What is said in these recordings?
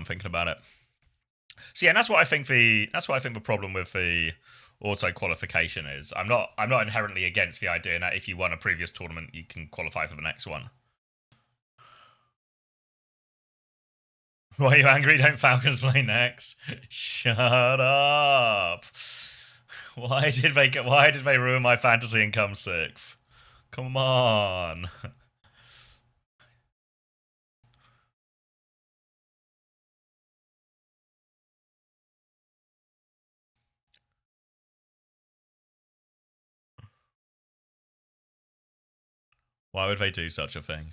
I'm thinking about it. So yeah, and that's what I think the problem with the auto qualification is. I'm not inherently against the idea that if you won a previous tournament, you can qualify for the next one. Why are you angry? Don't Falcons play next? Shut up. Why did they ruin my fantasy and come sixth? Come on. Why would they do such a thing?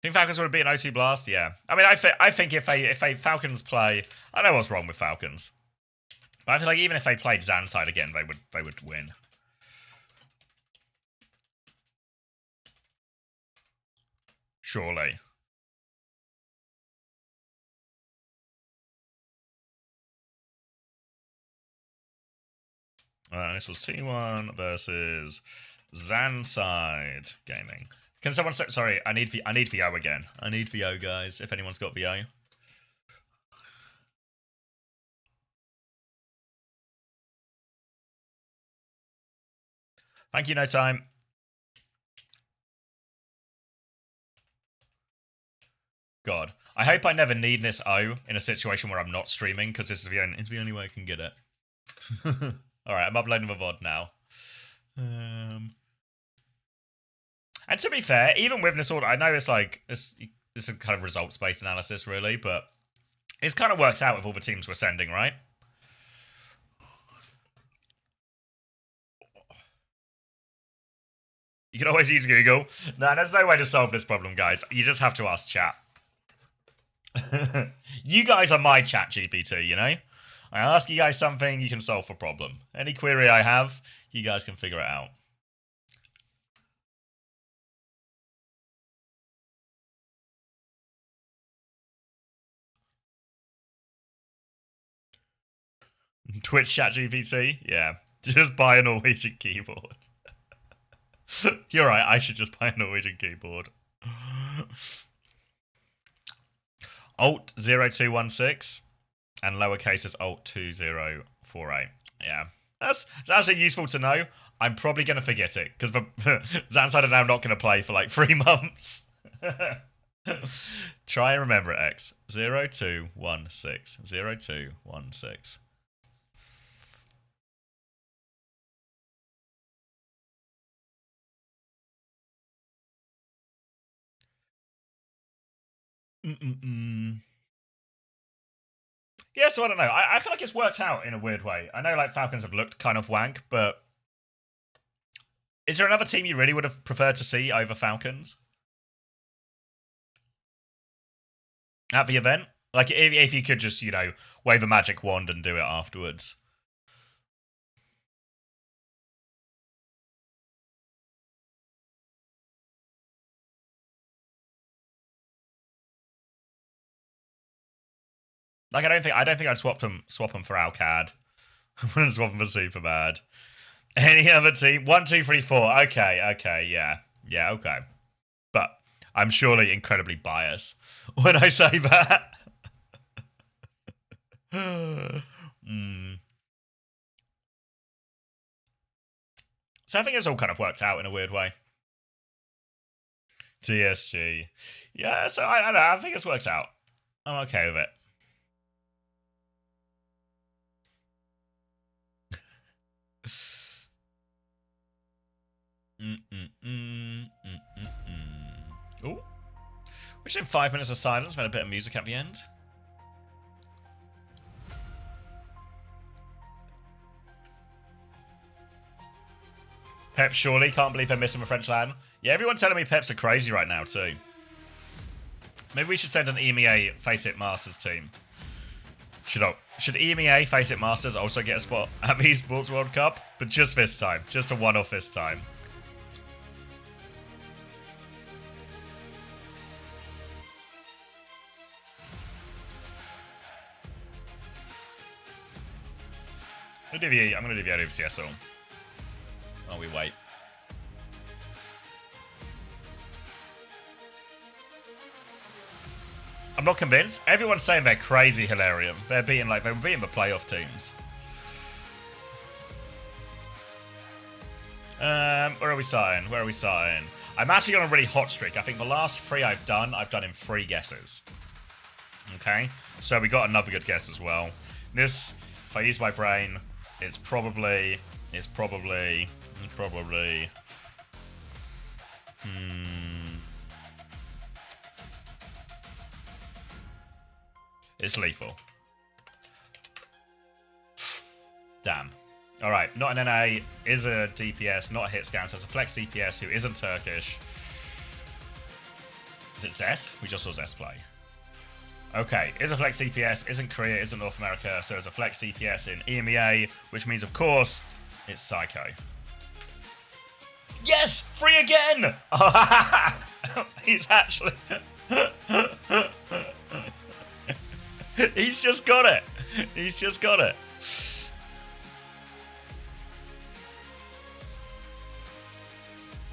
Think Falcons would have beaten OT Blast? Yeah. I mean, I think if they Falcons play, I know what's wrong with Falcons, but I feel like even if they played Zanside again, they would win. Surely. This was T1 versus Zanside Gaming. Can someone say, sorry, I need VO again. I need VO, guys, if anyone's got VO. Thank you, no time. God. I hope I never need this O in a situation where I'm not streaming, because this is the only way I can get it. Alright, I'm uploading the VOD now. And to be fair, even with this order, I know it's like, this is a kind of results-based analysis, really, but it's kind of works out with all the teams we're sending, right? You can always use Google. No, there's no way to solve this problem, guys. You just have to ask chat. You guys are my chat GPT, you know? I ask you guys something, you can solve a problem. Any query I have, you guys can figure it out. Twitch chat GPT? Yeah. Just buy a Norwegian keyboard. You're right, I should just buy a Norwegian keyboard. Alt 0216 and lowercase is Alt 2048. Yeah. That's actually useful to know. I'm probably going to forget it, because Zanside are now not going to play for like 3 months. Try and remember it, X. 0216. 0216. Yeah, so I don't know. I feel like it's worked out in a weird way. I know like Falcons have looked kind of wank, but is there another team you really would have preferred to see over Falcons at the event? Like, if you could just, you know, wave a magic wand and do it afterwards. Like, I don't think I'd swap them for Alcad. I wouldn't swap them for Superbad. Any other team? 1, 2, 3, 4. Okay, yeah, okay. But I'm surely incredibly biased when I say that. So I think it's all kind of worked out in a weird way. TSG. Yeah, so I don't know. I think it's worked out. I'm okay with it. Ooh. We should have 5 minutes of silence, then a bit of music at the end. Pep surely can't believe they're missing the French land. Yeah, everyone's telling me Peps are crazy right now too. Maybe we should send an EMEA Face It Masters team. Should EMEA Face It Masters also get a spot at the Esports World Cup? But just this time. Just a one-off this time. I'm gonna do the OWCS all. While we wait. I'm not convinced. Everyone's saying they're crazy Hilarium. They're beating the playoff teams. Where are we starting? Where are we starting? I'm actually on a really hot streak. I think the last 3 I've done in 3 guesses. Okay, so we got another good guess as well. This, if I use my brain, it's probably. It's lethal. Damn. Alright, not an NA, is a DPS, not a hit scan, so it's a flex DPS who isn't Turkish. Is it Zest? We just saw Zest play. Okay, is a flex DPS, isn't Korea, isn't North America, so it's a flex DPS in EMEA, which means, of course, it's Psycho. Yes! Free again! He's actually... He's just got it. He's just got it.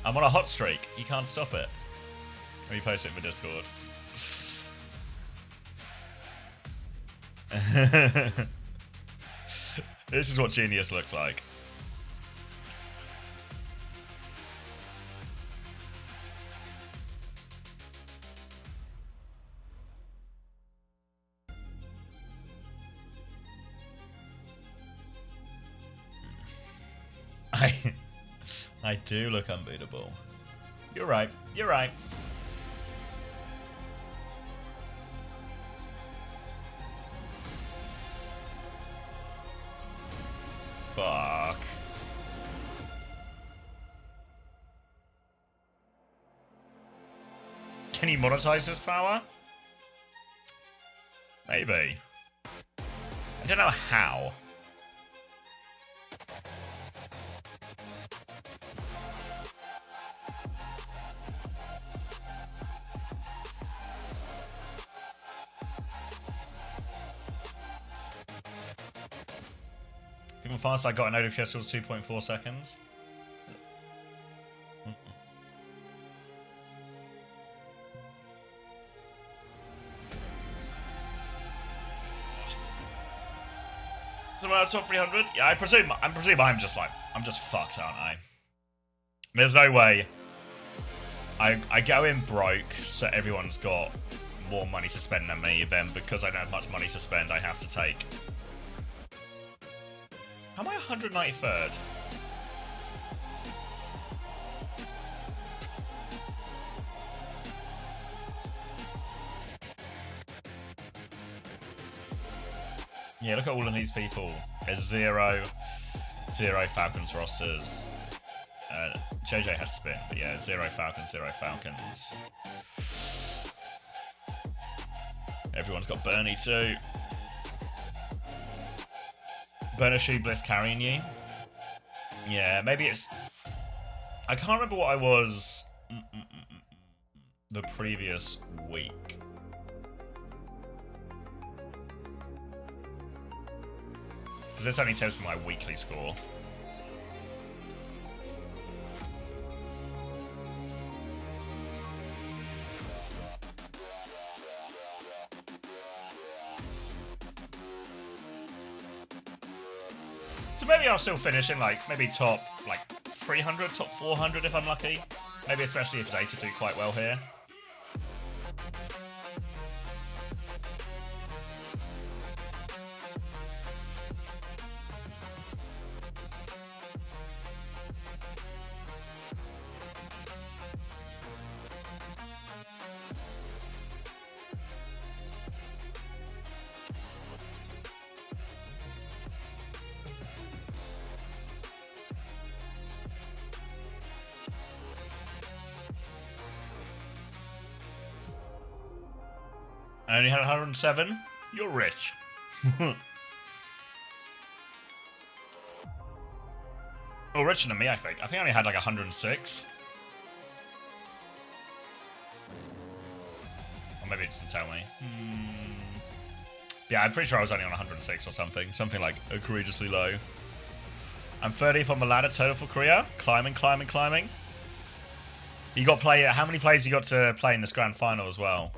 I'm on a hot streak. You can't stop it. Let me post it in the Discord. This is what genius looks like. I do look unbeatable. You're right. You're right. Fuck. Can you monetize this power? Maybe. I don't know how. Given fast, I got an OWCS was 2.4 seconds. So we're top 300. Yeah, I presume I'm just fucked, aren't I? There's no way. I go in broke, so everyone's got more money to spend than me. Then because I don't have much money to spend, I have to take. Am I 193rd? Yeah, look at all of these people. There's zero Falcons rosters. JJ has spin, but yeah, 0 Falcons, 0 Falcons. Everyone's got Bernie too. Bernashu Bliss carrying you. Yeah, maybe it's... I can't remember what I was the previous week. Because this only tells me my weekly score. So maybe I'll still finish in like maybe top like 300, top 400 if I'm lucky. Maybe especially if Zeta do quite well here. I only had 107. You're rich. Oh, richer than me, I think. I think I only had like 106. Or maybe it didn't tell me. Yeah, I'm pretty sure I was only on 106 or something. Something like egregiously low. I'm 30th on the ladder total for Korea. Climbing, climbing, climbing. You got play. How many plays you got to play in this grand final as well?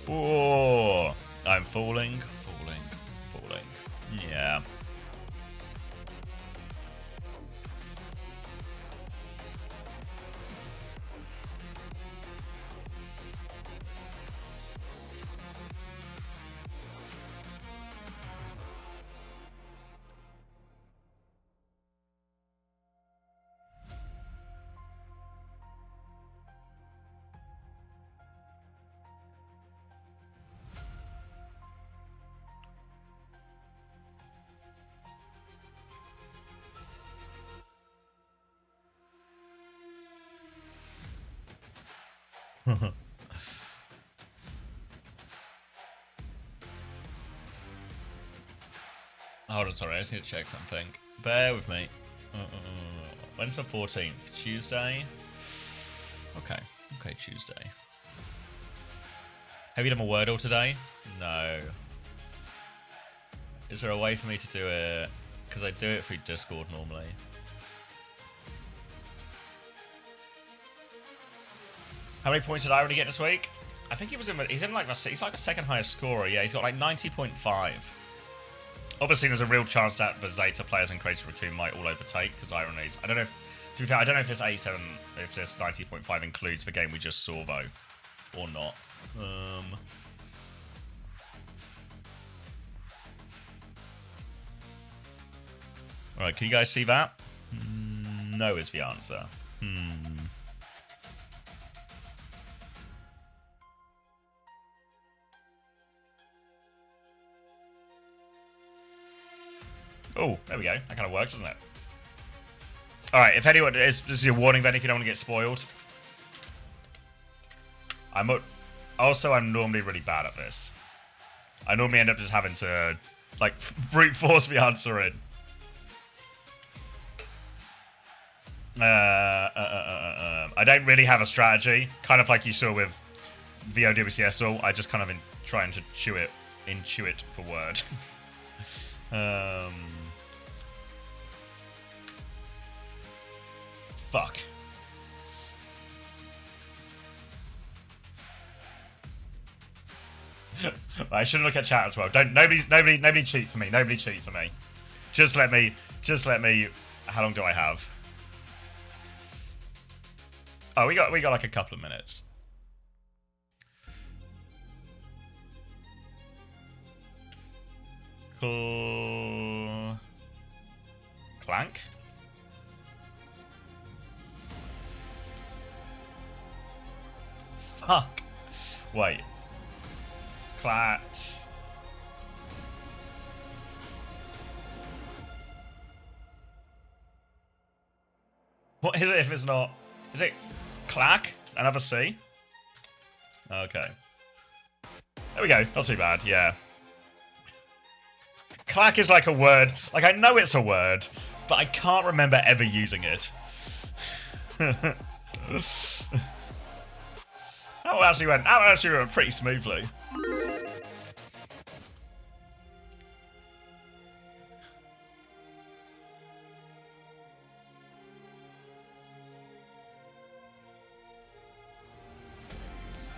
Oh, I'm falling. Yeah. Hold on, sorry, I just need to check something. Bear with me. When's the 14th? Tuesday? Okay, Tuesday. Have you done a Wordle today? No. Is there a way for me to do it? Because I do it through Discord normally. How many points did I already get this week? I think he's like the second highest scorer. Yeah, he's got like 90.5. Obviously, there's a real chance that the Zeta players and Crazy Raccoon might all overtake because Ironies. I don't know if, to be fair, I don't know if this 87, if this 90.5 includes the game we just saw though, or not. All right, can you guys see that? No is the answer. Oh, there we go. That kind of works, doesn't it? Alright, if anyone... This is your warning then if you don't want to get spoiled. I'm normally really bad at this. I normally end up just having to, like, brute force the answer in. I don't really have a strategy. Kind of like you saw with the OWCS, I just kind of trying to intuit the word. Fuck. I shouldn't look at chat as well. Nobody cheat for me. Nobody cheat for me. Just let me. How long do I have? Oh, we got like a couple of minutes. Cool. Clank. Fuck. Wait. Clutch. What is it if it's not? Is it clack? Another C? Okay. There we go. Not too bad, yeah. Clack is like a word. Like, I know it's a word, but I can't remember ever using it. That actually went pretty smoothly.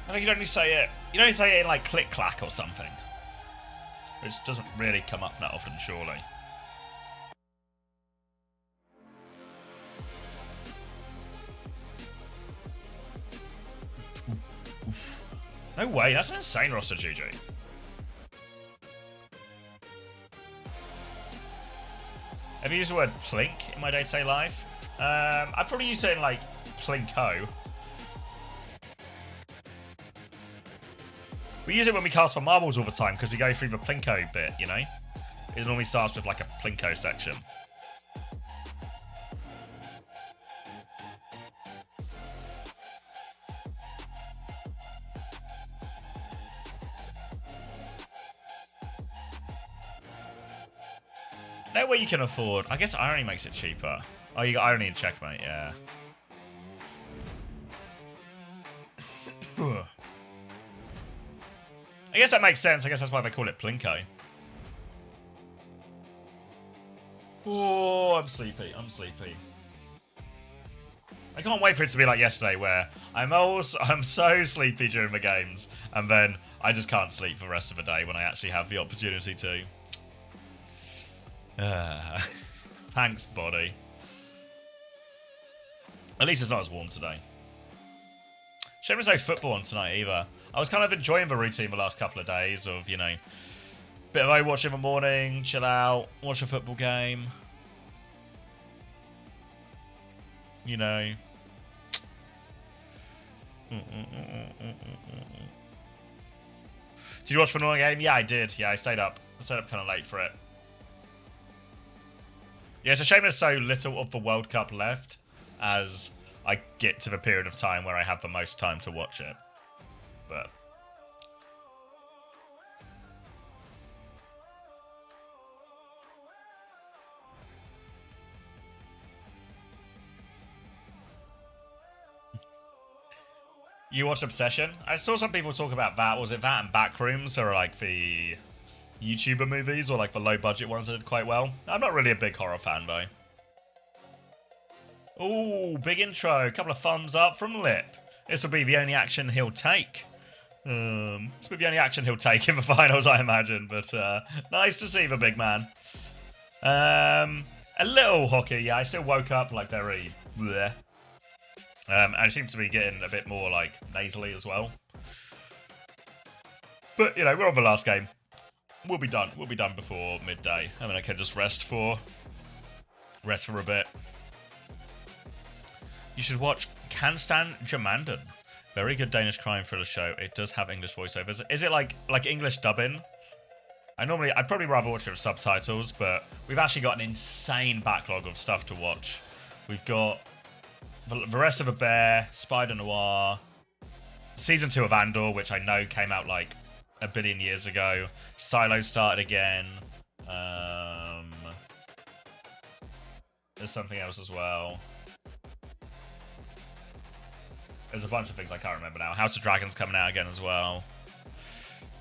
I think you don't need to say it. You don't need to say it in like click clack or something. Which doesn't really come up that often, surely. No way, that's an insane roster, GG. Have you used the word plink in my day-to-day life? I'd probably use it in like plinko. We use it when we cast for marbles all the time because we go through the plinko bit, you know? It normally starts with like a plinko section. No way you can afford. I guess irony makes it cheaper. Oh, you got irony and checkmate, yeah. I guess that makes sense. I guess that's why they call it plinko. Oh, I'm sleepy. I'm sleepy. I can't wait for it to be like yesterday, where I'm so sleepy during the games, and then I just can't sleep for the rest of the day when I actually have the opportunity to. Thanks, body. At least it's not as warm today. Shame there's no football on tonight either. I was kind of enjoying the routine the last couple of days of, you know, bit of Overwatch in the morning, chill out, watch a football game. You know. Did you watch the Northern game? Yeah, I did. Yeah, I stayed up. Kind of late for it. Yeah, it's a shame there's so little of the World Cup left as I get to the period of time where I have the most time to watch it. But you watched Obsession? I saw some people talk about that. Was it that and Backrooms, or like the YouTuber movies, or like the low budget ones that did quite well? I'm not really a big horror fan though. Ooh, big intro. A couple of thumbs up from Lip. This will be the only action he'll take. This will be the only action he'll take in the finals, I imagine. But nice to see the big man. A little hockey, yeah. I still woke up like very bleh. I seem to be getting a bit more like nasally as well. But you know, we're on the last game. We'll be done. We'll be done before midday. I mean, I can just rest for a bit. You should watch Kanstan Jamanden. Very good Danish crime thriller show. It does have English voiceovers. Is it like English dubbing? I'd probably rather watch it with subtitles, but we've actually got an insane backlog of stuff to watch. We've got the rest of the Bear, Spider Noir, Season 2 of Andor, which I know came out like a billion years ago. Silo started again. There's something else as well. There's a bunch of things I can't remember now. House of Dragons coming out again as well.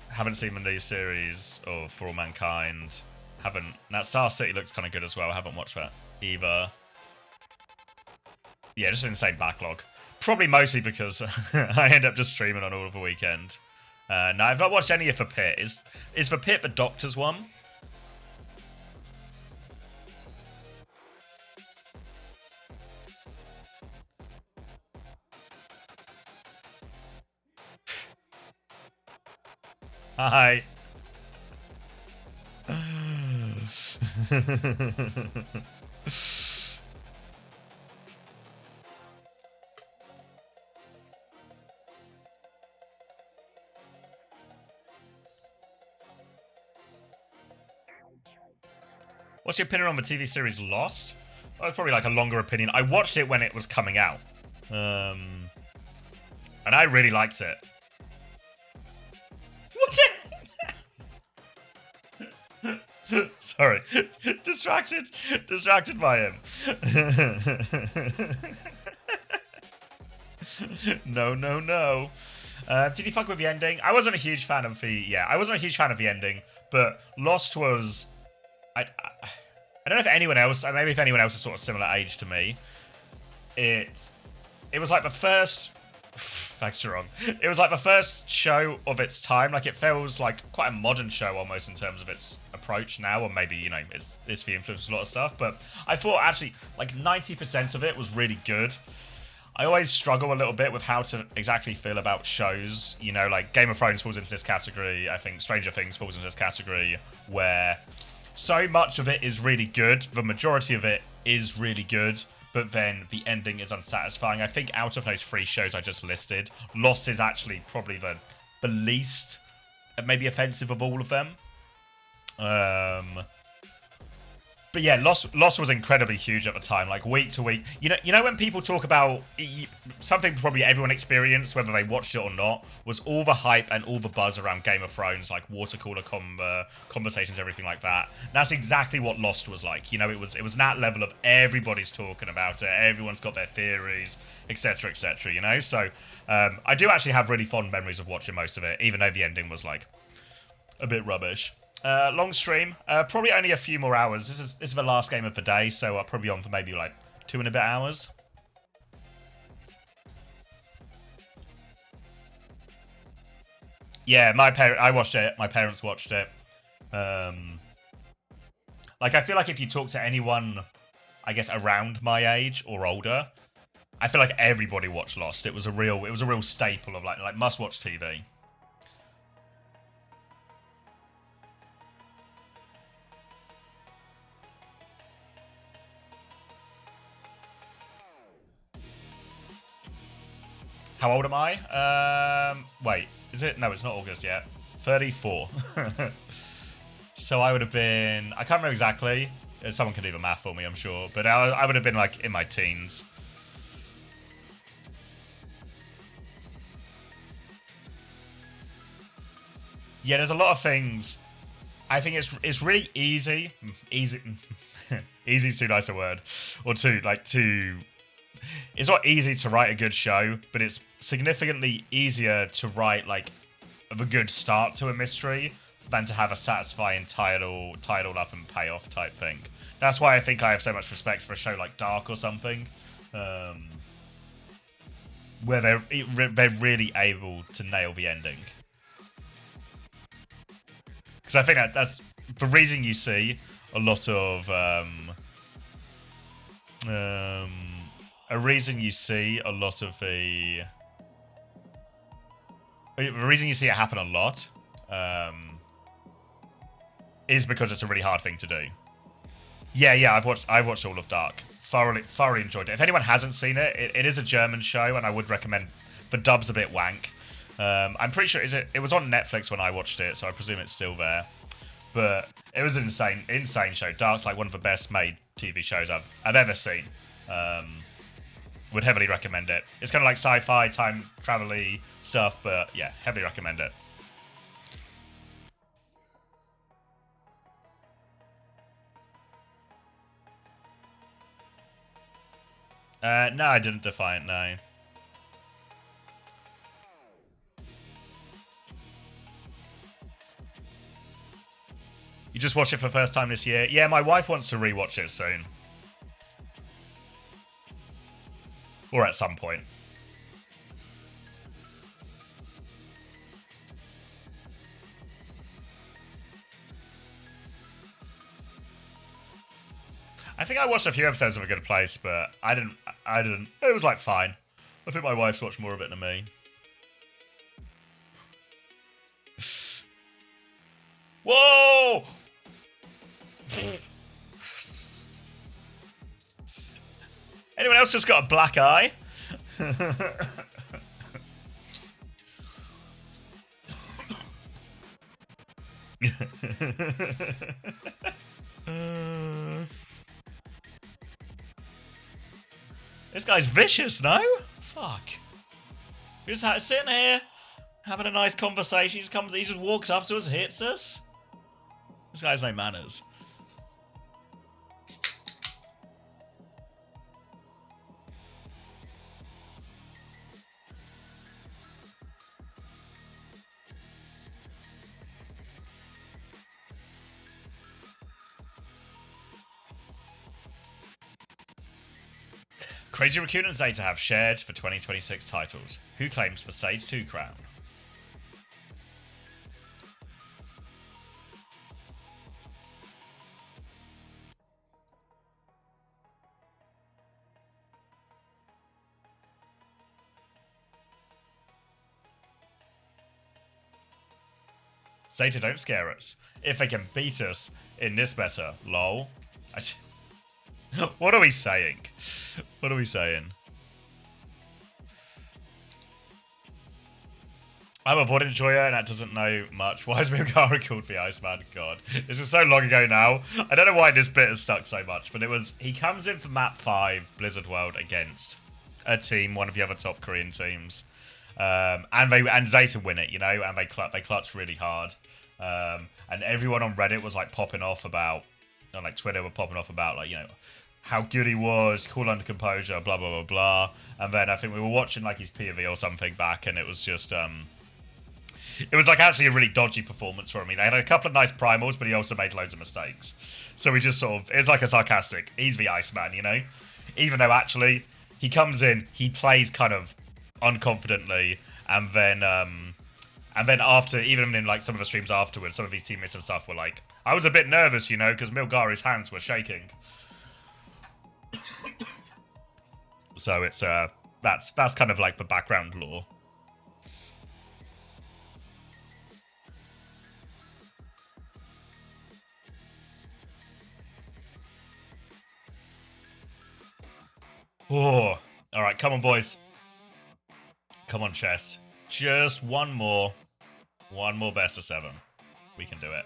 Haven't seen the new series of For All Mankind. That Star City looks kind of good as well. I haven't watched that either. Yeah, just an insane backlog. Probably mostly because I end up just streaming on all of the weekend. No, I've not watched any of The Pit. Is The Pit the Doctor's one? Hi. What's your opinion on the TV series Lost? Oh, it's probably like a longer opinion. I watched it when it was coming out. And I really liked it. What's it? Sorry. Distracted by him. No. Did you fuck with the ending? I wasn't a huge fan of the ending, but Lost was... I don't know if anyone else, maybe if anyone else is sort of similar age to me, it was like the first... Thanks, Jerome. It was like the first show of its time. Like, it feels like quite a modern show almost in terms of its approach now, or maybe, you know, it's the influence of a lot of stuff. But I thought actually like 90% of it was really good. I always struggle a little bit with how to exactly feel about shows. You know, like Game of Thrones falls into this category. I think Stranger Things falls into this category where so much of it is really good. The majority of it is really good. But then the ending is unsatisfying. I think out of those 3 shows I just listed, Lost is actually probably the least, maybe offensive of all of them. But yeah, Lost was incredibly huge at the time, like week to week. You know when people talk about something probably everyone experienced, whether they watched it or not, was all the hype and all the buzz around Game of Thrones, like water cooler conversations, everything like that. And that's exactly what Lost was like. You know, it was that level of everybody's talking about it, everyone's got their theories, etc., etc. You know, so I do actually have really fond memories of watching most of it, even though the ending was like a bit rubbish. Long stream, probably only a few more hours. This is the last game of the day, so I'll probably be on for maybe like 2 and a bit hours. Yeah, I watched it. My parents watched it. Like, I feel like if you talk to anyone, I guess, around my age or older, I feel like everybody watched Lost. It was a real staple of like must-watch TV. How old am I? Wait, is it? No, it's not August yet. 34. So I would have been... I can't remember exactly. Someone can do the math for me, I'm sure. But I would have been, like, in my teens. Yeah, there's a lot of things. I think it's really easy. Easy. Easy's too nice a word. Or too... It's not easy to write a good show, but it's significantly easier to write, like, a good start to a mystery than to have a satisfying title up and payoff type thing. That's why I think I have so much respect for a show like Dark or something, where they're really able to nail the ending. Because I think that's the reason you see a lot of the reason you see it happen a lot is because it's a really hard thing to do. Yeah, I watched all of Dark. Thoroughly enjoyed it. If anyone hasn't seen it, it is a German show, and I would recommend. The dub's a bit wank. I'm pretty sure it was on Netflix when I watched it, so I presume it's still there. But it was an insane show. Dark's like one of the best made TV shows I've ever seen. Would heavily recommend it. It's kind of like sci-fi, time travel-y stuff, but yeah, heavily recommend it. No, I didn't defy it, no. You just watched it for the first time this year? Yeah, my wife wants to rewatch it soon. Or at some point. I think I watched a few episodes of A Good Place, but I didn't. It was like fine. I think my wife's watched more of it than me. Whoa! Anyone else just got a black eye? This guy's vicious, no? Fuck. We're just sitting here, having a nice conversation. He just walks up to us, hits us. This guy's no manners. Crazy Raccoon and Zeta have shared for 2026 titles. Who claims the Stage 2 crown? Zeta don't scare us. If they can beat us in this meta, lol. What are we saying? What are we saying? I'm a Void Enjoyer and that doesn't know much. Why is Milgara called the Iceman? God. This was so long ago now. I don't know why this bit has stuck so much, but it was... He comes in for map 5, Blizzard World, against a team, one of the other top Korean teams. And Zeta win it, you know, and they clutch really hard. And everyone on Reddit was like popping off about... On like Twitter were popping off about, like, you know, how good he was, cool under composure, blah, blah, blah, blah. And then I think we were watching like his POV or something back, and it was just, it was like actually a really dodgy performance for him. He had a couple of nice primals, but he also made loads of mistakes. So we just sort of, it's like a sarcastic, he's the Iceman, you know? Even though actually, he comes in, he plays kind of unconfidently, and then And then after, even in like some of the streams afterwards, some of these teammates and stuff were like, I was a bit nervous, you know, because Milgari's hands were shaking. So it's that's kind of like the background lore. Oh, all right, come on, boys. Come on, chess. Just one more best of 7. We can do it.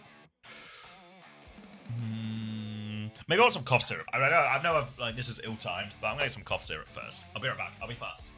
Maybe I want some cough syrup. I know like this is ill-timed, but I'm gonna get some cough syrup first. I'll be right back. I'll be fast.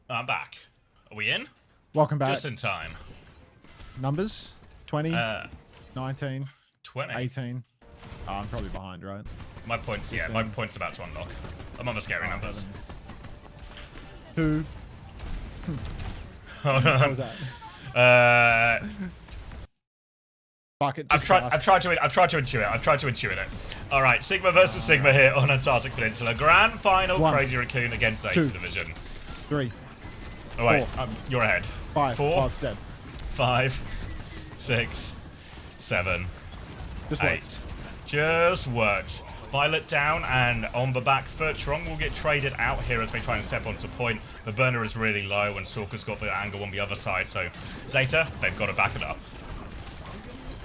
I'm back. Are we in? Welcome back. Just in time. Numbers? 20, 19, 20. 18. Oh, I'm probably behind, right? My points, 15. Yeah, my points about to unlock. I'm on the scary numbers. 2. Oh no. What was that? Fuck it. I've tried to intuit it. All right, Sigma versus Sigma here on Antarctic Peninsula. Grand final, 1, Crazy Raccoon against Zeta 2, Division. 3. Oh wait, 4, you're ahead. 5. 4. Oh, it's dead. 5, 6, 7, Just 8. works. Just works. Violet down, and on the back foot, Trong will get traded out here as they try and step onto point. The burner is really low, and Stalker's got the angle on the other side, so Zeta, they've got to back it up.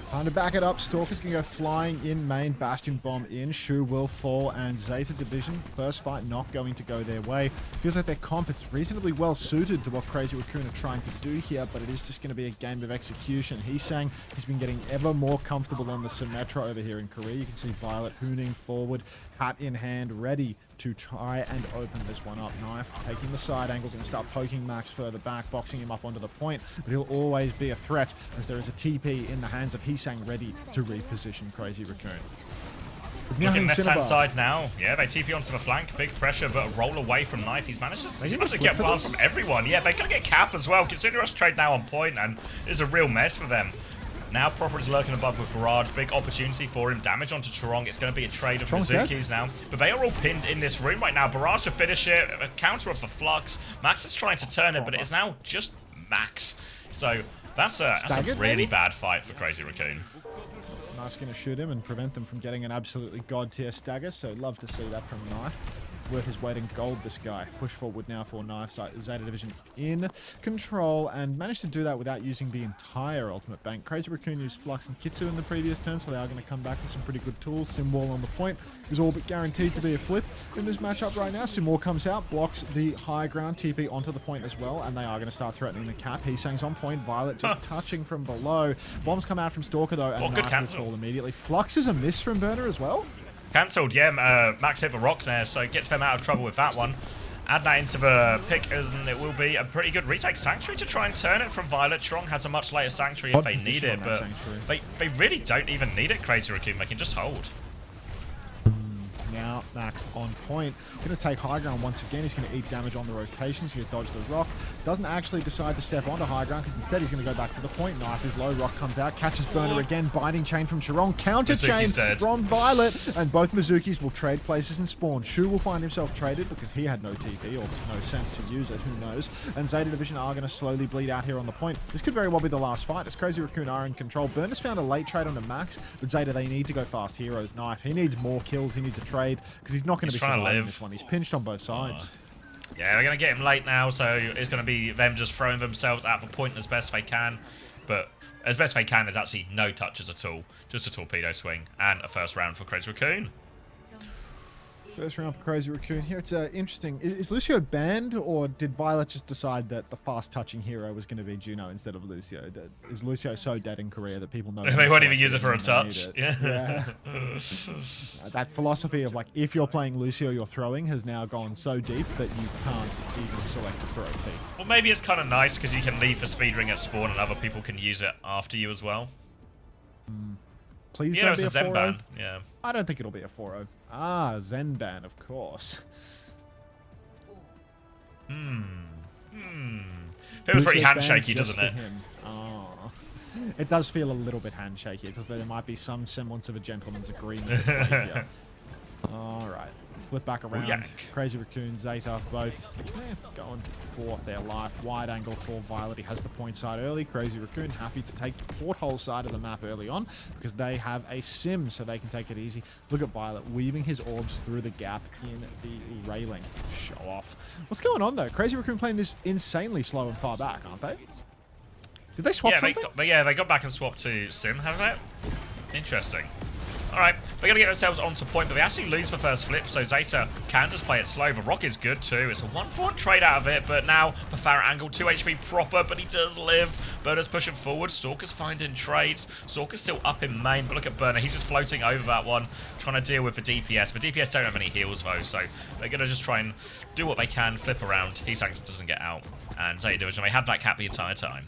Time to back it up. Stalker's going to go flying in main. Bastion bomb in. Shu will fall. And Zeta Division, first fight not going to go their way. Feels like their comp is reasonably well suited to what Crazy Raccoon are trying to do here, but it is just going to be a game of execution. He's saying he's been getting ever more comfortable on the Symmetra over here in Korea. You can see Violet hooning forward, hat in hand, ready to try and open this one up. Knife taking the side angle, going to start poking Max further back, boxing him up onto the point, but he'll always be a threat as there is a TP in the hands of Hisang ready to reposition Crazy Raccoon. Looking left-hand side now. Yeah, they TP onto the flank. Big pressure, but a roll away from Knife. He's managed to get wild from everyone. Yeah, they're going to get Cap as well. Consider us trade now on point, and it's a real mess for them. Now Proper is lurking above with Barrage. Big opportunity for him. Damage onto Chorong. It's going to be a trade of Mizukis now. But they are all pinned in this room right now. Barrage to finish it. A counter off the Flux. Max is trying to turn it, but it is now just Max. So that's a really bad fight for Crazy Raccoon. Knife's going to shoot him and prevent them from getting an absolutely god-tier stagger, so love to see that from Knife. Worth his weight in gold, this guy. Push forward now for Knife. Zeta Division in control and managed to do that without using the entire ultimate bank. Crazy Raccoon used Flux and Kitsu in the previous turn, so they are going to come back with some pretty good tools. Simwall on the point is all but guaranteed to be a flip in this matchup right now. Simwall comes out, blocks the high ground, TP onto the point as well, and they are going to start threatening the cap. Hisang's on point. Violet just touching from below. Bombs come out from Stalker though, and Knife will fall immediately. Flux is a miss from Burner as well. Cancelled, yeah. Max hit the rock there, so it gets them out of trouble with that one. Add that into the pick, and it will be a pretty good retake. Sanctuary to try and turn it from Violet. Trong has a much later Sanctuary if they need it, but they really don't even need it, Crazy Raccoon. They can just hold. Now, now. Max on point. Going to take high ground once again. He's going to eat damage on the rotations. He's going to dodge the rock. Doesn't actually decide to step onto high ground because instead he's going to go back to the point. Knife is low. Rock comes out. Catches Burner again. Binding chain from Chirong. Counter chain from Violet. And both Mizukis will trade places and spawn. Shu will find himself traded because he had no TP or no sense to use it. Who knows? And Zeta Division are going to slowly bleed out here on the point. This could very well be the last fight as Crazy Raccoon are in control. Burner's found a late trade on the Max, but Zeta, they need to go fast. Heroes, Knife. He needs more kills. He needs a trade because he's not going to be surviving this one. He's pinched on both sides. Yeah, they're going to get him late now, so it's going to be them just throwing themselves at the point as best they can. But as best they can, there's actually no touches at all. Just a torpedo swing and a first round for Crazy Raccoon. First round for Crazy Raccoon here. It's interesting. Is Lucio banned, or did Violet just decide that the fast-touching hero was going to be Juno instead of Lucio? Is Lucio so dead in Korea that people know... They won't even use it for a touch. Yeah. That philosophy of, like, if you're playing Lucio, you're throwing has now gone so deep that you can't even select it for OT. Well, maybe it's kind of nice because you can leave the speed ring at spawn and other people can use it after you as well. Please don't be a 4-0. ban. Yeah. I don't think it'll be a 4-0. Ah, Zen ban, of course. Feels pretty handshaky, doesn't it? Oh. It does feel a little bit handshaky because there might be some semblance of a gentleman's agreement here. All right. Flip back around. Crazy Raccoon, Zeta, both going for their life. Wide angle for Violet. He has the point side early. Crazy Raccoon happy to take the porthole side of the map early on because they have a sim, so they can take it easy. Look at Violet weaving his orbs through the gap in the railing. Show off. What's going on, though? Crazy Raccoon playing this insanely slow and far back, aren't they? Did they swap something? They got back and swapped to sim, haven't they? Interesting. Alright, they're going to get themselves onto point, but they actually lose the first flip, so Zeta can just play it slow. The Rock is good too. It's a 1-4 trade out of it, but now the Farrah angle, 2 HP proper, but he does live. Burner's pushing forward. Stalker's finding trades. Stalker's still up in main, but look at Burner. He's just floating over that one, trying to deal with the DPS. The DPS don't have any heals though, so they're going to just try and do what they can, flip around. Heesang doesn't get out, and Zeta Division, they have that cap the entire time.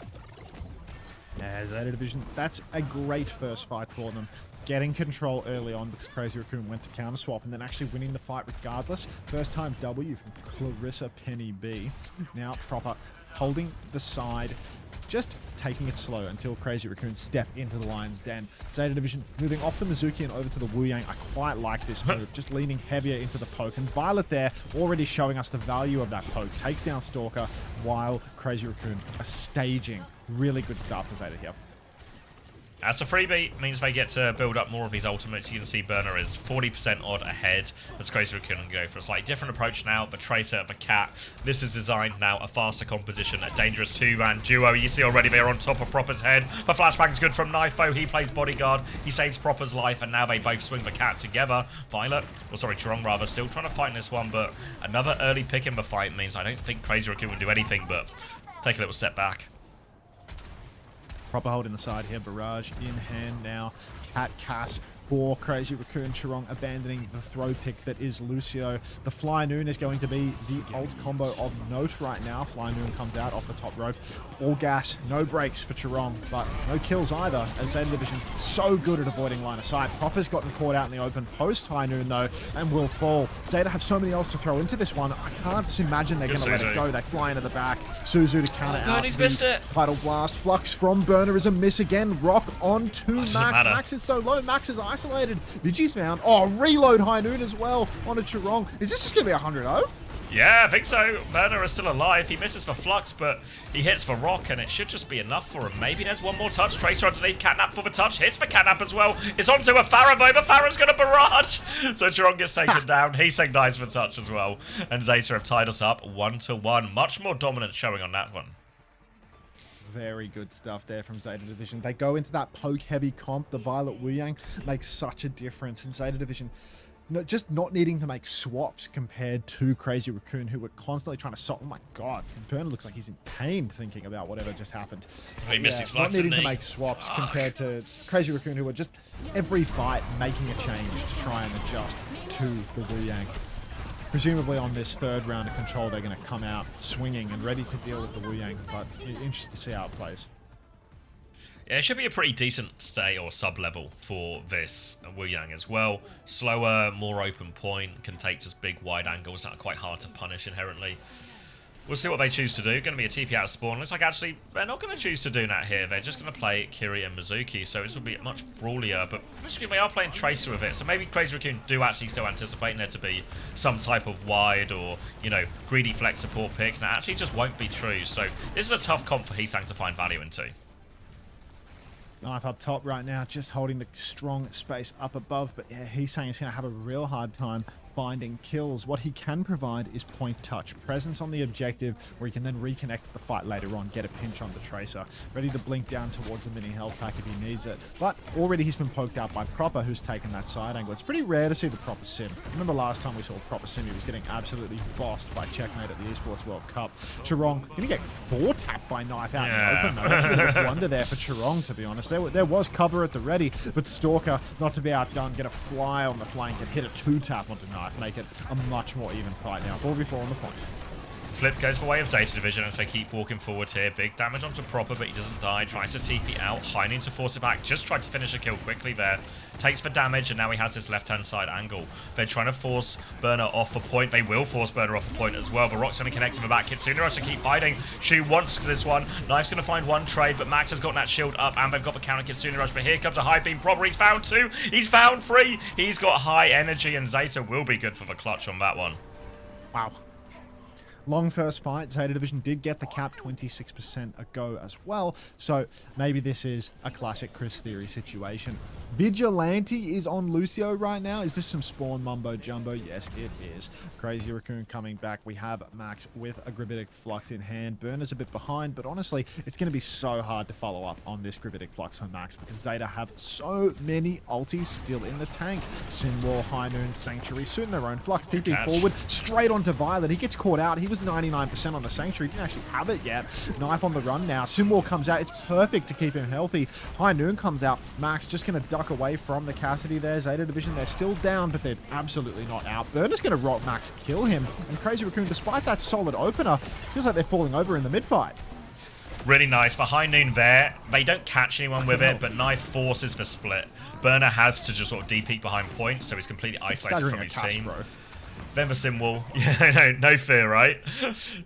Yeah, Zeta Division, that's a great first fight for them. Getting control early on because Crazy Raccoon went to counter swap and then actually winning the fight regardless. First time W from Clarissa Penny B. Now proper holding the side, just taking it slow until Crazy Raccoon step into the lion's den. Zeta Division moving off the Mizuki and over to the Wu Yang. I quite like this move, just leaning heavier into the poke. And Violet there already showing us the value of that poke. Takes down Stalker while Crazy Raccoon are staging. Really good start for Zeta here. As a freebie, means they get to build up more of these ultimates. You can see Burner is 40% odd ahead. As Crazy Raccoon can go for a slightly different approach now. The Tracer, the Cat. This is designed now a faster composition, a dangerous two-man duo. You see already they are on top of Proper's head. The flashbang is good from Knife, though. He plays bodyguard. He saves Proper's life, and now they both swing the Cat together. Violet, or sorry, Chirong rather, still trying to fight in this one, but another early pick in the fight means I don't think Crazy Raccoon will do anything but take a little step back. Proper hold in the side here. Barrage in hand now. Cat Cass for Crazy Raccoon. Chirong abandoning the throw pick that is Lucio. The Fly Noon is going to be the ult combo of note right now. Fly Noon comes out off the top rope. All gas, no breaks for Chirong, but no kills either, as Zeta Division so good at avoiding line of sight. Proper's gotten caught out in the open post High Noon though, and will fall. Zeta have so many else to throw into this one. I can't imagine they're going to let it go. They fly into the back. Suzu to counter out. He's missed it. Tidal Blast. Flux from Burner is a miss again. Rock on to Max. Max is so low. Max is isolated. Vigi's found. Oh, reload High Noon as well onto Chirong. Is this just going to be 100-0? Yeah, I think so. Burner is still alive. He misses for Flux, but he hits for Rock, and it should just be enough for him. Maybe there's one more touch. Tracer underneath. Catnap for the touch. Hits for Catnap as well. It's onto a Farrah, though. But Farrah's got a barrage. So Chirong gets taken down. Heesang dies for touch as well. And Zeta have tied us up 1-1. Much more dominant showing on that one. Very good stuff there from Zeta Division. They go into that poke-heavy comp. The Violet Wu Yang makes such a difference. And Zeta Division, just not needing to make swaps compared to Crazy Raccoon, who were constantly trying to swap. Oh my god, Burner looks like he's in pain thinking about whatever just happened. He missed his flux, not needing to make swaps compared to Crazy Raccoon, who were just every fight making a change to try and adjust to the Wu Yang. Presumably on this third round of control, they're going to come out swinging and ready to deal with the Wu Yang, but interested to see how it plays. Yeah, it should be a pretty decent stay or sub-level for this Wu Yang as well. Slower, more open point, can take just big wide angles that are quite hard to punish inherently. We'll see what they choose to do. Going to be a TP out of spawn. Looks like actually they're not going to choose to do that here. They're just going to play Kiri and Mizuki, so this will be much brawlier. But basically they are playing Tracer with it, so maybe Crazy Raccoon do actually still anticipating there to be some type of wide or, you know, greedy flex support pick. That actually just won't be true. So this is a tough comp for Heesang to find value into. Knife up top right now, just holding the strong space up above. But yeah, Heesang is going to have a real hard time finding kills. What he can provide is point touch, presence on the objective, where he can then reconnect the fight later on, get a pinch on the Tracer, ready to blink down towards the mini health pack if he needs it. But already he's been poked out by Proper, who's taken that side angle. It's pretty rare to see the Proper sim. Remember last time we saw Proper sim, he was getting absolutely bossed by Checkmate at the Esports World Cup. Chirong gonna get 4-tapped by Knife out in the open though. That's a bit of a blunder there for Chirong, to be honest. There was cover at the ready, but Stalker, not to be outdone, gonna fly on the flank and hit a 2-tap onto Knife, make it a much more even fight now. 4v4 on the point. Flip goes for way of Zeta Division as they keep walking forward here. Big damage onto Proper, but he doesn't die. Tries to TP out. Heinun to force it back. Just tried to finish a kill quickly there. Takes for damage, and now he has this left-hand side angle. They're trying to force Burner off a point. They will force Burner off a point as well, but Rock's going to connect him back. Kitsune Rush to keep fighting. Shu wants this one. Knife's going to find one trade, but Max has got that shield up, and they've got the counter Kitsune Rush, but here comes a high beam Proper. He's found 2. He's found 3. He's got high energy, and Zeta will be good for the clutch on that one. Wow. Long first fight. Zeta Division did get the cap 26% ago as well. So maybe this is a classic Chris Theory situation. Vigilante is on Lucio right now. Is this some spawn mumbo jumbo? Yes, it is. Crazy Raccoon coming back. We have Max with a Gravitic Flux in hand. Burner's a bit behind, but honestly, it's going to be so hard to follow up on this Gravitic Flux for Max because Zeta have so many ultis still in the tank. Sinwall, High Noon, Sanctuary, suiting their own. Flux TP forward, straight onto Violet. He gets caught out. He was 99% on the Sanctuary. Didn't actually have it yet. Knife on the run now. Sinwall comes out. It's perfect to keep him healthy. High Noon comes out. Max just going to duck away from the Cassidy there. Zeta Division, they're still down, but they're absolutely not out. Burner's going to rock Max, kill him. And Crazy Raccoon, despite that solid opener, feels like they're falling over in the mid-fight. Really nice for High Noon there. They don't catch anyone with it, but Knife forces the split. Burner has to just sort of deep peek behind point, so he's completely isolated from his team. Bro. Then the sim wall. Yeah, no fear, right?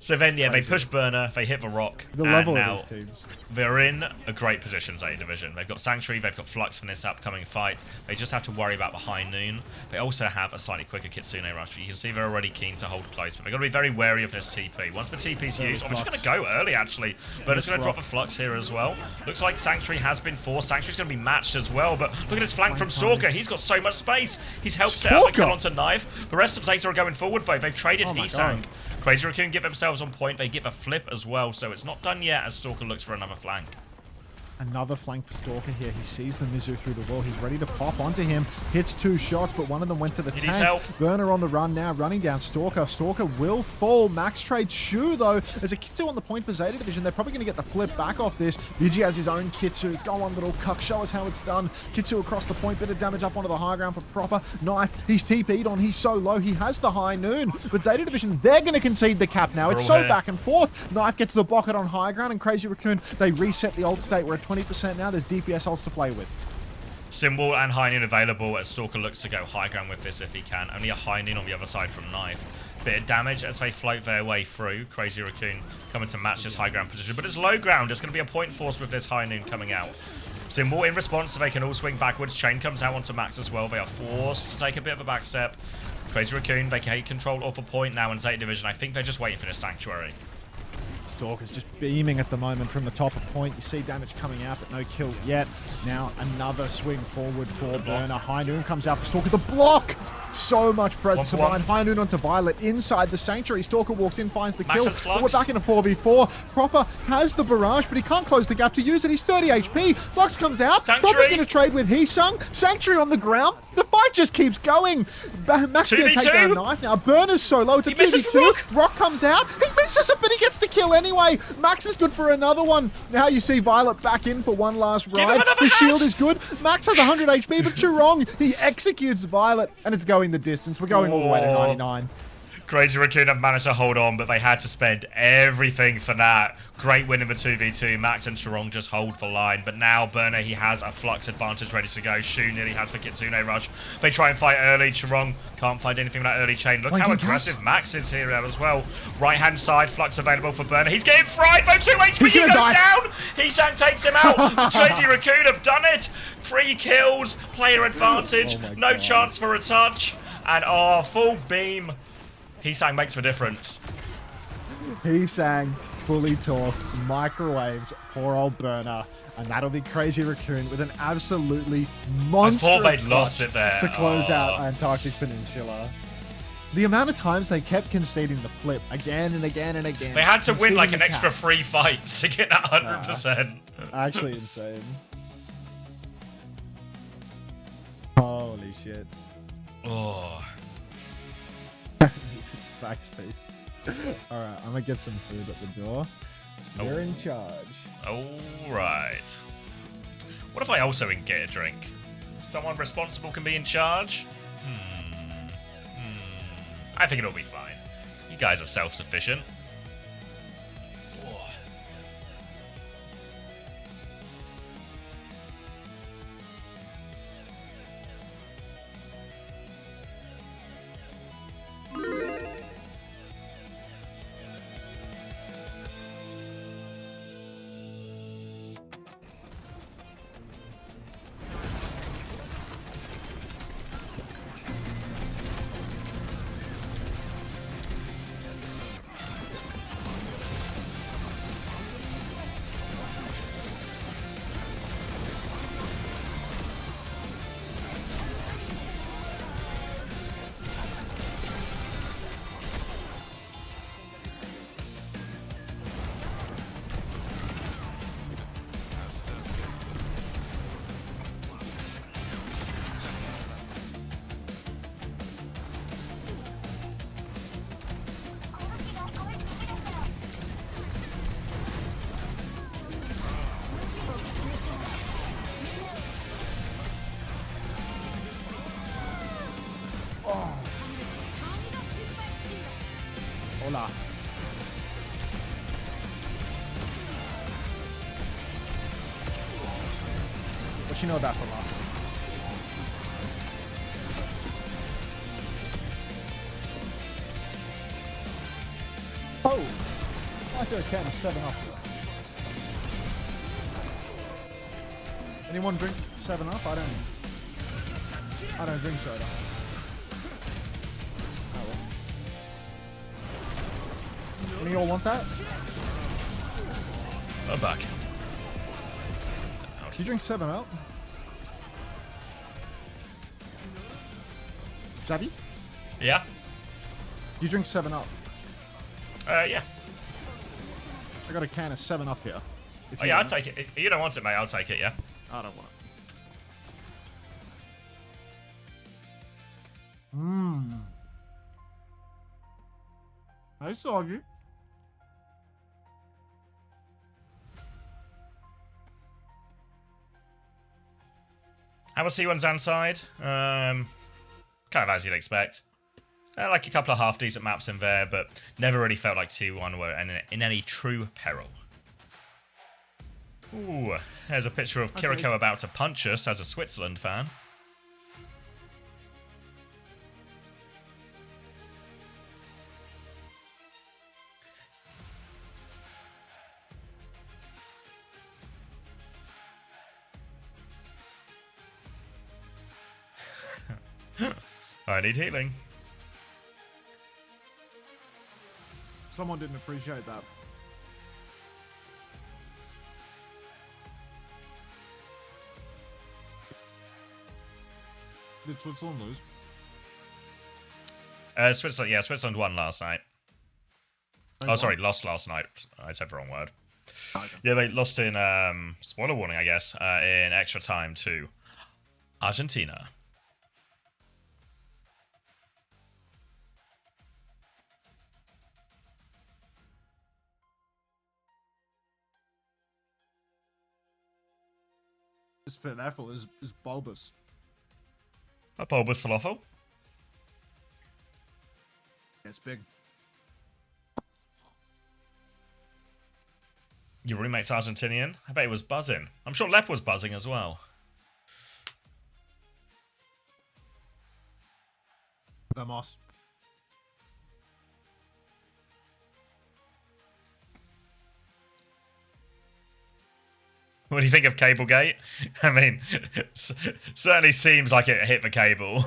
So then, yeah, they push Burner, they hit the rock, the and level now of these teams. they're in a great position, Zeta Division. They've got Sanctuary, they've got Flux from this upcoming fight. They just have to worry about the High Noon. They also have a slightly quicker Kitsune Rush. You can see they're already keen to hold close, but they've got to be very wary of this TP. Once the TP's used, I'm just going to go early, actually. Burner's going to drop a Flux here as well. Looks like Sanctuary has been forced. Sanctuary's going to be matched as well, but look at his flank from Stalker. He's got so much space. He's helped set up the kill onto Knife. The rest of Zeta are going forward, though. They've traded Heesang. Crazy Raccoon get themselves on point. They give a flip as well, so it's not done yet as Stalker looks for another flank. Another flank for Stalker here. He sees the Mizu through the wall. He's ready to pop onto him. Hits 2 shots, but one of them went to the tank. Burner on the run now, running down Stalker. Stalker will fall. Max trades Shu, though. There's a Kitsu on the point for Zeta Division. They're probably going to get the flip back off this. Vigi has his own Kitsu. Go on, little cuck. Show us how it's done. Kitsu across the point. Bit of damage up onto the high ground for Proper. Knife. He's TP'd on. He's so low. He has the High Noon. But Zeta Division, they're going to concede the cap now. It's so back and forth. Knife gets the bucket on high ground, and Crazy Raccoon, they reset the ult state. We're at 20% now. There's DPS ults to play with. Symbol and High Noon available as Stalker looks to go high ground with this if he can. Only a High Noon on the other side from Knife. Bit of damage as they float their way through. Crazy Raccoon coming to match his high ground position. But it's low ground. It's going to be a point force with this High Noon coming out. Symbol in response, so they can all swing backwards. Chain comes out onto Max as well. They are forced to take a bit of a back step. Crazy Raccoon, they can take control off a point now in Zeta Division. I think they're just waiting for this Sanctuary. Stalker's just beaming at the moment from the top of point. You see damage coming out, but no kills yet. Now another swing forward for Burner. High Noon comes out for Stalker. The block! So much presence behind. High Noon onto Violet inside the Sanctuary. Stalker walks in, finds the kill. But we're back in a 4v4. Proper has the barrage, but he can't close the gap to use it. He's 30 HP. Flux comes out. Proper's going to trade with Heesang. Sanctuary on the ground. The fight just keeps going. Max going to take down Knife now. Burner's so low. It's a 2v2. Rock comes out. He misses it, but he gets the kill anyway. Max is good for another one. Now you see Violet back in for one last ride. His shield is good. Max has 100 HP, but Chirong, he executes Violet, and it's going the distance. We're going all the way to 99. Crazy Raccoon have managed to hold on, but they had to spend everything for that. Great win in the 2v2. Max and Chirong just hold for line, but now Burner, he has a flux advantage ready to go. Shu nearly has the Kitsune rush. They try and fight early. Chirong can't find anything with that early chain. Look how aggressive Max is here as well. Right-hand side, flux available for Burner. He's getting fried, though. 2 HP, he goes down. Heesang takes him out. Crazy Raccoon have done it. 3 kills, player advantage, no chance for a touch. And full beam. Heesang makes the difference. Heesang fully torqued, microwaves poor old Burner, and that'll be Crazy Raccoon with an absolutely monstrous I thought they'd lost it there. To close out Antarctic Peninsula. The amount of times they kept conceding the flip again and again and again. They had to win like an extra 3 fights to get that 100%. Actually insane. Holy shit. Oh. Backspace. Alright, I'm gonna get some food at the door. You're in charge. Alright. What if I also get a drink? Someone responsible can be in charge? I think it'll be fine. You guys are self-sufficient. Hola. What you know about Hola? Oh! I said a can of 7-Up. Anyone drink 7-Up? I don't drink soda. Any of y'all want that? I'm back. Do you drink 7-Up? Zabby? Yeah? Do you drink 7-Up? Yeah. I got a can of 7-Up here. Oh yeah, I'll take it. If you don't want it, mate, I'll take it, yeah? I don't want it. Mmm. I saw you. How was C1's Anside? Kind of as you'd expect. Like a couple of half-decent maps in there, but never really felt like T1 were in any true peril. Ooh, there's a picture of Kiriko about to punch us as a Switzerland fan. I need healing. Someone didn't appreciate that. Did Switzerland lose? Switzerland, yeah, Switzerland won last night. Oh, sorry, lost last night. I said the wrong word. Okay. Yeah, they lost in, spoiler warning, I guess, in extra time to Argentina. This falafel is bulbous. A bulbous falafel? It's big. Your roommate's Argentinian? I bet he was buzzing. I'm sure Lep was buzzing as well. Vamos. What do you think of Cablegate? I mean, certainly seems like it hit the cable.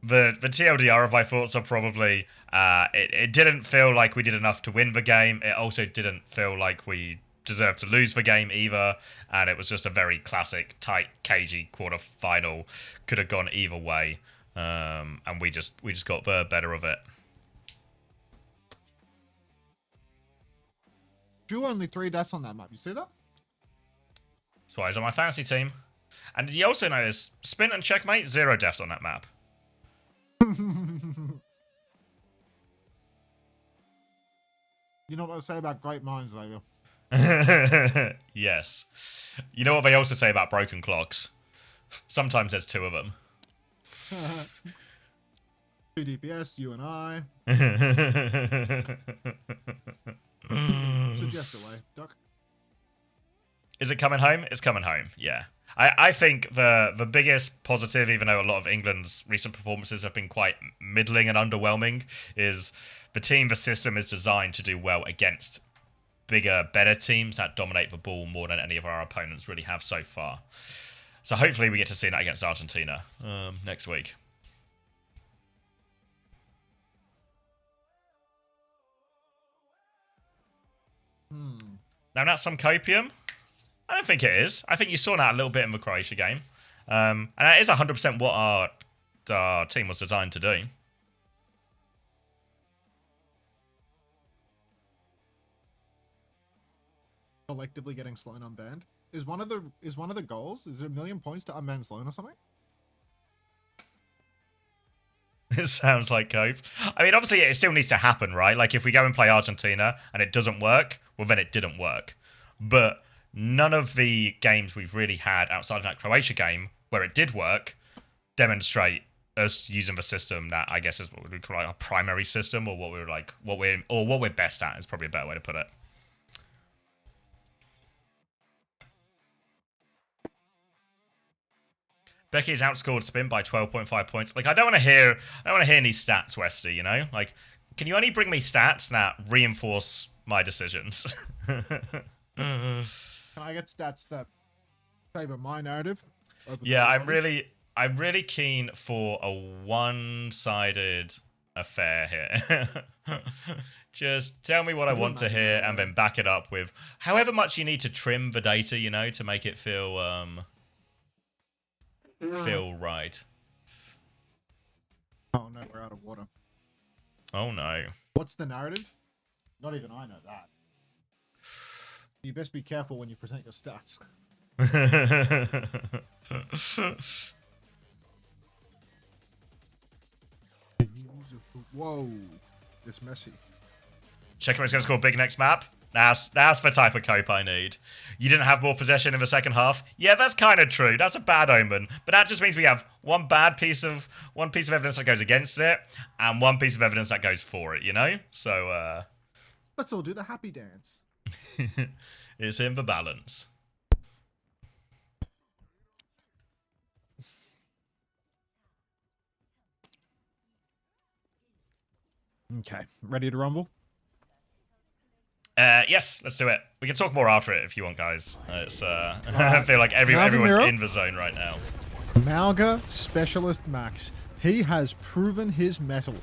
The TLDR of my thoughts are probably it didn't feel like we did enough to win the game. It also didn't feel like we deserved to lose the game either, and it was just a very classic, tight, cagey quarter-final. Could have gone either way, and we just got the better of it. Drew only 3 deaths on that map. You see that? That's why he's on my fantasy team. And did you also notice, Spin and Checkmate, 0 deaths on that map. You know what I say about great minds, Zeta? Yes. You know what they also say about broken clocks? Sometimes there's 2 of them. 2 DPS, you and I. Suggest a way, Duck. Is it coming home? It's coming home, yeah. I think the biggest positive, even though a lot of England's recent performances have been quite middling and underwhelming, is the system is designed to do well against bigger, better teams that dominate the ball more than any of our opponents really have so far. So hopefully we get to see that against Argentina next week. Now that's some copium. I don't think it is. I think you saw that a little bit in the Croatia game. And that is 100% what our team was designed to do. Collectively getting Sloan unbanned. Is one of the goals? Is it 1,000,000 points to unban Sloan or something? It sounds like cope. I mean, obviously it still needs to happen, right? Like if we go and play Argentina and it doesn't work, well then it didn't work. But none of the games we've really had outside of that Croatia game where it did work demonstrate us using the system that I guess is what we call like our primary system, or what we're best at is probably a better way to put it. Becky's outscored Spin by 12.5 points. Like I don't want to hear any stats, Westy, you know? Like, can you only bring me stats that reinforce my decisions? Can I get stats that favor my narrative? Yeah, I'm really keen for a one-sided affair here. Just tell me what I want to hear and then back it up with however much you need to trim the data, you know, to make it feel right. Oh no, we're out of water. Oh no. What's the narrative? Not even I know that. You best be careful when you present your stats. Whoa, it's messy. Checkmate's going to score big next map. That's the type of cope I need. You didn't have more possession in the second half. Yeah, that's kind of true. That's a bad omen. But that just means we have one piece of evidence that goes against it, and one piece of evidence that goes for it, you know? So, let's all do the happy dance. It's in the balance. Okay, ready to rumble? Yes, let's do it. We can talk more after it if you want, guys. It's I feel like everyone's in the zone right now. Malga Specialist Max. He has proven his mettle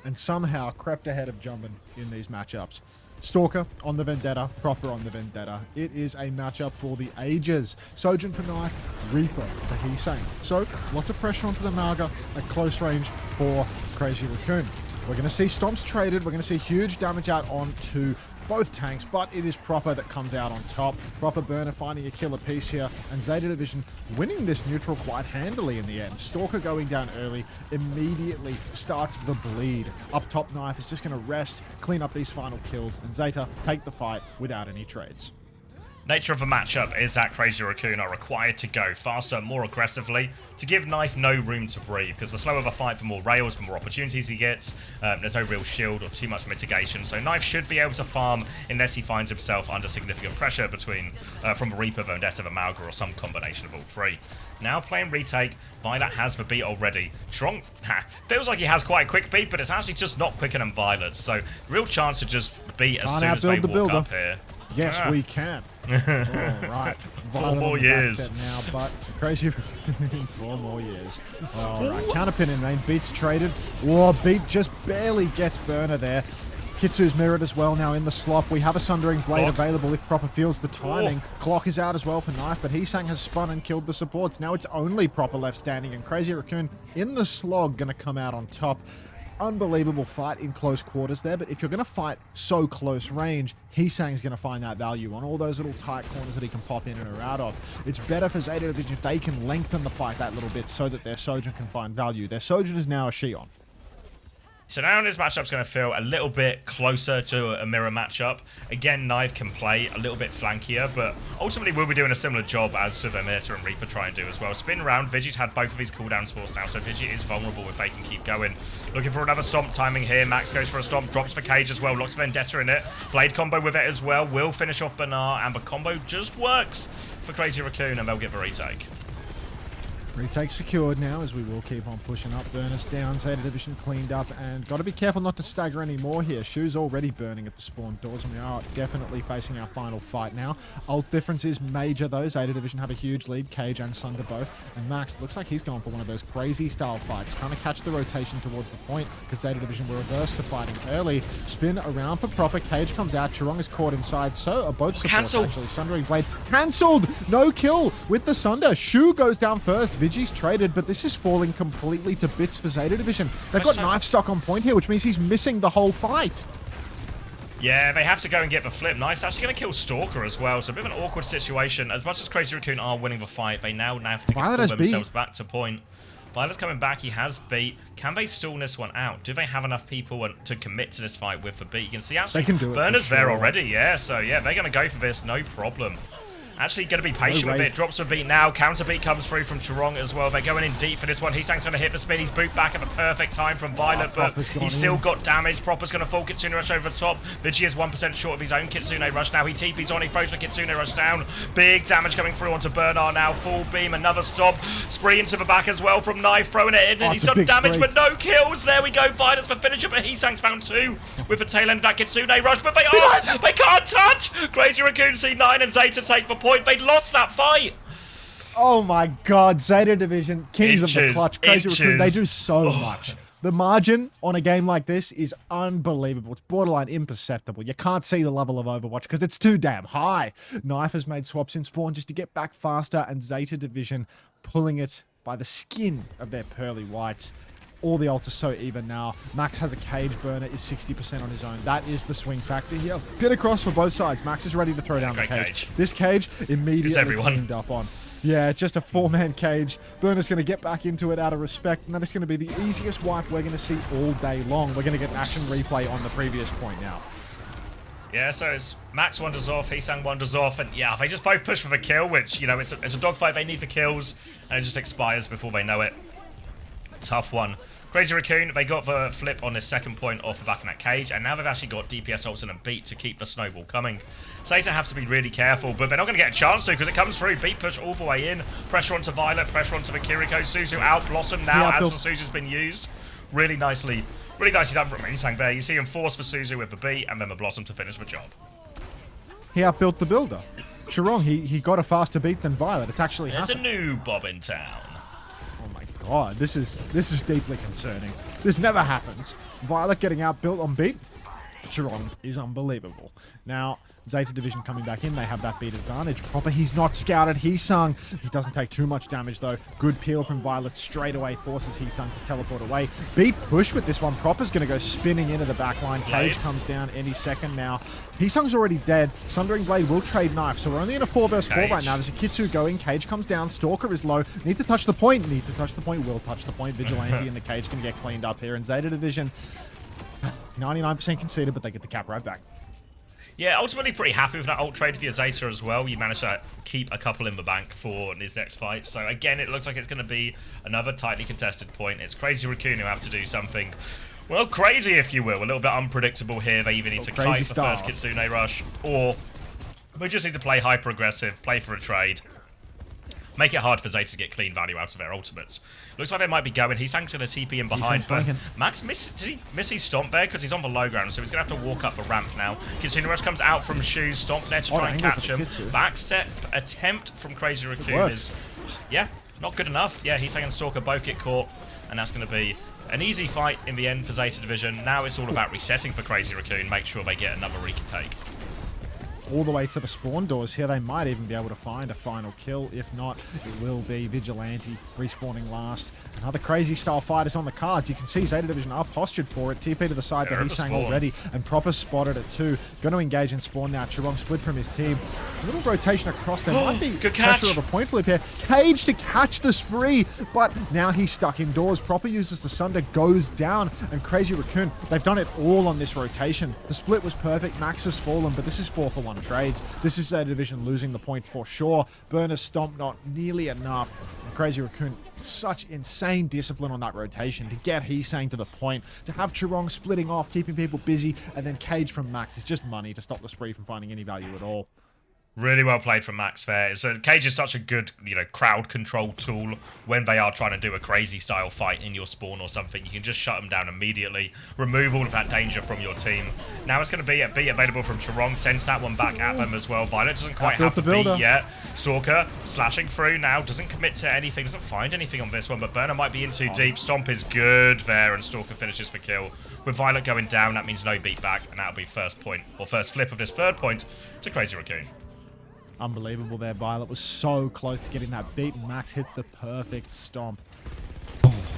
and somehow crept ahead of Jumbin in these matchups. Stalker on the Vendetta, Proper on the Vendetta. It is a matchup for the ages. Sojin for Knife, Reaper for Heesang. So, lots of pressure onto the Malga at close range for Crazy Raccoon. We're going to see Stomps traded. We're going to see huge damage out onto both tanks, but it is Proper that comes out on top. Proper Burner finding a killer piece here, and Zeta Division winning this neutral quite handily in the end. Stalker going down early immediately starts the bleed. Up top Knife is just going to rest, clean up these final kills, and Zeta take the fight without any trades. Nature of the matchup is that Crazy Raccoon are required to go faster, more aggressively, to give Knife no room to breathe, because the slower the fight, the more rails, the more opportunities he gets. There's no real shield or too much mitigation, so Knife should be able to farm unless he finds himself under significant pressure from Reaper, Vendetta, the Malga, or some combination of all three. Now playing retake, Violet has the beat already. Strong feels like he has quite a quick beat, but it's actually just not quicker than Violet, so real chance to just beat as soon as they walk up here. Yes, we can. All right. 4 more years. Now, but Crazy 4 more years. All right. Counterpin in main. Beat's traded. Whoa, Beat just barely gets Burner there. Kitsu's mirrored as well now in the slop. We have a Sundering Blade available if Proper feels the timing. Clock is out as well for Knife, but Heesang has spun and killed the supports. Now it's only Proper left standing, and Crazy Raccoon in the slog going to come out on top. Unbelievable fight in close quarters there, but if you're going to fight so close range, Heesang's going to find that value on all those little tight corners that he can pop in and or out of. It's better for Zeta Division if they can lengthen the fight that little bit so that their Sojourn can find value. Their Sojourn is now a Shion. So now this matchup's going to feel a little bit closer to a mirror matchup. Again, Knife can play a little bit flankier, but ultimately we'll be doing a similar job as to the Mirta and Reaper try and do as well. Spin round, Vigi's had both of his cooldowns forced now, so Vigi is vulnerable if they can keep going. Looking for another stomp timing here. Max goes for a stomp, drops the cage as well, locks Vendetta in it. Blade combo with it as well, will finish off Bernard, and the combo just works for Crazy Raccoon, and they'll get the retake. Retake secured now as we will keep on pushing up. Burners down, Zeta Division cleaned up, and got to be careful not to stagger any more here. Shoe's already burning at the spawn doors, and we are definitely facing our final fight now. Ult difference is major though. Zeta Division have a huge lead, Cage and Sunder both, and Max looks like he's going for one of those crazy style fights, trying to catch the rotation towards the point, because Zeta Division were averse to fighting early. Spin around for Proper, Cage comes out, Chirong is caught inside, so are both supports actually. Sundering Blade cancelled, no kill with the Sunder. Shoe goes down first, Vigi's traded, but this is falling completely to bits for Zeta Division. They've got Knife stock on point here, which means he's missing the whole fight. Yeah, they have to go and get the flip. Knife's actually going to kill Stalker as well, so a bit of an awkward situation. As much as Crazy Raccoon are winning the fight, they now have to pull themselves back to point. Violet's coming back, he has beat. Can they stall this one out? Do they have enough people to commit to this fight with the beat? You can see actually, they can do it. Burner's there already, yeah, so yeah, they're going to go for this, no problem. Actually going to be patient with it. Drops the beat now. Counter beat comes through from Chirong as well. They're going in deep for this one. Heesang's going to hit the spin. He's boot back at the perfect time from Violet, but he's still got damage. Proper's going to fall Kitsune Rush over the top. Vigi is 1% short of his own Kitsune Rush now. He TP's on. He throws the Kitsune Rush down. Big damage coming through onto Bernard now. Full beam. Another stop. Spree into the back as well from Knife. Throwing it in. And he's done damage, but no kills. There we go. Violet's the finisher, but Heesang's found 2 with the tail end of that Kitsune Rush. But they can't touch. Crazy Raccoon C9 and Zeta take the point. They'd lost that fight. Oh my god, Zeta Division, kings of the clutch, Crazy Raccoon, they do so much. The margin on a game like this is unbelievable. It's borderline imperceptible. You can't see the level of Overwatch because it's too damn high. Knife has made swaps in spawn just to get back faster, and Zeta Division pulling it by the skin of their pearly whites. All the ults are so even now. Max has a cage, Burner is 60% on his own. That is the swing factor here. Get across for both sides. Max is ready to throw down the cage. This cage immediately cleaned up on. Yeah, just a 4-man cage. Burner's going to get back into it out of respect, and that is going to be the easiest wipe we're going to see all day long. We're going to get action replay on the previous point now. Yeah, so it's Max wanders off, Heesang wanders off, and yeah, they just both push for the kill, which, you know, it's a dogfight. They need the kills, and it just expires before they know it. Tough one. Crazy Raccoon, they got the flip on this second point off the back of that cage, and now they've actually got DPS ults and a beat to keep the snowball coming. Zeta have to be really careful, but they're not going to get a chance to because it comes through. Beat push all the way in. Pressure onto Violet, pressure onto the Kiriko. Suzu out Blossom now as the Suzu's been used. Really nicely done from Heesang there. You see him force the Suzu with the beat, and then the Blossom to finish the job. He outbuilt the builder. Chirong, he got a faster beat than Violet. It's actually happened. There's a new Bob in town. God, this is deeply concerning. This never happens. Violet getting outbuilt on beat. Chirong is unbelievable. Now, Zeta Division coming back in. They have that beat advantage. Proper, he's not scouted. Heesang, he doesn't take too much damage, though. Good peel from Violet straight away. Forces Heesang to teleport away. Beat push with this one. Proper's going to go spinning into the back line. Cage comes down any second now. Heesang's already dead. Sundering Blade will trade Knife. So we're only in a 4 vs 4 right now. There's a Kitsu going. Cage comes down. Stalker is low. Need to touch the point. Need to touch the point. Will touch the point. Vigilante and the Cage can get cleaned up here. And Zeta Division, 99% conceded, but they get the cap right back. Yeah, ultimately pretty happy with that ult trade for your Zeta as well. You managed to keep a couple in the bank for his next fight. So again, it looks like it's going to be another tightly contested point. It's Crazy Raccoon who have to do something, well, crazy if you will. A little bit unpredictable here. They either need to kite the first Kitsune rush, or we just need to play hyper-aggressive, play for a trade. Make it hard for Zeta to get clean value out of their ultimates. Looks like they might be going. Heesang's going to TP in behind, but Max did he miss his stomp there? Because he's on the low ground, so he's going to have to walk up the ramp now. Kitsune Rush comes out from Shu's stomp there to try and catch him. Backstep attempt from Crazy Raccoon is, yeah, not good enough. Yeah, Heesang and Stalker both get caught, and that's going to be an easy fight in the end for Zeta Division. Now it's all about resetting for Crazy Raccoon, make sure they get another retake. All the way to the spawn doors here. They might even be able to find a final kill. If not, it will be Vigilante respawning last. Another crazy style fight is on the cards. You can see Zeta Division are postured for it. TP to the side that he's saying already, and Proper spotted it too. Going to engage in spawn now. Chirong split from his team. A little rotation across. There might be pressure of a point flip here. Cage to catch the spree, but now he's stuck indoors. Proper uses the Sunder, goes down, and Crazy Raccoon, they've done it all on this rotation. The split was perfect. Max has fallen, but this is 4-for-1 trades. This is Zeta Division losing the point for sure. Burner's stomp not nearly enough. And Crazy Raccoon, such insane discipline on that rotation to get Heesang to the point, to have Chirong splitting off, keeping people busy, and then Cage from Max is just money to stop the spree from finding any value at all. Really well played from Max there. So Cage is such a good, crowd control tool when they are trying to do a crazy style fight in your spawn or something. You can just shut them down immediately, remove all of that danger from your team. Now it's going to be a beat available from Chirong, sends that one back at them as well. Violet doesn't quite have the beat yet. Stalker slashing through now, doesn't commit to anything, doesn't find anything on this one, but Burner might be in too deep. Stomp is good there, and Stalker finishes for kill. With Violet going down, that means no beat back, and that'll be first point, or first flip of this third point to Crazy Raccoon. Unbelievable there. Violet was so close to getting that beat, and Max hits the perfect stomp.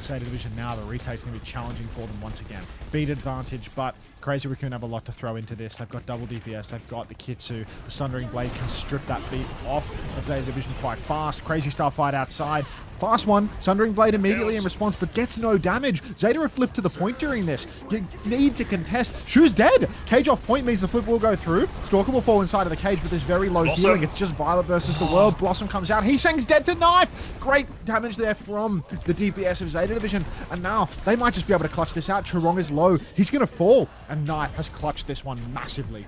Zeta Division now, the retake's going to be challenging for them once again. Beat advantage, but Crazy Raccoon have a lot to throw into this. They've got double DPS, they've got the Kitsu. The Sundering Blade can strip that beat off of Zeta Division quite fast. Crazy style fight outside. Fast one. Sundering Blade immediately in response, but gets no damage. Zeta have flipped to the point during this. You need to contest. Shu's dead. Cage off point means the flip will go through. Stalker will fall inside of the cage, but there's very low healing. It's just Violet versus the world. Blossom comes out. Heesang's dead to knife. Great damage there from the DPS of Zeta Division. And now they might just be able to clutch this out. Chirong is low. He's going to fall. And Knife has clutched this one massively.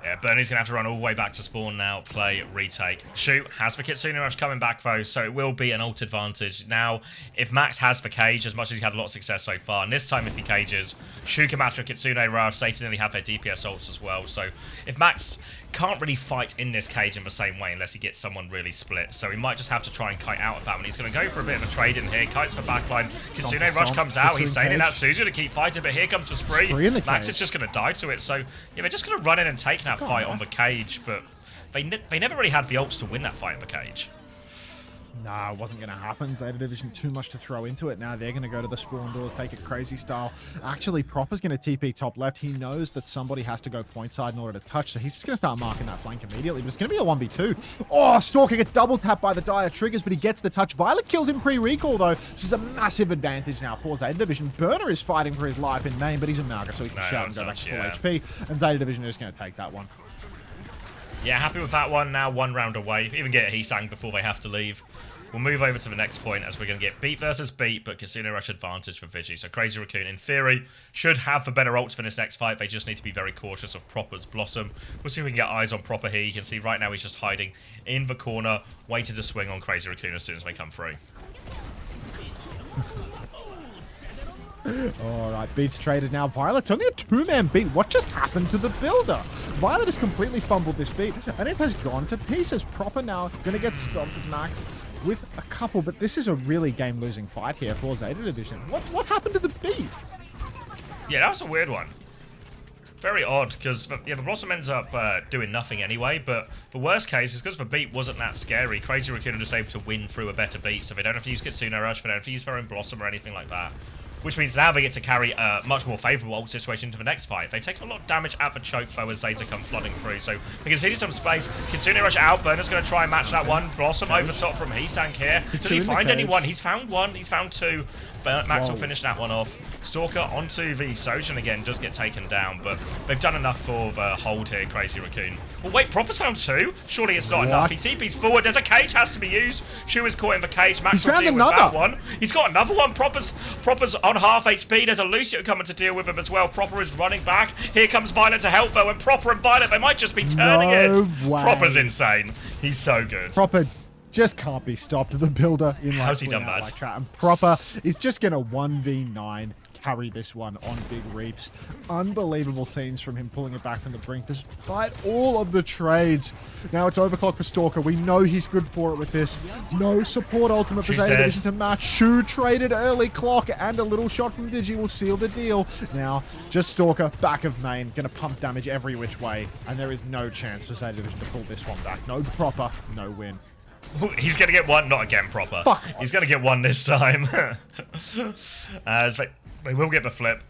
Yeah, Bernie's going to have to run all the way back to spawn now, play, retake. Shu has the Kitsune Rush coming back, though, so it will be an ult advantage. Now, if Max has the Cage, as much as he's had a lot of success so far, and this time if he cages, Shu can match with Kitsune Rush, Zeta nearly have their DPS ults as well, so if Max can't really fight in this cage in the same way unless he gets someone really split, so he might just have to try and kite out of that one. He's going to go for a bit of a trade in here, kites for backline, Kitsune Rush comes out, he's sailing at Suzu to keep fighting, but here comes the spree. Max is just going to die to it, so yeah, they're just going to run in and take that fight on the cage, but they never really had the ults to win that fight in the cage. Nah, it wasn't going to happen. Zeta Division too much to throw into it. Now they're going to go to the spawn doors, take it crazy style. Actually, Proper's going to TP top left. He knows that somebody has to go point side in order to touch, so he's just going to start marking that flank immediately. But it's going to be a 1v2. Oh, Stalker gets double tapped by the Dire triggers, but he gets the touch. Violet kills him pre-recall, though. This is a massive advantage now for Zeta Division. Burner is fighting for his life in name, but he's a Naga, so he can shout and go back to full HP. And Zeta Division is just going to take that one. Yeah, happy with that one. Now 1 round away. Even get Heesang before they have to leave. We'll move over to the next point as we're going to get beat versus beat, but Kitsune Rush advantage for Vigi. So Crazy Raccoon, in theory, should have the better ults for this next fight. They just need to be very cautious of Proper's Blossom. We'll see if we can get eyes on Proper here. You can see right now he's just hiding in the corner, waiting to swing on Crazy Raccoon as soon as they come through. Alright, beats traded now. Violet's only a 2-man beat. What just happened to the builder? Violet has completely fumbled this beat, and it has gone to pieces. Proper now going to get stopped with Max with a couple, but this is a really game-losing fight here for Zeta Division. What happened to the beat? Yeah, that was a weird one. Very odd, because yeah, the Blossom ends up doing nothing anyway, but the worst case is because the beat wasn't that scary. Crazy Raccoon are just able to win through a better beat, so they don't have to use Kitsune Rush, they don't have to use their own Blossom or anything like that. Which means now they get to carry a much more favourable ult situation into the next fight. They've taken a lot of damage at the choke though as Zeta come flooding through, so we can see some space. Kitsune Rush out, Burner's going to try and match that one. Blossom over top from Heesang here. Does he find anyone? He's found one, he's found two, Max will finish that one off. Stalker onto the Sojourn again, does get taken down, but they've done enough for the hold here, Crazy Raccoon. Well, wait, Proper's found 2? Surely it's not enough. He TP's forward. There's a cage has to be used. Shu is caught in the cage. Max will deal with that one. He's got another one. Proper's on half HP. There's a Lucio coming to deal with him as well. Proper is running back. Here comes Violet to help though, and Proper and Violet, they might just be turning it. Proper's insane. He's so good. Proper just can't be stopped. The builder in like how's he done that? And Proper is just gonna 1v9 carry this one on big reaps. Unbelievable scenes from him pulling it back from the brink despite all of the trades. Now it's overclock for Stalker. We know he's good for it with this. No support ultimate for Zeta Division to match. Shu traded early clock and a little shot from Digi will seal the deal. Now just Stalker back of main, gonna pump damage every which way, and there is no chance for Zeta Division to pull this one back. No Proper, no win. He's going to get one. Not again, Proper. Fuck. He's going to get one this time. As they will get the flip.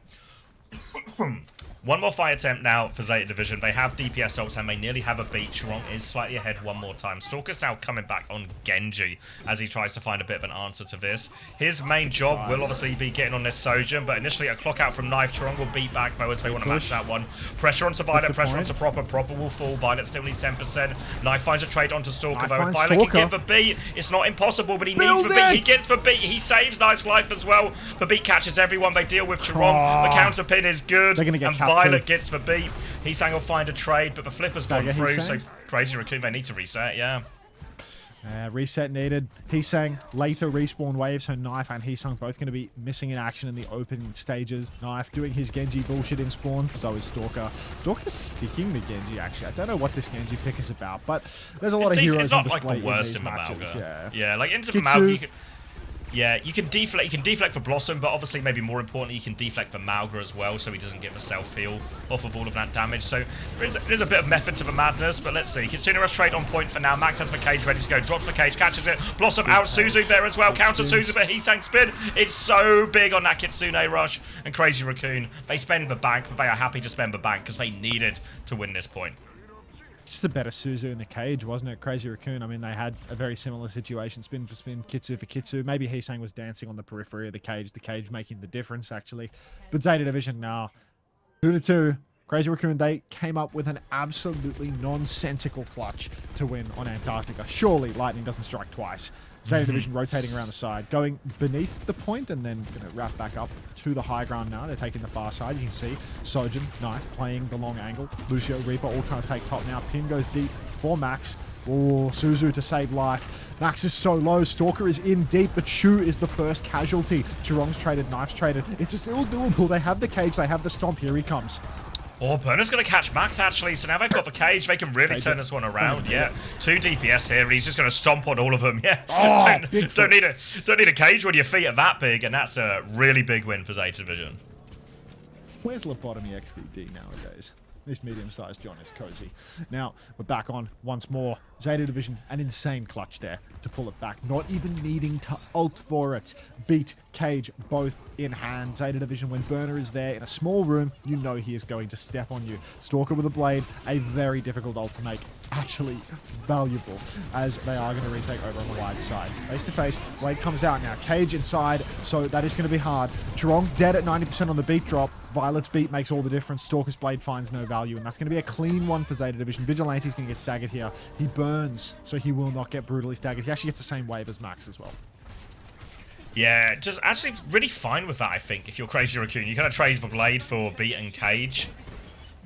One more fight attempt now for Zeta Division. They have DPS ults and they nearly have a beat. Chiron is slightly ahead one more time. Stalker's now coming back on Genji as he tries to find a bit of an answer to this. His main job will obviously be getting on this Sojourn, but initially a clock out from Knife. Chiron will beat back though as they want to match that one. Pressure onto Violet, pressure onto Proper. Proper will fall. Violet still needs 10%. Knife finds a trade onto Stalker though. If Violet can get the beat, it's not impossible, but he needs the beat. He gets the beat. He saves Knife's life as well. The beat catches everyone. They deal with Chiron. The counter pin is good. They're gonna get and Violet gets the beat. Heesang will find a trade, but the flipper's gone through, so Crazy Raccoon, they need to reset, yeah. Reset needed. Heesang later respawn waves. Her Knife and Heesang both going to be missing in action in the open stages. Knife doing his Genji bullshit in spawn. So is Stalker. Stalker's sticking the Genji, actually. I don't know what this Genji pick is about, but there's a lot of heroes on display. It's not like the worst in the Malga. Yeah, like into the Malga, yeah, you can deflect. You can deflect for Blossom, but obviously, maybe more importantly, you can deflect for Malga as well, so he doesn't get the self-heal off of all of that damage. So there's a bit of method to the madness, but let's see. Kitsune Rush trade on point for now. Max has the cage ready to go. Drops the cage, catches it. Blossom out. Suzu there as well. Counter Suzu, but Heesang spin. It's so big on that Kitsune Rush. And Crazy Raccoon, they spend the bank, but they are happy to spend the bank because they needed to win this point. Just a better Suzu in the cage, wasn't it? Crazy Raccoon, I mean, they had a very similar situation. Spin for spin, Kitsu for Kitsu. Maybe Heesang was dancing on the periphery of the cage making the difference, actually. But Zeta Division now, 2-2. Crazy Raccoon, they came up with an absolutely nonsensical clutch to win on Antarctica. Surely lightning doesn't strike twice. Zeta Division rotating around the side, going beneath the point and then going to wrap back up to the high ground now. They're taking the far side. You can see Sojourn, Knife playing the long angle. Lucio, Reaper all trying to take top now. Pin goes deep for Max. Oh, Suzu to save life. Max is so low. Stalker is in deep, but Shu is the first casualty. Chiron's traded, Knife's traded. It's still doable. They have the cage. They have the stomp. Here he comes. Oh, Burner's going to catch Max, actually, so now they've got the cage. They can really turn this one around, yeah. 2 DPS here, and he's just going to stomp on all of them, yeah. Oh, don't need a cage when your feet are that big, and that's a really big win for Zeta Division. Where's Lobotomy XCD nowadays? This medium-sized John is cozy. Now, we're back on once more. Zeta Division, an insane clutch there to pull it back. Not even needing to ult for it. Beat, cage, both in hand. Zeta Division, when Burner is there in a small room, you know he is going to step on you. Stalker with a blade, a very difficult ult to make. Actually valuable, as they are going to retake over on the wide side. Face to face, Blade comes out now. Cage inside, so that is going to be hard. Chiron dead at 90% on the beat drop. Violet's beat makes all the difference. Stalker's blade finds no value, and that's going to be a clean one for Zeta Division. Vigilante's going to get staggered here. He burns, so he will not get brutally staggered. He actually gets the same wave as Max as well. Yeah, just actually really fine with that, I think, if you're Crazy Raccoon. You kind of trade the blade for beat and cage.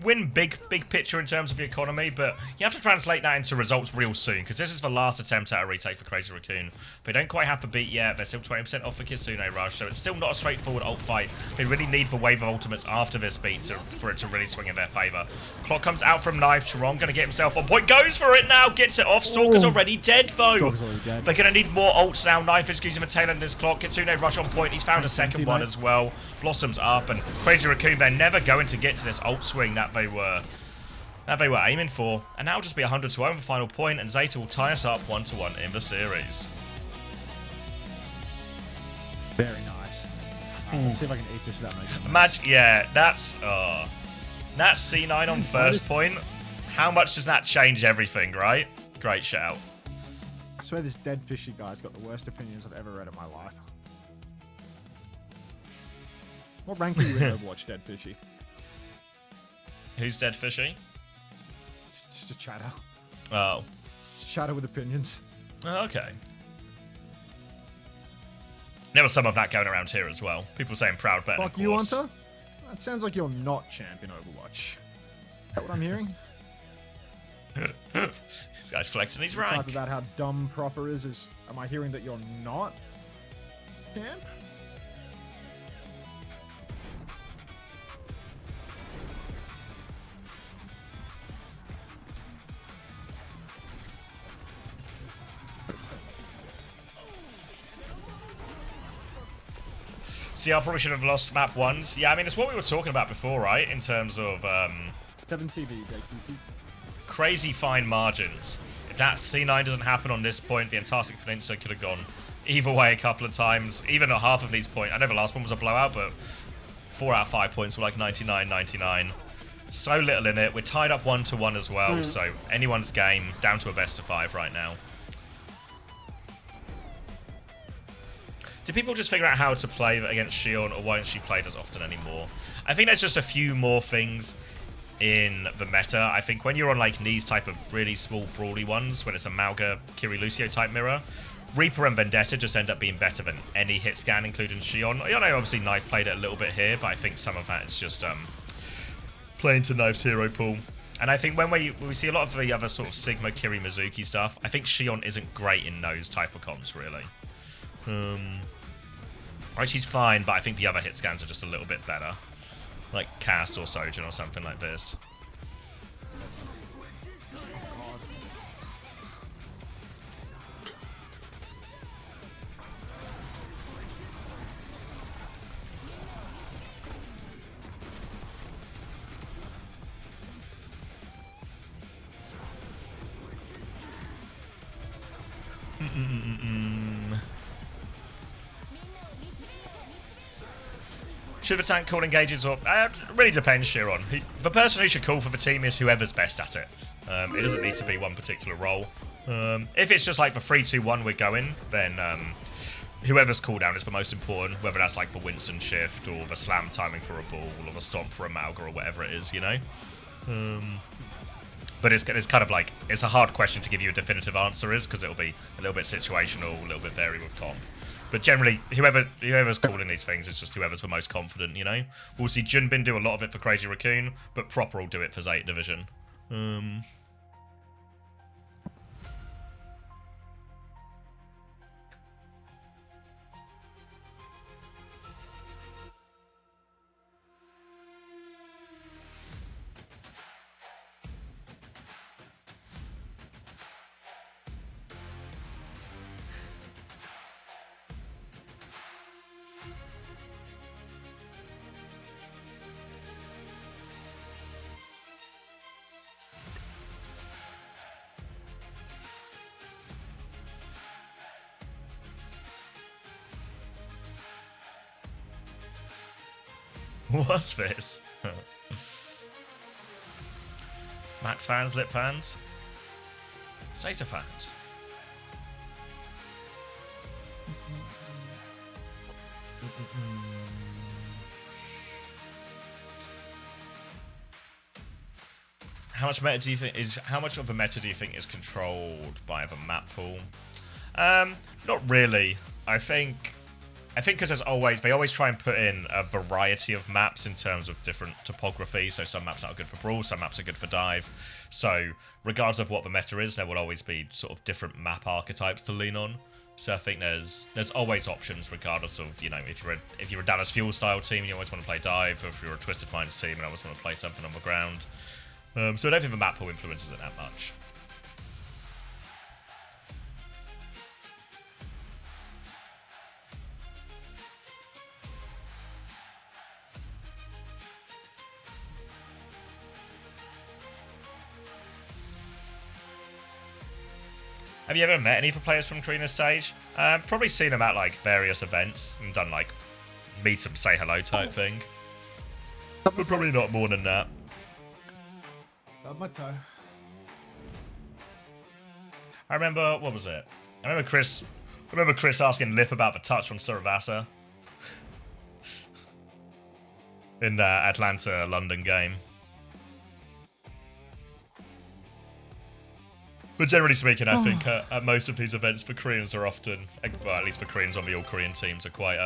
Win big picture in terms of the economy, but you have to translate that into results real soon, because this is the last attempt at a retake for Crazy Raccoon. They don't quite have the beat yet. They're still 20% off for Kitsune Rush, so it's still not a straightforward ult fight. They really need the wave of ultimates after this beat for it to really swing in their favor. Clock comes out from Knife. Chiron going to get himself on point. Goes for it now. Gets it off. Stalker's already dead, though. Stalker's already dead. They're going to need more ults now. Knife is using the tail end of this clock. Kitsune Rush on point. He's found a second one as well. Blossom's up, and Crazy Raccoon, they're never going to get to this ult swing that they were aiming for, and now just be 100 to 0 the final point, and Zeta will tie us up 1-1 in the series. Very nice. Let's see if I can eat this without making Imagine, yeah, that's C9 on first point. How much does that change everything, right? Great shout. I swear this dead fishy guy's got the worst opinions I've ever read in my life. What rank are you in Overwatch, Dead Fishy? Who's Dead Fishy? Just a chatter. Oh. Just a chatter with opinions. Oh, okay. There was some of that going around here as well. People saying proud bet. Fuck you, Unter? That sounds like you're not champ in Overwatch. Is that what I'm hearing? This guy's flexing his rank. Type about how dumb proper is. Am I hearing that you're not champ? See, I probably should have lost map ones. Yeah, I mean, it's what we were talking about before, right? In terms of 7 TV, JQP. Crazy fine margins. If that C9 doesn't happen on this point, the Antarctic Peninsula could have gone either way a couple of times. Even at half of these points. I know the last one was a blowout, but 4 out of 5 points were like 99-99. So little in it. We're tied up 1-1 as well, so anyone's game down to a best of 5 right now. Do people just figure out how to play against Xion, or won't she played as often anymore? I think there's just a few more things in the meta. I think when you're on like these type of really small brawly ones, when it's a Mauga, Kiri, Lucio type mirror, Reaper and Vendetta just end up being better than any hit scan, including Xion. I know obviously Knife played it a little bit here, but I think some of that is just playing to Knife's hero pool. And I think when we see a lot of the other sort of Sigma, Kiri, Mizuki stuff, I think Xion isn't great in those type of comps, really. Like, she's fine, but I think the other hit scans are just a little bit better. Like Cass or Sojin or something like this. Should the tank call engages or... really depends, Chiron. The person who should call for the team is whoever's best at it. It doesn't need to be one particular role. If it's just like the 3-2-1 we're going, then whoever's cooldown is the most important, whether that's like the Winston shift or the slam timing for a ball or the stomp for a Mauga or whatever it is, you know? But it's kind of like... It's a hard question to give you a definitive answer is, because it'll be a little bit situational, a little bit varied with comp. But generally, whoever's calling these things is just whoever's the most confident, you know? We'll see Junbin do a lot of it for Crazy Raccoon, but Proper will do it for Zeta Division. What's this? Max fans, Lip fans, Zeta fans. How much meta do you think is? How much of the meta do you think is controlled by the map pool? Not really. I think because they always try and put in a variety of maps in terms of different topography. So some maps are good for brawl, some maps are good for dive. So regardless of what the meta is, there will always be sort of different map archetypes to lean on. So I think there's always options regardless of, you know, if you're a Dallas Fuel style team, you always want to play dive, or if you're a Twisted Minds team and always want to play something on the ground. So I don't think the map pool influences it that much. Have you ever met any of the players from Karina's stage? Probably seen them at like various events and done like meet them, say hello type thing. But probably not more than that. Love my toe. I remember, what was it? I remember Chris asking Lip about the touch on Suravasa. in the Atlanta-London game. But generally speaking, I think at most of these events for Koreans are often, well, at least for Koreans on the all-Korean teams, are quite,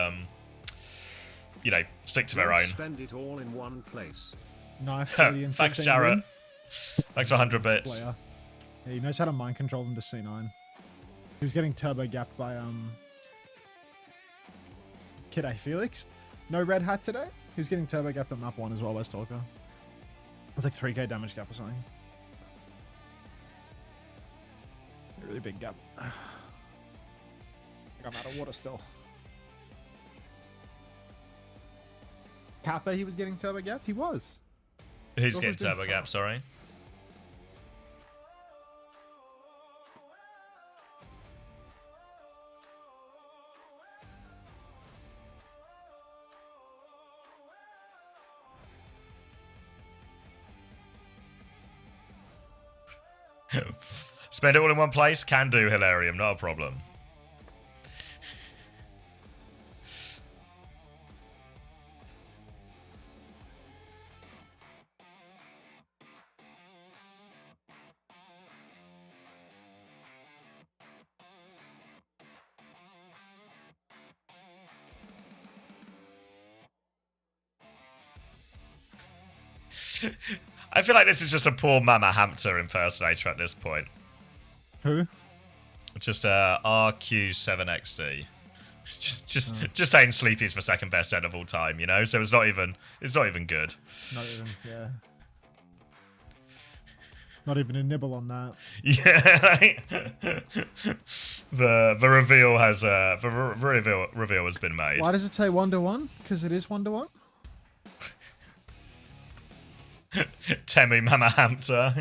you know, stick to their own. Spend it all in one place. Thanks, Jarrett. Thanks for 100 bits. Yeah, he knows how to mind control them to C9. He was getting turbo gapped by Kid A Felix. No red hat today. He was getting turbo gapped at map 1 as well by Stalker. It was like 3k damage gap or something. A really big gap. I think I'm out of water still. Kappa, he was getting turbo gapped? He was. Who's getting turbo gap, sorry? Spend it all in one place? Can do, Hilarium, not a problem. I feel like this is just a poor Mama Hamter impersonator at this point. Who? Just RQ7XD. Just saying Sleepy's the second best set of all time, you know. So it's not even good. Not even, yeah. Not even a nibble on that. Yeah. the reveal has the reveal has been made. Why does it say 1-to-1? Because it is 1-to-1. Temmie Mama Hamter.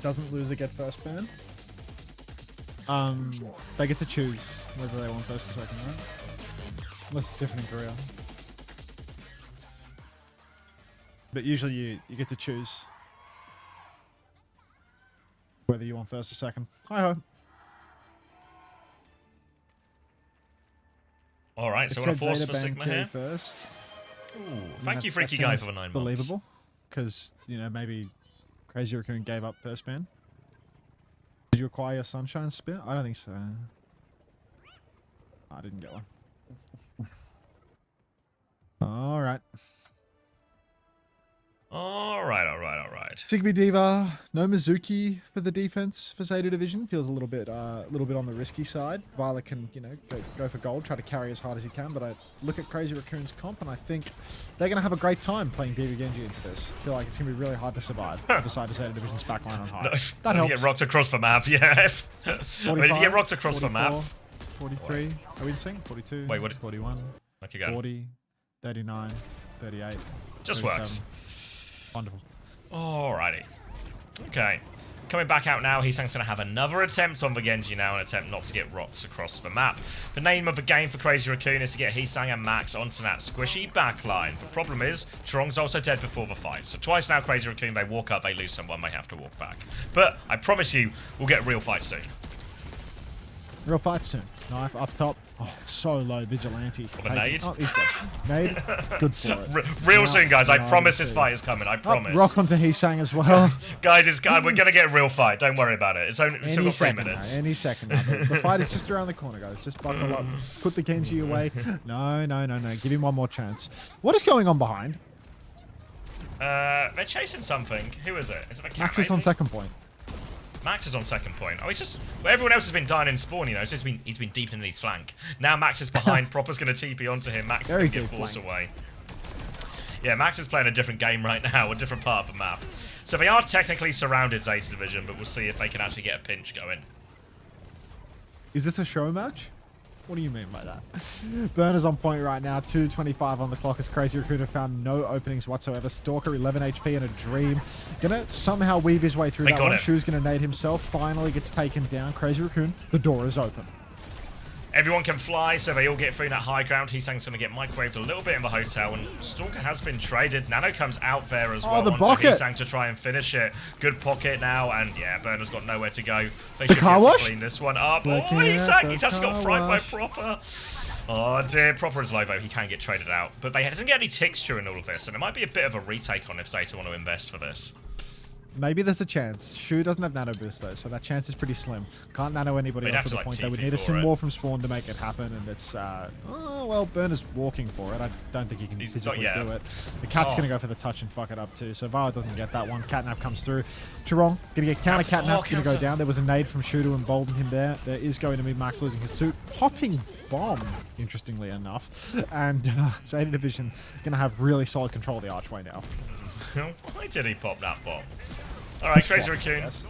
Doesn't loser get first ban? They get to choose whether they want first or second, right? Unless it's different in Korea. But usually you get to choose whether you want first or second. Hi-ho. Alright, so we're going to force for Sigma here. First. Ooh, thank you, Freaky Guy, for the 9 months. Believable. Because, you know, maybe Crazy Raccoon gave up first ban. Did you acquire your Sunshine Spin? I don't think so. I didn't get one. Alright. Alright. Sigby Diva, no Mizuki for the defense for Zeta Division. Feels a little bit on the risky side. Violet can, you know, go for gold, try to carry as hard as he can, but I look at Crazy Raccoon's comp and I think they're going to have a great time playing Diva Genji into this. I feel like it's going to be really hard to survive with the side of Zeta Division's backline on high. No, that helps. You get rocked across the map, yeah. I mean, if you get rocked across 44, the map. 43, are we saying? 42, wait, what? 41, Okay, go. 40, 39, 38. Just 37. works. Wonderful. Alrighty. Okay. Coming back out now, Heesang's going to have another attempt on the Genji now, an attempt not to get rocked across the map. The name of the game for Crazy Raccoon is to get Heesang and Max onto that squishy backline. The problem is, Chorong's also dead before the fight. So twice now, Crazy Raccoon, they walk up, they lose someone, they have to walk back. But I promise you, we'll get a real fight soon. Real fight soon. Knife up top. Oh, so low. Vigilante. The nade? Oh, he's dead. Nade? Good for it. Real soon, guys. I promise this fight is coming. I promise. Rock onto Heesang as well. Guys, we're going to get a real fight. Don't worry about it. It's still got 3 minutes. Any second. The fight is just around the corner, guys. Just buckle up. Put the Genji away. No. Give him one more chance. What is going on behind? They're chasing something. Who is it? Is it a cat? Max is on second point. Max is on second point. Oh, he's just... Well, everyone else has been dying in spawn, you know. He's been deep in his flank. Now Max is behind. Proper's going to TP onto him. Max is going to get forced away. Yeah, Max is playing a different game right now, a different part of the map. So they are technically surrounded, Zeta Division, but we'll see if they can actually get a pinch going. Is this a show match? What do you mean by that? Burner's on point right now. 2:25 on the clock as Crazy Raccoon have found no openings whatsoever. Stalker 11 HP and a dream. Gonna somehow weave his way through that one. Shu's gonna nade himself. Finally gets taken down. Crazy Raccoon, the door is open. Everyone can fly, so they all get through that high ground. Heesang's going to get microwaved a little bit in the hotel, and Stalker has been traded. Nano comes out there as well the onto pocket. Heesang to try and finish it. Good pocket now, and yeah, Burner's got nowhere to go. They The should car be able wash? to clean this one up. Oh, Looking at Heesang! the He's actually got car fried by wash. Proper. Oh dear, Proper is low though. He can get traded out, but they didn't get any texture in all of this, and it might be a bit of a retake on if Zeta want to invest for this. Maybe there's a chance. Shu doesn't have nano boost though, so that chance is pretty slim. Can't nano anybody They'd else have to to, the like, point. They would TP need a for sim it. more from spawn to make it happen, and it's oh well, Burner's walking for it. I don't think he can He's physically not- yeah. do it. The cat's Oh. gonna go for the touch and fuck it up too. So Violet doesn't get that one. Catnap comes through. Chirong gonna get counter. Counter. Catnap Oh, gonna go counter. down. There was a nade from Shu to embolden him there. There is going to be Max losing his suit. Popping bomb, interestingly enough, and Zeta Division gonna have really solid control of the archway now. Why did he pop that bomb? Alright, Crazy Raccoon. Yes.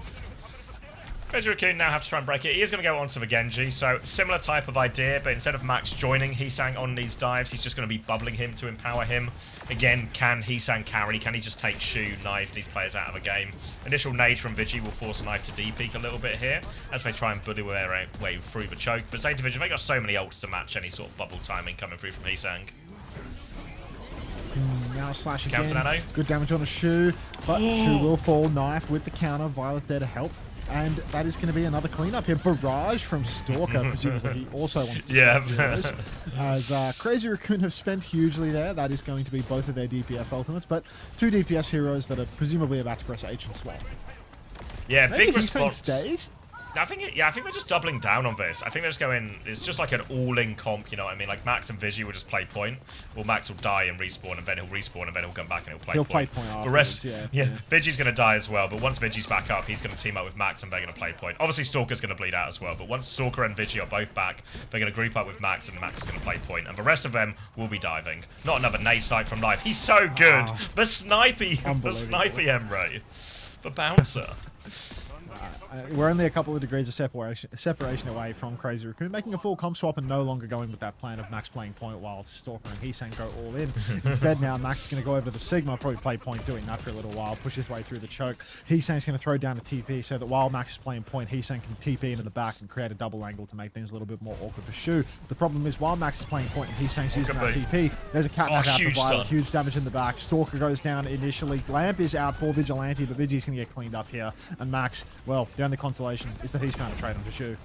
Crazy Raccoon now have to try and break it. He is going to go onto the Genji, so similar type of idea, but instead of Max joining Heesang on these dives, he's just going to be bubbling him to empower him. Again, can Heesang carry? Can he just take Shu, Knife, these players out of the game? Initial nade from Vigi will force Knife to D-peak a little bit here, as they try and bully their way through the choke. But Zeta Division, they got so many ults to match any sort of bubble timing coming through from Heesang. Now slash Counter again. nano. Good damage on a Shu, but Shu will fall. Knife with the counter. Violet there to help. And that is going to be another cleanup here. Barrage from Stalker, presumably he also wants to Yeah. swap heroes. As Crazy Raccoon have spent hugely there. That is going to be both of their DPS ultimates, but two DPS heroes that are presumably about to press H and swap. Yeah, Maybe big Heesang response. stays? I think they're just doubling down on this. I think they're just going, it's just like an all-in comp, you know what I mean? Like Max and Vigi will just play point, or Max will die and respawn, and then he'll respawn, and then he'll come back and he'll play He'll point. play point The afterwards, rest, yeah. Vigi's going to die as well, but once Vigi's back up, he's going to team up with Max and they're going to play point. Obviously, Stalker's going to bleed out as well, but once Stalker and Vigi are both back, they're going to group up with Max, and Max is going to play point, and the rest of them will be diving. Not another nade snipe from Life. He's so good! Wow. The snipey Emre. The bouncer. We're only a couple of degrees of separation away from Crazy Raccoon, making a full comp swap and no longer going with that plan of Max playing point while Stalker and Heesang go all in. Instead now Max is going to go over to the Sigma, probably play point doing that for a little while, push his way through the choke. Heesang's going to throw down a TP so that while Max is playing point, Heesang can TP into the back and create a double angle to make things a little bit more awkward for Shu. The problem is while Max is playing point and Heesang's using that TP, there's a catnap out for huge Violet, stun. huge damage in the back. Stalker goes down initially. Lamp is out for Vigilante, but Vigi's going to get cleaned up here. And Max, well, the only consolation is that he's found a trade onto Shu.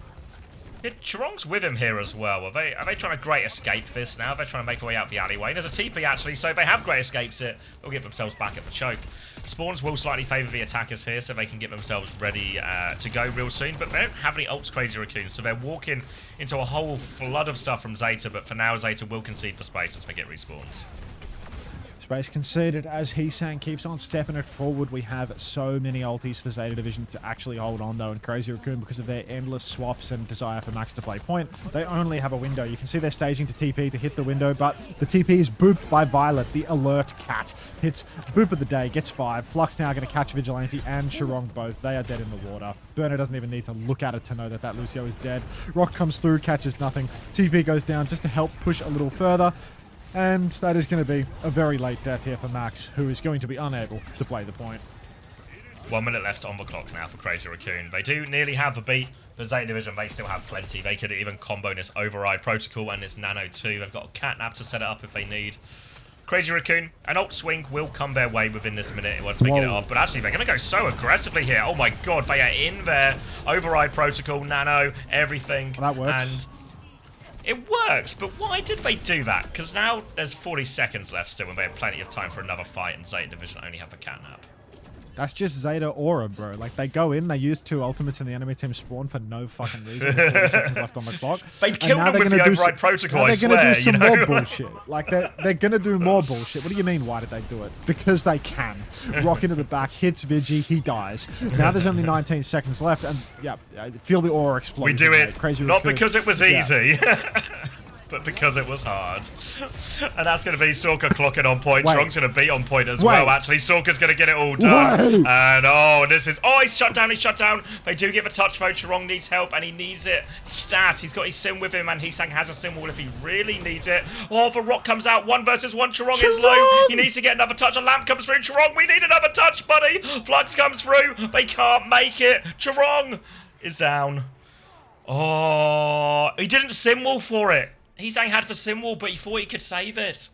Yeah, Chirong's with him here as well. Are they trying to great escape this now? They're trying to make their way out the alleyway. There's a TP actually, so if they have great escapes it, they'll get themselves back at the choke. Spawns will slightly favour the attackers here, so they can get themselves ready to go real soon. But they don't have any ults, Crazy Raccoon, so they're walking into a whole flood of stuff from Zeta. But for now, Zeta will concede for space as they get respawns. Space conceded as Heesang keeps on stepping it forward. We have so many ultis for Zeta Division to actually hold on though, and Crazy Raccoon, because of their endless swaps and desire for Max to play point, they only have a window. You can see they're staging to TP to hit the window, but the TP is booped by Violet, the alert cat. Hits boop of the day, gets 5. Flux now going to catch Vigilante and Chirong both. They are dead in the water. Burner doesn't even need to look at it to know that that Lucio is dead. Rock comes through, catches nothing. TP goes down just to help push a little further. And that is going to be a very late death here for Max, who is going to be unable to play the point. 1 minute left on the clock now for Crazy Raccoon. They do nearly have the beat, but Zeta Division, they still have plenty. They could even combo this Override Protocol and this Nano too. They've got a catnap to set it up if they need. Crazy Raccoon, an ult swing will come their way within this minute once they get it off. But actually, they're going to go so aggressively here. Oh my god, they are in there. Override Protocol, Nano, everything. That works. And it works, but why did they do that? Because now there's 40 seconds left still, and they have plenty of time for another fight, and Zeta Division only have the catnap. That's just Zeta aura, bro. Like, they go in, they use 2 ultimates, and the enemy team spawn for no fucking reason. With 40 seconds left on the clock. They'd kill them with the Override Protocol, I they're swear. They're going to do some you know? more bullshit. Like, they're going to do more bullshit. What do you mean, why did they do it? Because they can. Rock into the back, hits Vigi, he dies. Now there's only 19 seconds left, and, yeah, feel the aura explode. We do it, Crazy not Raccoon. because it was easy. But because it was hard. And that's going to be Stalker clocking on point. Strong's going to be on point as well, actually. Stalker's going to get it all done. And he's shut down, They do get the touch though. Chirong needs help and he needs it. Stat, he's got his sim with him and Heesang has a sim wall if he really needs it. Oh, the rock comes out, 1 versus 1. Chirong is low. He needs to get another touch. A lamp comes through. Chirong, we need another touch, buddy. Flux comes through. They can't make it. Chirong is down. Oh, he didn't sim wall for it. He's saying had for sim wall, but he thought he could save it.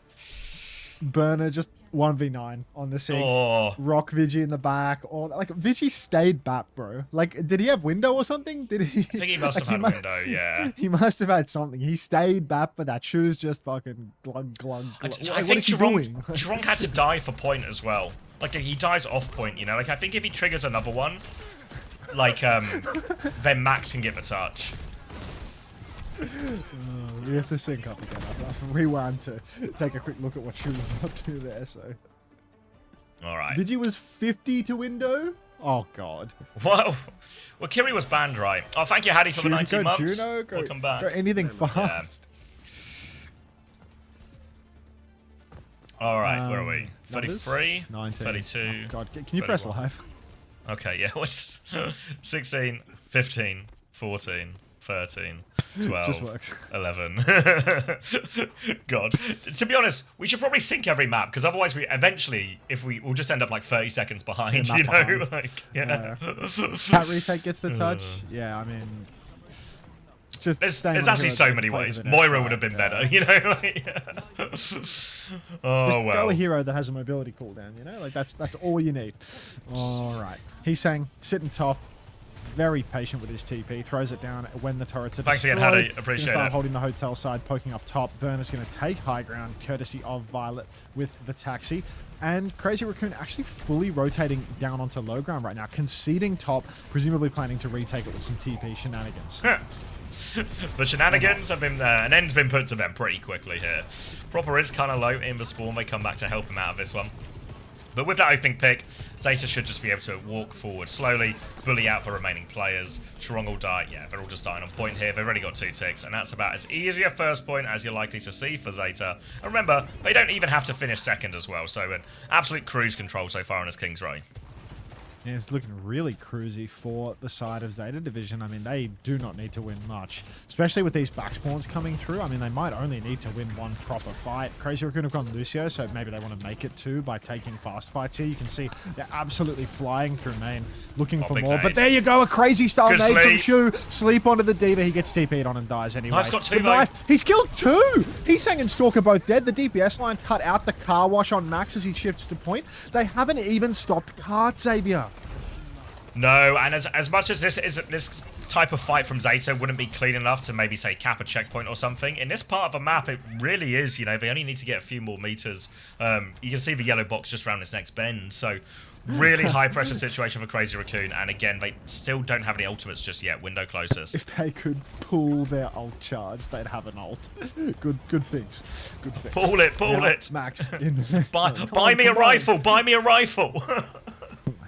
Burner just 1v9 on the sig. Oh. Rock Vigi in the back. Or like Vigi stayed back, bro. Like, did he have window or something? Did he? I think he must have had window, yeah. He must have had something. He stayed back, but that shoe's just fucking glug, glug, glug. I think Chirong had to die for point as well. Like, he dies off point, you know? Like, I think if he triggers another one, like, then Max can get the touch. We have to sync up again. I've rewound to take a quick look at what Shu was up to there, so. Alright. Vigi was 50 to window? Oh, God. Well, Kiri was banned, right? Oh, thank you, Hattie, for the 19 months. Juno, Welcome back. Go anything fast. Alright, where are we? 33? 19. 32. Oh, God, can you press live? Okay, yeah. What's 16, 15, 14, 13, 12, Just works. 11. God. To be honest, we should probably sync every map, because otherwise we'll just end up like 30 seconds behind, you know? Behind. Like, yeah. Cat retake gets the touch. Yeah, I mean... Just there's actually so many ways. Moira would have been better, you know? Just well. go a hero that has a mobility cooldown, you know? Like, that's all you need. All right. He's saying, sitting top, very patient with his TP, throws it down when the turrets are Thanks destroyed. again, Hattie. Appreciate start it. holding the hotel side, poking up top. Burner's going to take high ground, courtesy of Violet with the taxi. And Crazy Raccoon actually fully rotating down onto low ground right now, conceding top, presumably planning to retake it with some TP shenanigans. The shenanigans have been an end's been put to them pretty quickly here. Proper is kind of low in the spawn. They come back to help him out of this one. But with that opening pick, Zeta should just be able to walk forward slowly, bully out the remaining players. Chirong will die. Yeah, they're all just dying on point here. They've already got 2 ticks, and that's about as easy a first point as you're likely to see for Zeta. And remember, they don't even have to finish second as well, so an absolute cruise control so far on his King's Ray. Yeah, it's looking really cruisy for the side of Zeta Division. I mean, they do not need to win much, especially with these back spawns coming through. I mean, they might only need to win one proper fight. Crazy Raccoon have gone Lucio, so maybe they want to make it 2 by taking fast fights here. You can see they're absolutely flying through main, looking for more. Nade. But there you go, a crazy style Good nade from sleep. Shu. Sleep onto the D.Va. He gets TP'd on and dies anyway. Knife's got 2, The knife, he's killed 2! He's and Stalker both dead. The DPS line cut out the car wash on Max as he shifts to point. They haven't even stopped cart, Xavier. No, and as much as this type of fight from Zeta wouldn't be clean enough to maybe say cap a checkpoint or something, in this part of the map it really is. You know, they only need to get a few more meters. You can see the yellow box just around this next bend, so really high pressure situation for Crazy Raccoon. And again, they still don't have any ultimates just yet. Window closest. If they could pull their ult charge, they'd have an ult. Good things. Good things. Pull it. Max. Buy me a rifle. Buy me a rifle.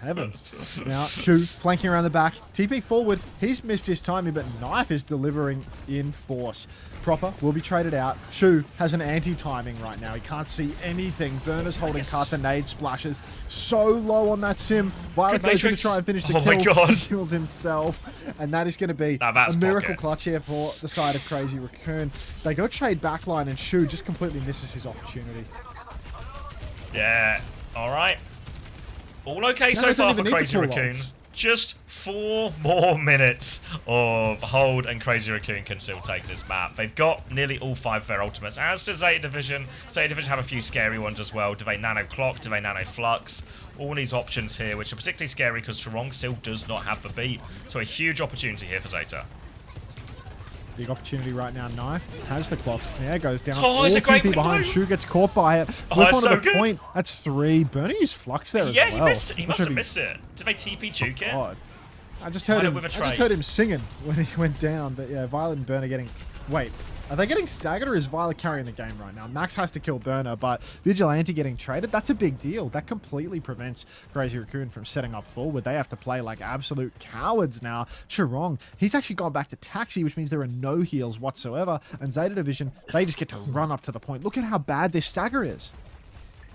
Heavens. Now, Shu flanking around the back. TP forward. He's missed his timing, but Knife is delivering in force. Proper will be traded out. Shu has an anti-timing right now. He can't see anything. Burner's holding cart. The nade splashes so low on that sim. Violet goes in to try and finish the kill. My God. He kills himself. And that is going to be a miracle clutch here for the side of Crazy Raccoon. They go trade backline and Shu just completely misses his opportunity. Yeah. All right. All okay so far for Crazy Raccoon. Just 4 more minutes of hold and Crazy Raccoon can still take this map. They've got nearly all 5 of their ultimates. As does Zeta Division. Zeta Division have a few scary ones as well. Do they nano clock? Do they nano flux? All these options here, which are particularly scary because Chirong still does not have the beat. So a huge opportunity here for Zeta. Big opportunity right now. Knife has the clock. Snare goes down. Oh, it's a great window. Behind. Shu gets caught by it. Flip onto so the good. point. That's 3. Bernie used flux there as well. Yeah, he missed it. He must have missed it. Did they TP juke it? God. I just heard him singing when he went down. But yeah, Violet and Burner getting... Wait, are they getting staggered or is Violet carrying the game right now? Max has to kill Burner, but Vigilante getting traded, that's a big deal. That completely prevents Crazy Raccoon from setting up forward. They have to play like absolute cowards now. Chirong, he's actually gone back to Taxi, which means there are no heals whatsoever. And Zeta Division, they just get to run up to the point. Look at how bad this stagger is.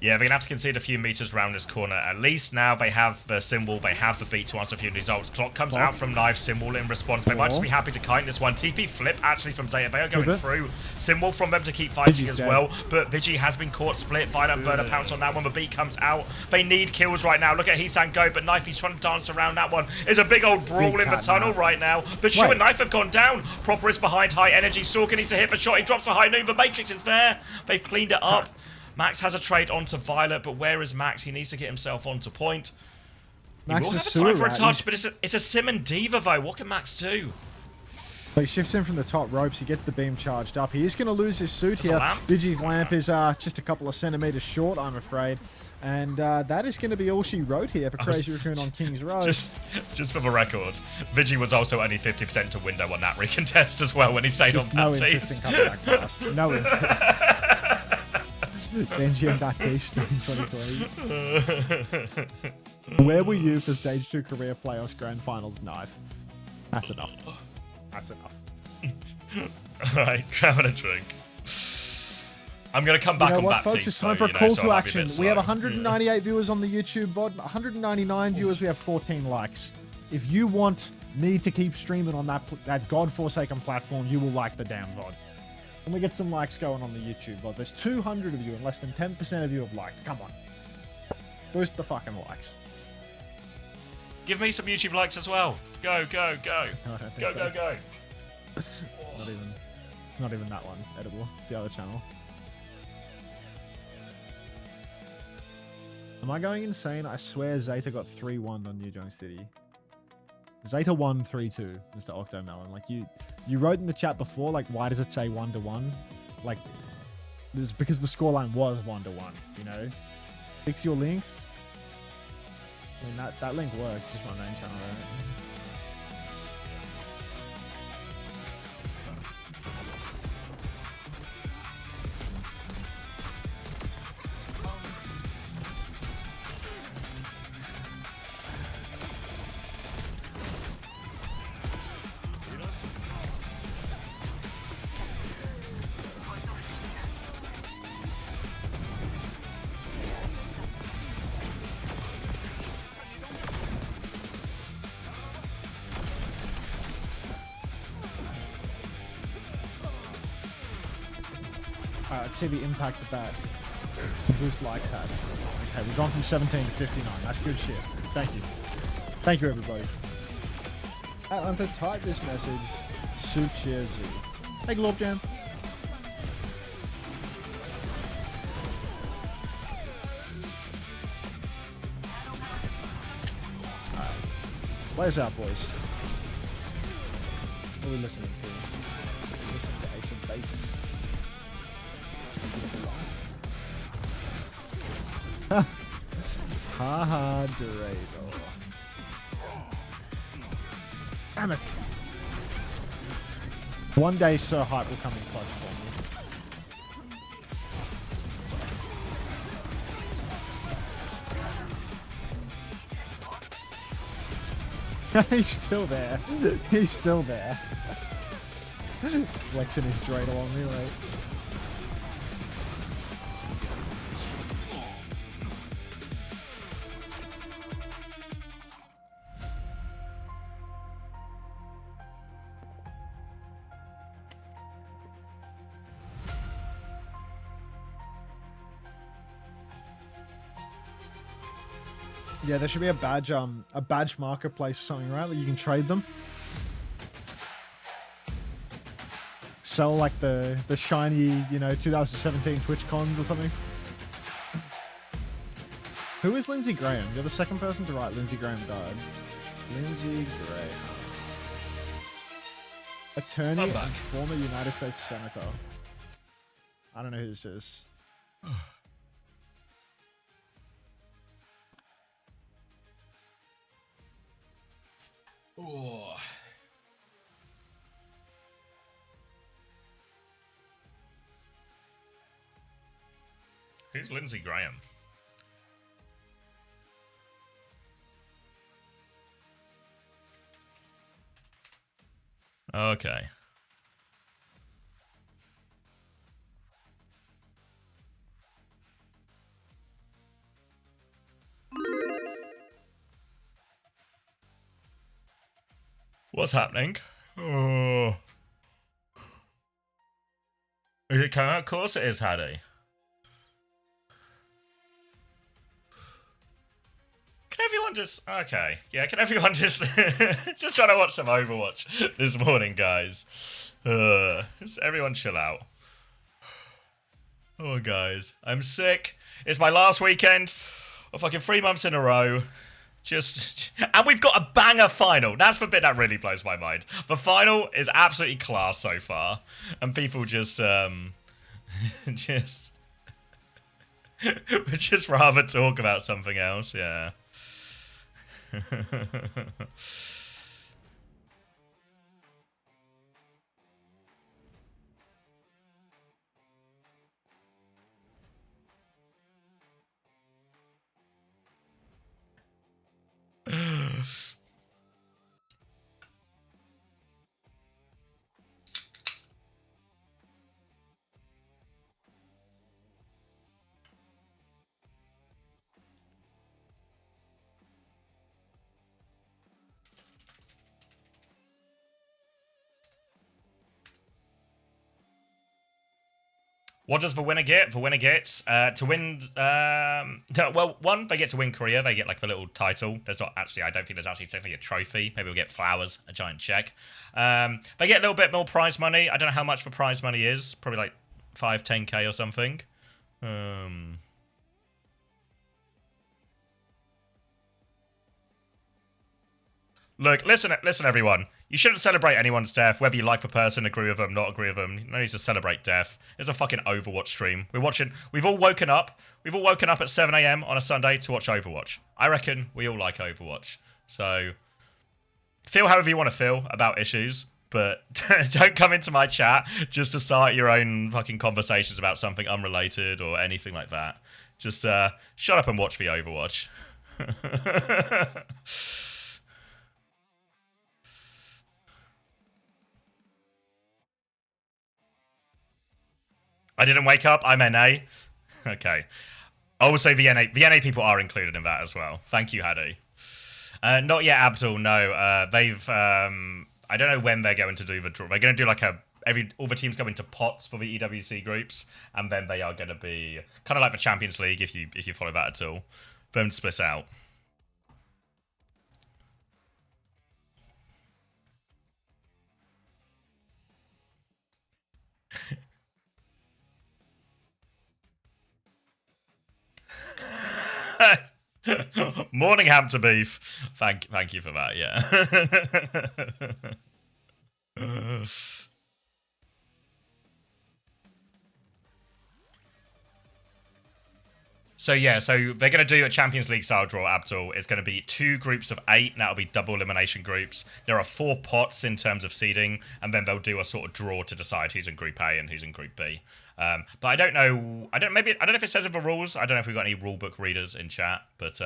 Yeah, they're going to have to concede a few meters around this corner. At least now they have the symbol, they have the beat to answer a few results. Clock comes out from Knife, symbol in response. They might just be happy to kite this one. TP flip actually from Zeta. They are going through. Symbol from them to keep fighting as well. But Vigi has been caught split. Violent Burner pounce on that one. The beat comes out. They need kills right now. Look at Heesan go, but Knife, he's trying to dance around that one. It's a big old brawl in the tunnel right now. But Shu and Knife have gone down. Proper is behind high energy. Stalker needs to hit the shot. He drops for high noon. The Matrix is there. They've cleaned it up. Max has a trade onto Violet, but where is Max? He needs to get himself onto point. Max he will have a time for a touch, but it's a Sim and Diva, though. What can Max do? He shifts in from the top ropes. He gets the beam charged up. He is going to lose his suit here. Vigi's lamp is just a couple of centimeters short, I'm afraid. And that is going to be all she wrote here for Crazy Raccoon on King's Road. Just for the record, Vigi was also only 50% to window on that recontest as well when he stayed on no Baptiste. interest in coming back fast. No interest. Genji and Baptiste in 2020. Where were you for Stage 2 Korea Playoffs Grand Finals Knife? That's enough. That's enough. Alright, grabbing a drink. I'm going to come back on Baptiste. Folks, it's time for a call to action. We have 198 viewers on the YouTube VOD, 199 viewers, we have 14 likes. If you want me to keep streaming on that godforsaken platform, you will like the damn VOD. And we get some likes going on the YouTube VOD. There's 200 of you and less than 10% of you have liked. Come on. Boost the fucking likes. Give me some YouTube likes as well. Go, go, go. Go, go, go. It's not even that one edible. It's the other channel. Am I going insane? I swear Zeta got 3-1 on New Jong City. Zeta won 3-2, Mr. Octomelon. Like, you wrote in the chat before, like, why does it say 1-1? Like, it's because the scoreline was 1-1, you know? Fix your links. I mean, that link works. Just my main channel, right? Alright, let's see the impact of that boost likes had. Okay, we've gone from 17 to 59. That's good shit. Thank you. Thank you, everybody. At Unter, type this message. Soup cheers Z. Hey, Glorp Jam. Alright. Players out, boys. What are we listening to? Listening to Ace and Bass. Haha, Dorado. Damn it. One day Sir Hype will come in clutch for me. He's still there. He's still there. Flexing his dreidel on me, right? Yeah, there should be a badge marketplace or something, right? That you can trade them. Sell like the shiny, you know, 2017 Twitch cons or something. Who is Lindsey Graham? You're the second person to write Lindsey Graham died. Lindsey Graham. Attorney and former United States Senator. I don't know who this is. Oh. Who's Lindsey Graham? Okay. What's happening? Oh. Is it coming out? Of course it is, Hattie. Can everyone just... Okay. Yeah, can everyone just... just trying to watch some Overwatch this morning, guys. Just everyone chill out. Oh, guys. I'm sick. It's my last weekend of fucking 3 months in a row. And we've got a banger final. That's the bit that really blows my mind. The final is absolutely class so far. And people just... would just rather talk about something else, yeah. What does the winner get? The winner gets to win. Well, one, they get to win Korea. They get like the little title. There's not actually. I don't think there's actually technically a trophy. Maybe we'll get flowers, a giant check. They get a little bit more prize money. I don't know how much the prize money is. Probably like 5-10K or something. Look, listen, everyone. You shouldn't celebrate anyone's death, whether you like the person, agree with them, not agree with them. No need to celebrate death. It's a fucking Overwatch stream. We've all woken up. We've all woken up at 7 AM on a Sunday to watch Overwatch. I reckon we all like Overwatch. So, feel however you want to feel about issues, but don't come into my chat just to start your own fucking conversations about something unrelated or anything like that. Just shut up and watch the Overwatch. I didn't wake up. I'm NA. Okay. I will say the NA people are included in that as well. Thank you, Hadi. Not yet, Abdul. No. They've. I don't know when they're going to do the draw. They're going to do like all the teams go into pots for the EWC groups, and then they are going to be kind of like the Champions League if you follow that at all. Them split out. Morning, ham to beef. Thank you for that. Yeah. So they're going to do a Champions League style draw, Abdul. It's going to be 2 groups of 8, and that'll be double elimination groups. There are 4 pots in terms of seeding, and then they'll do a sort of draw to decide who's in Group A and who's in Group B. But I don't know. I don't know if it says in the rules. I don't know if we've got any rulebook readers in chat, but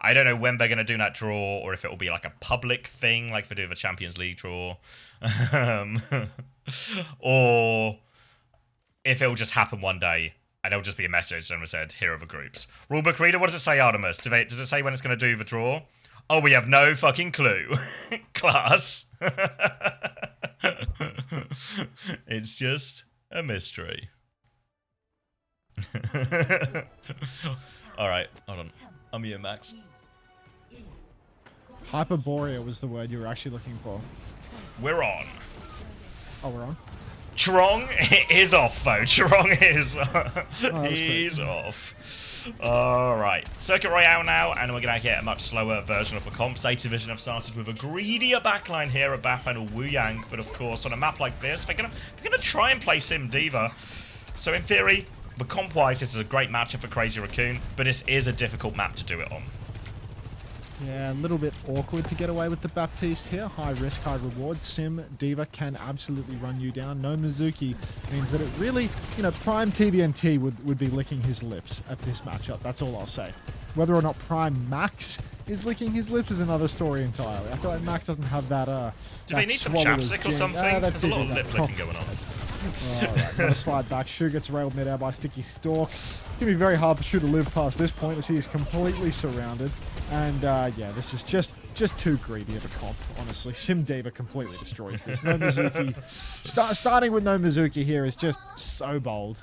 I don't know when they're going to do that draw, or if it will be like a public thing, like they do the Champions League draw, or if it will just happen one day. And it'll just be a message, and we said, here are the groups. Rulebook reader, what does it say, Artemis? Does it say when it's going to do the draw? Oh, we have no fucking clue. Class. It's just a mystery. Alright, hold on. I'm you, Max. Hyperborea was the word you were actually looking for. We're on. Oh, we're on? Trong is off, though. Trong is... he's off. Alright. Circuit Royale now, and we're going to get a much slower version of the comp. Zeta Division have started with a greedier backline here at Bap and Wu Yang, but of course, on a map like this, they're gonna try and play Sim Diva. So in theory, the comp-wise, this is a great matchup for Crazy Raccoon, but this is a difficult map to do it on. Yeah, a little bit awkward to get away with the Baptiste here. High risk, high reward. Sim Diva can absolutely run you down. No Mizuki means that it really, Prime TBNT would be licking his lips at this matchup. That's all I'll say. Whether or not Prime Max is licking his lips is another story entirely. I feel like Max doesn't have that. Do they need some chapstick or something? There's a lot of lip licking going on. Alright, another slide back. Shu gets railed mid-air by Sticky Stalk. It's going to be very hard for Shu to live past this point as he is completely surrounded. And yeah, this is just too greedy of a comp, honestly. Sim Diva completely destroys this. No Mizuki. Starting with no Mizuki here is just so bold.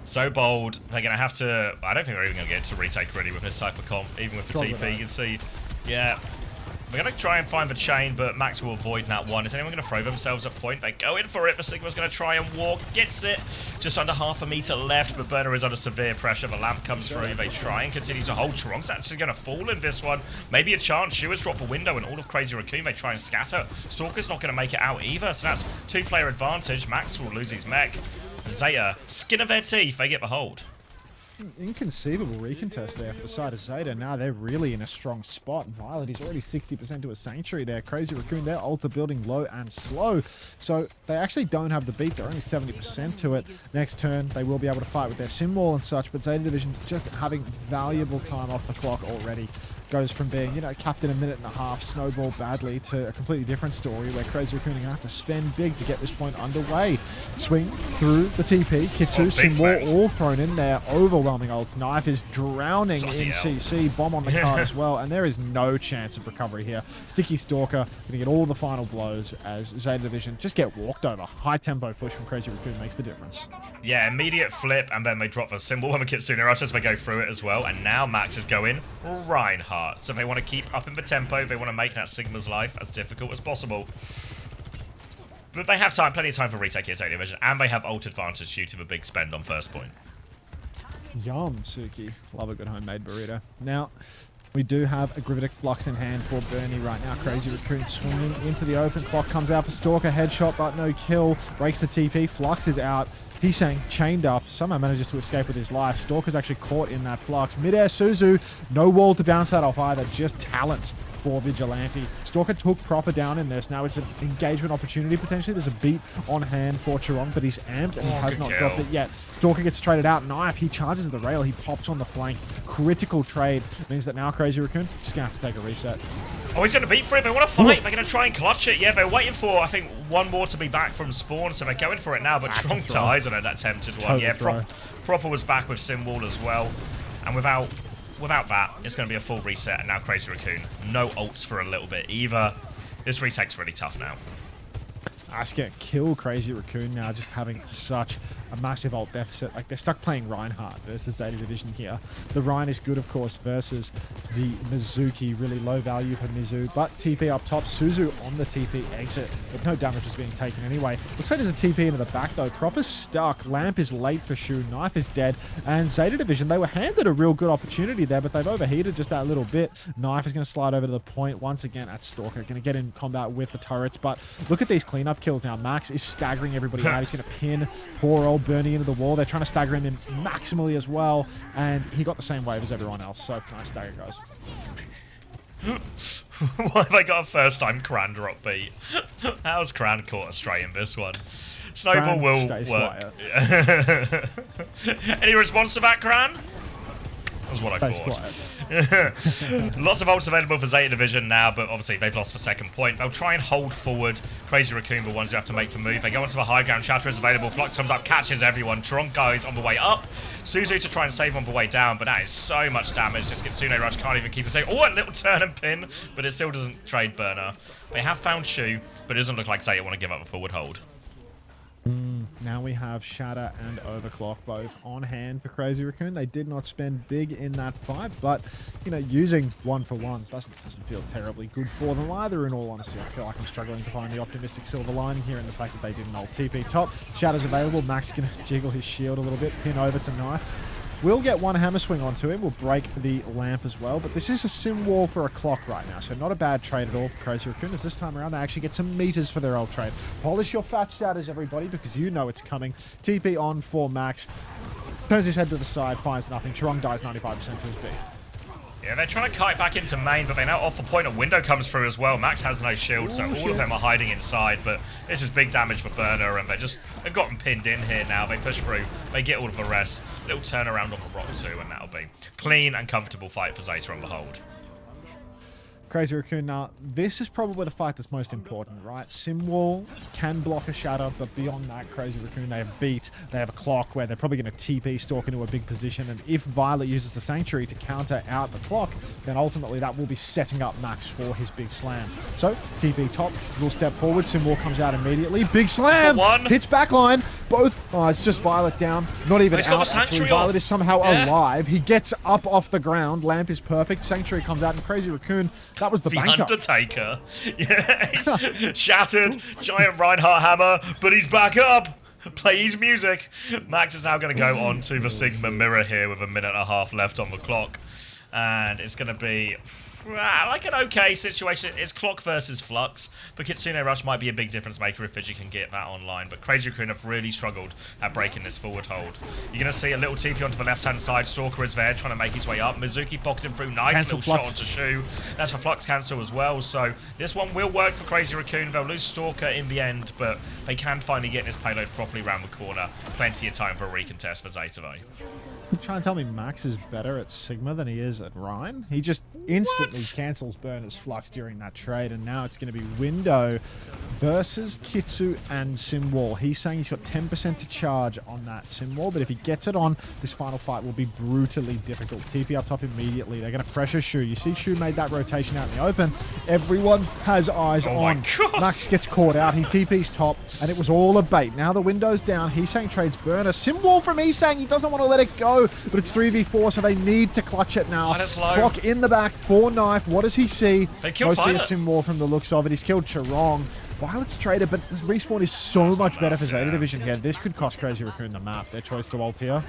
So bold. They're going to have to... I don't think they're even going to get to retake ready with this type of comp, even with the TP. You can see... Yeah. We're going to try and find the chain, but Max will avoid that one. Is anyone going to throw themselves at point? They go in for it. The Sigma's going to try and walk. Gets it. Just under half a meter left, but Burner is under severe pressure. The lamp comes through. They try and continue to hold. Trunk's actually going to fall in this one. Maybe a chance. Shu has dropped a window, and all of Crazy Raccoon, they try and scatter. Stalker's not going to make it out either, so that's two-player advantage. Max will lose his mech. And Zeta, skin of their teeth, they get the hold. Inconceivable recontest there for the side of Zeta. Now they're really in a strong spot. Violet is already 60% to a Sanctuary there. Crazy Raccoon, their ult are building low and slow. So they actually don't have the beat. They're only 70% to it. Next turn, they will be able to fight with their sim wall and such, but Zeta Division just having valuable time off the clock already. Goes from being, you know, capped in a minute and a half, snowball badly, to a completely different story where Crazy Raccoon are going to have to spend big to get this point underway. Swing through the TP, Kitsu, Simwall all thrown in there, overwhelming ults. Knife is drowning in CC, bomb on the card as well, and there is no chance of recovery here. Sticky Stalker going to get all the final blows as Zeta Division just get walked over. High tempo push from Crazy Raccoon makes the difference. Yeah, immediate flip, and then they drop the symbol of a Kitsune Rush as they go through it as well, and now Max is going Reinhardt. So they want to keep up in the tempo. They want to make that Sigma's life as difficult as possible. But they have time, plenty of time for retake here, Zeta Division, and they have ult advantage due to the big spend on first point. Yum, Suki. Love a good homemade burrito. Now, we do have a Gravitic Flux in hand for Bernie right now. Crazy Raccoon swinging into the open. Clock comes out for Stalker. Headshot, but no kill. Breaks the TP. Flux is out. He's saying chained up. Somehow manages to escape with his life. Stalker's actually caught in that Flux. Mid-air Suzu. No wall to bounce that off either. Just talent for Vigilante. Stalker took proper down in this. Now it's an engagement opportunity potentially. There's a beat on hand for Chirong, but he's amped and he has not dropped it yet. Stalker gets traded out. Knife. He charges at the rail. He pops on the flank. Critical trade means that now Crazy Raccoon just going to have to take a reset. Oh, he's going to beat for it. They want to fight. They're going to try and clutch it. Yeah, they're waiting for, I think, one more to be back from spawn, so they're going for it now, but Chirong dies on an attempted one. Yeah, Proper was back with Simwall as well, and without that, it's going to be a full reset, and now Crazy Raccoon, no ults for a little bit either. This retake's really tough now. Ask going to kill Crazy Raccoon now, just having such a massive ult deficit. Like, they're stuck playing Reinhardt versus Zeta Division here. The Rein is good, of course, versus the Mizuki. Really low value for Mizu, but TP up top. Suzu on the TP exit, but no damage was being taken anyway. Looks like there's a TP into the back, though. Proper's stuck. Lamp is late for Shu. Knife is dead. And Zeta Division, they were handed a real good opportunity there, but they've overheated just that little bit. Knife is going to slide over to the point once again at Stalker. Going to get in combat with the turrets, but look at these cleanup kills now. Max is staggering everybody out. He's going to pin poor old Bernie into the wall. They're trying to stagger him in maximally as well, and he got the same wave as everyone else. So nice stagger, guys. Why have I got a first-time Cran drop beat? How's Cran caught astray in this one? Snowball will work. Any response to that, Cran? That's what I thought. Lots of ults available for Zeta Division now, but obviously they've lost the second point. They'll try and hold forward. Crazy Raccoon, the ones who have to make the move. They go onto the high ground. Shatter is available. Flux comes up, catches everyone. Tronco is on the way up. Suzu to try and save on the way down, but that is so much damage. This Kitsune Rush can't even keep him safe. Oh, a little turn and pin, but it still doesn't trade Burner. They have found Shu, but it doesn't look like Zeta want to give up a forward hold. Now we have Shatter and Overclock both on hand for Crazy Raccoon. They did not spend big in that fight, but, you know, using one for one doesn't feel terribly good for them either, in all honesty. I feel like I'm struggling to find the optimistic silver lining here in the fact that they didn't ult TP top. Shatter's available. Max is going to jiggle his shield a little bit, pin over to Knife. We'll get one hammer swing onto him. We'll break the lamp as well. But this is a sim wall for a clock right now. So not a bad trade at all for Crazy Raccoon. As this time around, they actually get some meters for their old trade. Polish your fat shatters, everybody, because you know it's coming. TP on for Max. Turns his head to the side, finds nothing. Chirong dies 95% to his beat. Yeah, they're trying to kite back into main, but they now off the point. A window comes through as well. Max has no shield, so all of them are hiding inside. But this is big damage for Burner, and they've gotten pinned in here now. They push through. They get all of the rest. Little turnaround on the rock too, and that'll be clean and comfortable fight for Zeta on the hold. Crazy Raccoon, now, this is probably the fight that's most important, right? Simwall can block a shatter, but beyond that, Crazy Raccoon, they have beat, they have a clock where they're probably going to TP stalk into a big position, and if Violet uses the Sanctuary to counter out the clock, then ultimately that will be setting up Max for his big slam. So, TP top, will step forward, Simwall comes out immediately, big slam, hits backline, both, oh, it's just Violet down, not even out, actually, Violet is somehow alive, he gets up off the ground, lamp is perfect, Sanctuary comes out, and Crazy Raccoon, that was the banker. Undertaker. Yeah, he's shattered. Giant Reinhardt hammer, but he's back up. Play his music. Max is now going to go on to the Sigma mirror here with a minute and a half left on the clock. And it's going to be like an okay situation. It's clock versus flux, but Kitsune Rush might be a big difference maker if Vigi can get that online. But Crazy Raccoon have really struggled at breaking this forward hold. You're going to see a little TP onto the left-hand side. Stalker is there trying to make his way up. Mizuki pocked him through. Nice Cancel little flux. shot onto Shu. That's for Flux cancel as well. So this one will work for Crazy Raccoon. They'll lose Stalker in the end, but they can finally get this payload properly around the corner. Plenty of time for a recontest for Zeta though. You try and tell me Max is better at Sigma than he is at Rhine? He just instantly cancels Burner's Flux during that trade, and now it's going to be Window versus Kitsu and Simwall. He's saying he's got 10% to charge on that Simwall, but if he gets it on, this final fight will be brutally difficult. TP up top immediately. They're going to pressure Shu. You see Shu made that rotation out in the open. Everyone has eyes on. Max gets caught out. He TP's top, and it was all a bait. Now the window's down. Heesang trades Burner. Simwall from Heesang. He doesn't want to let it go, but it's 3v4, so they need to clutch it now. Clock in the back for Knife. What does he see? They killed Mostly a Simwall from the looks of it. He's killed Charong. Violet's traded, but this respawn is so much better for Zeta Division here. This could cost Crazy Raccoon the map. Their choice to ult here.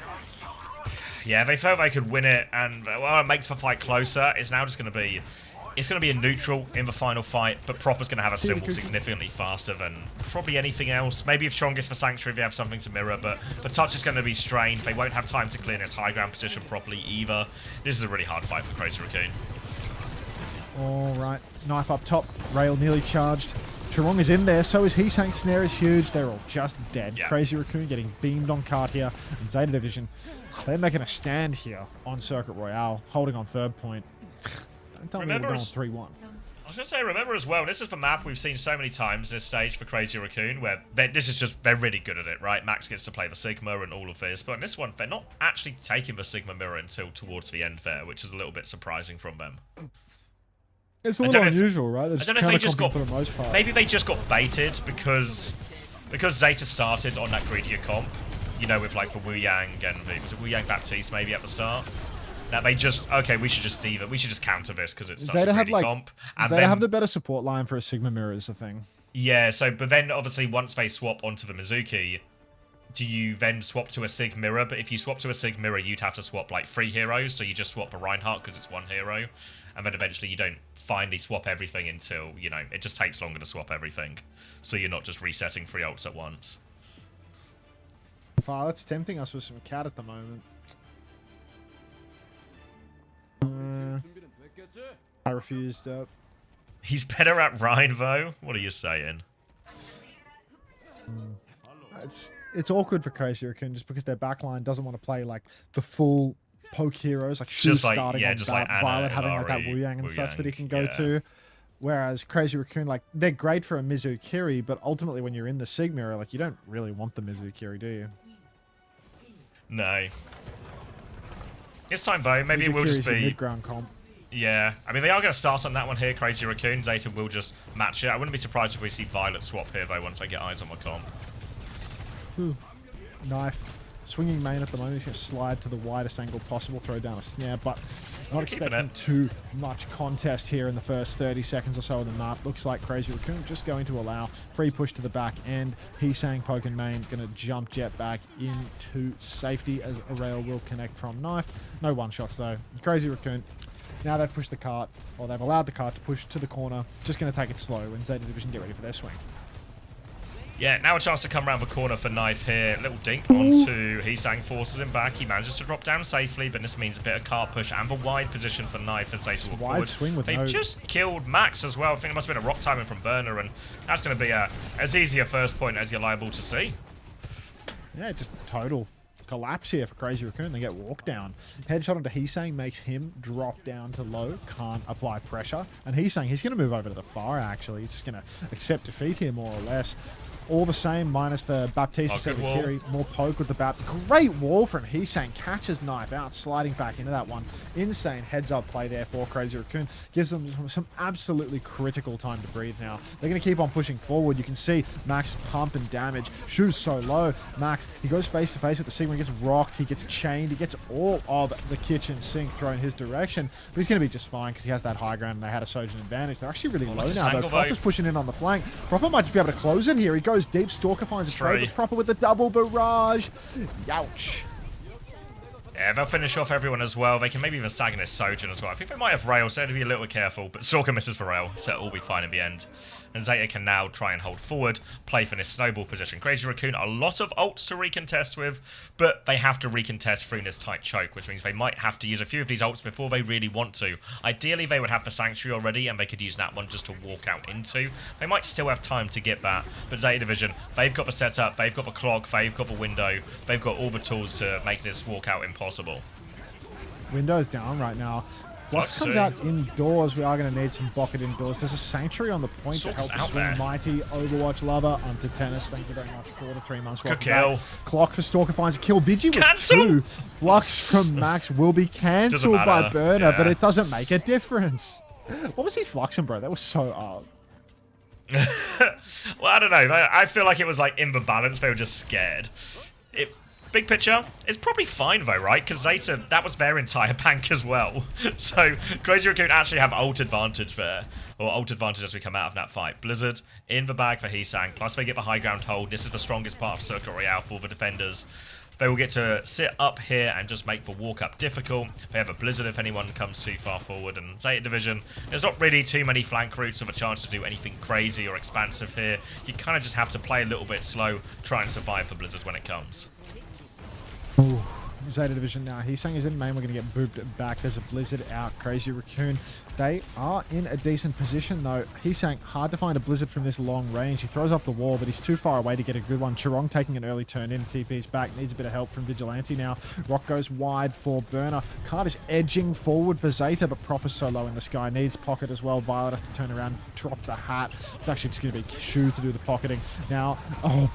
Yeah, they felt they could win it, and well, it makes the fight closer. It's now just going to be... It's going to be a neutral in the final fight, but Proper's going to have a symbol significantly faster than probably anything else. Maybe if Strongest for Sanctuary, they have something to mirror, but the touch is going to be strained. They won't have time to clear this high ground position properly either. This is a really hard fight for Crazy Raccoon. All right, Knife up top. Rail nearly charged. Charong is in there, so is Heesang. Snare is huge. They're all just dead. Yeah. Crazy Raccoon getting beamed on cart here. And Zeta Division, they're making a stand here on Circuit Royale, holding on third point. Don't tell me we're going 3-1. I was going to say, remember as well, this is the map we've seen so many times this stage for Crazy Raccoon, where this is just, they're really good at it, right? Max gets to play the Sigma and all of this, but in this one, they're not actually taking the Sigma mirror until towards the end there, which is a little bit surprising from them. It's a little unusual, right? I don't know if they just got, for the most part. maybe they just got baited because Zeta started on that greedier comp, you know, with like the Wu Yang and was it Wu Yang Baptiste maybe at the start? That they just, okay, we should just counter this because it's such a greedy comp. And Zeta have the better support line for a Sigma mirror is the thing. Yeah, so, but then obviously once they swap onto the Mizuki, do you then swap to a Sig mirror? But if you swap to a Sig mirror, you'd have to swap like 3 heroes, so you just swap a Reinhardt because it's 1 hero. And then eventually you don't finally swap everything until, you know, it just takes longer to swap everything. So you're not just resetting 3 ults at once. Violet's tempting us with some cat at the moment. I refused. He's better at Rhine, though. What are you saying? It's awkward for Crazy Raccoon just because their backline doesn't want to play like the full poke heroes, like Shu starting on just that, like Violet Anna, having like that Ilari, Wu Yang and Wu such Yang, that he can go to. Whereas Crazy Raccoon, like, they're great for a Mizukiri, but ultimately when you're in the Sig mirror, like, you don't really want the Mizukiri, do you? No. This time, though, maybe it will just be... mid-ground comp. Yeah. I mean, they are going to start on that one here, Crazy Raccoon. Zeta will just match it. I wouldn't be surprised if we see Violet swap here, though, once they get eyes on the comp. Knife. Swinging main at the moment. He's going to slide to the widest angle possible, throw down a snare, but not expecting too much contest here in the first 30 seconds or so of the map. Looks like Crazy Raccoon just going to allow free push to the back end. Heesang poking main, going to jump jet back into safety as a rail will connect from Knife. No one-shots though. Crazy Raccoon, now they've pushed the cart, or they've allowed the cart to push to the corner. Just going to take it slow and Zeta Division get ready for their swing. Yeah, now a chance to come around the corner for Knife here. Little dink onto Heesang, forces him back. He manages to drop down safely, but this means a bit of car push and the wide position for Knife as Zeta will forward. Swing with They've just killed Max as well. I think it must have been a rock timing from Burner, and that's going to be as easy a first point as you're liable to see. Yeah, just total collapse here for Crazy Raccoon. They get walked down. Headshot onto Heesang makes him drop down to low. Can't apply pressure. And Heesang, he's going to move over to the far, actually. He's just going to accept defeat here, more or less. All the same, minus the Baptiste set with Kiri. More poke with the Bap. Great wall from Heesang. Catches knife out, sliding back into that one. Insane heads-up play there for Crazy Raccoon. Gives them some absolutely critical time to breathe now. They're going to keep on pushing forward. You can see Max pump and damage. Shoes so low. Max, he goes face-to-face with the Sigma. He gets rocked. He gets chained. He gets all of the kitchen sink thrown his direction. But he's going to be just fine because he has that high ground and they had a Sojourn advantage. They're actually really low now, though. Proper's pushing in on the flank. Proper might just be able to close it here. He goes deep. Stalker finds a trade, but Proper with the double barrage. Youch. Yeah, they'll finish off everyone as well. They can maybe even stagger this Sojourn as well. I think they might have Rail, so they have to be a little bit careful. But Stalker misses for Rail, so it'll all be fine in the end. And Zeta can now try and hold forward, play for this snowball position. Crazy Raccoon, a lot of ults to recontest with, but they have to recontest through this tight choke, which means they might have to use a few of these ults before they really want to. Ideally, they would have the Sanctuary already, and they could use that one just to walk out into. They might still have time to get that, but Zeta Division, they've got the setup, they've got the clock, they've got the window, they've got all the tools to make this walkout impossible. Window's down right now. Flux comes out indoors. We are going to need some bucket indoors. There's a Sanctuary on the point to help us win. Mighty, Overwatch lover, Unter Tennis. Thank you very much for the 3 months. Good kill. Clock for Stalker finds a kill. Vigi with 2. Flux from Max will be cancelled by Burner, but it doesn't make a difference. What was he fluxing, bro? That was so up. Well, I don't know. I feel like it was like in the balance. They were just scared. Big picture, it's probably fine though, right? Because Zeta, that was their entire bank as well. So Crazy Raccoon actually have ult advantage there. Or ult advantage as we come out of that fight. Blizzard in the bag for Heesang. Plus they get the high ground hold. This is the strongest part of Circuit Royale for the defenders. They will get to sit up here and just make the walk up difficult. They have a Blizzard if anyone comes too far forward. And Zeta Division, there's not really too many flank routes of a chance to do anything crazy or expansive here. You kind of just have to play a little bit slow, try and survive for Blizzard when it comes. Ooh, Zeta Division now. Heesang is in main. We're going to get booped back. There's a Blizzard out. Crazy Raccoon. They are in a decent position, though. Heesang, hard to find a Blizzard from this long range. He throws off the wall, but he's too far away to get a good one. Chirong taking an early turn in. TP's back. Needs a bit of help from Vigilante now. Rock goes wide for Burner. Card is edging forward for Zeta, but Proper's so low in the sky. Needs pocket as well. Violet has to turn around, drop the hat. It's actually just going to be Shu to do the pocketing. Now,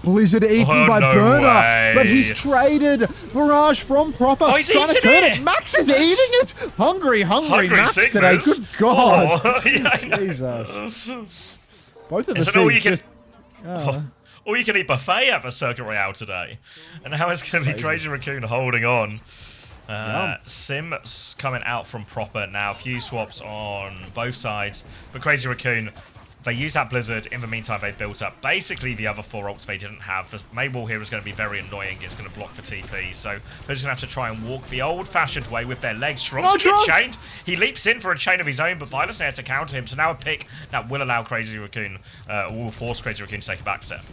Blizzard eaten by Burner, way. But he's traded. Barrage from Proper. Oh, he's trying to turn it. Max is eating it. Hungry Max Sigmas. today. Good God. Oh, yeah, Jesus. Both of the it's all you can, just... all you can eat buffet at the Circuit Royale today. And now it's going to be Crazy Raccoon holding on. Sim's coming out from Proper now. A few swaps on both sides. But Crazy Raccoon, they use that Blizzard. In the meantime, they built up basically the other 4 ults they didn't have. The main wall here is going to be very annoying. It's going to block the TP. So they're just going to have to try and walk the old-fashioned way with their legs. Strong to get chained. He leaps in for a chain of his own, but Violet's there to counter him. So now a pick that will allow Crazy Raccoon, will force Crazy Raccoon to take a back step.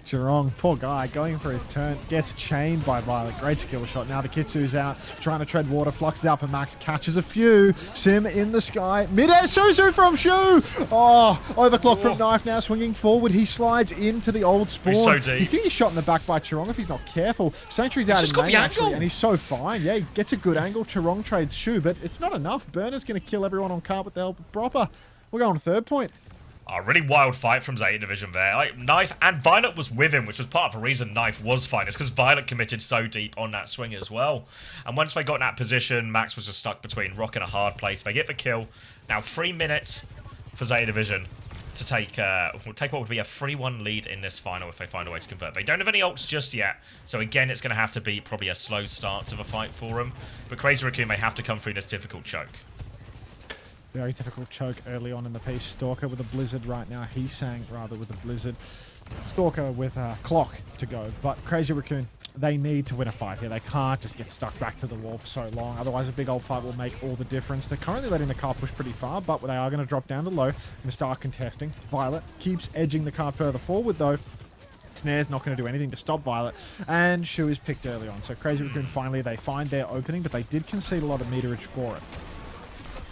Chirong, poor guy, going for his turn, gets chained by Violet. Great skill shot. Now the Kitsu's out, trying to tread water. Flux is out for Max, catches a few. Sim in the sky. Mid-air Suzu from Shu! Oh, overclock from Knife now, swinging forward. He slides into the old spawn. He's so deep. He's getting shot in the back by Chirong if he's not careful. Sanctuary's out in main, actually, and he's so fine. Yeah, he gets a good angle. Chirong trades Shu, but it's not enough. Burner's going to kill everyone on cart with the help of Proper. We're going to third point. A really wild fight from Zeta Division there. Like, Knife and Violet was with him, which was part of the reason Knife was fine. It's because Violet committed so deep on that swing as well. And once they got in that position, Max was just stuck between rock and a hard place. They get the kill. Now 3 minutes for Zeta Division to take what would be a 3-1 lead in this final if they find a way to convert. They don't have any ults just yet, so again, it's going to have to be probably a slow start to the fight for them. But Crazy Raccoon may have to come through this difficult choke. Very difficult choke early on in the piece. Stalker with a Blizzard right now. Heesang rather with a Blizzard. Stalker with a clock to go. But Crazy Raccoon, they need to win a fight here. They can't just get stuck back to the wall for so long. Otherwise, a big old fight will make all the difference. They're currently letting the car push pretty far, but they are going to drop down to low and start contesting. Violet keeps edging the car further forward, though. Snare's not going to do anything to stop Violet, and Shu is picked early on. So Crazy Raccoon, finally, they find their opening, but they did concede a lot of meterage for it.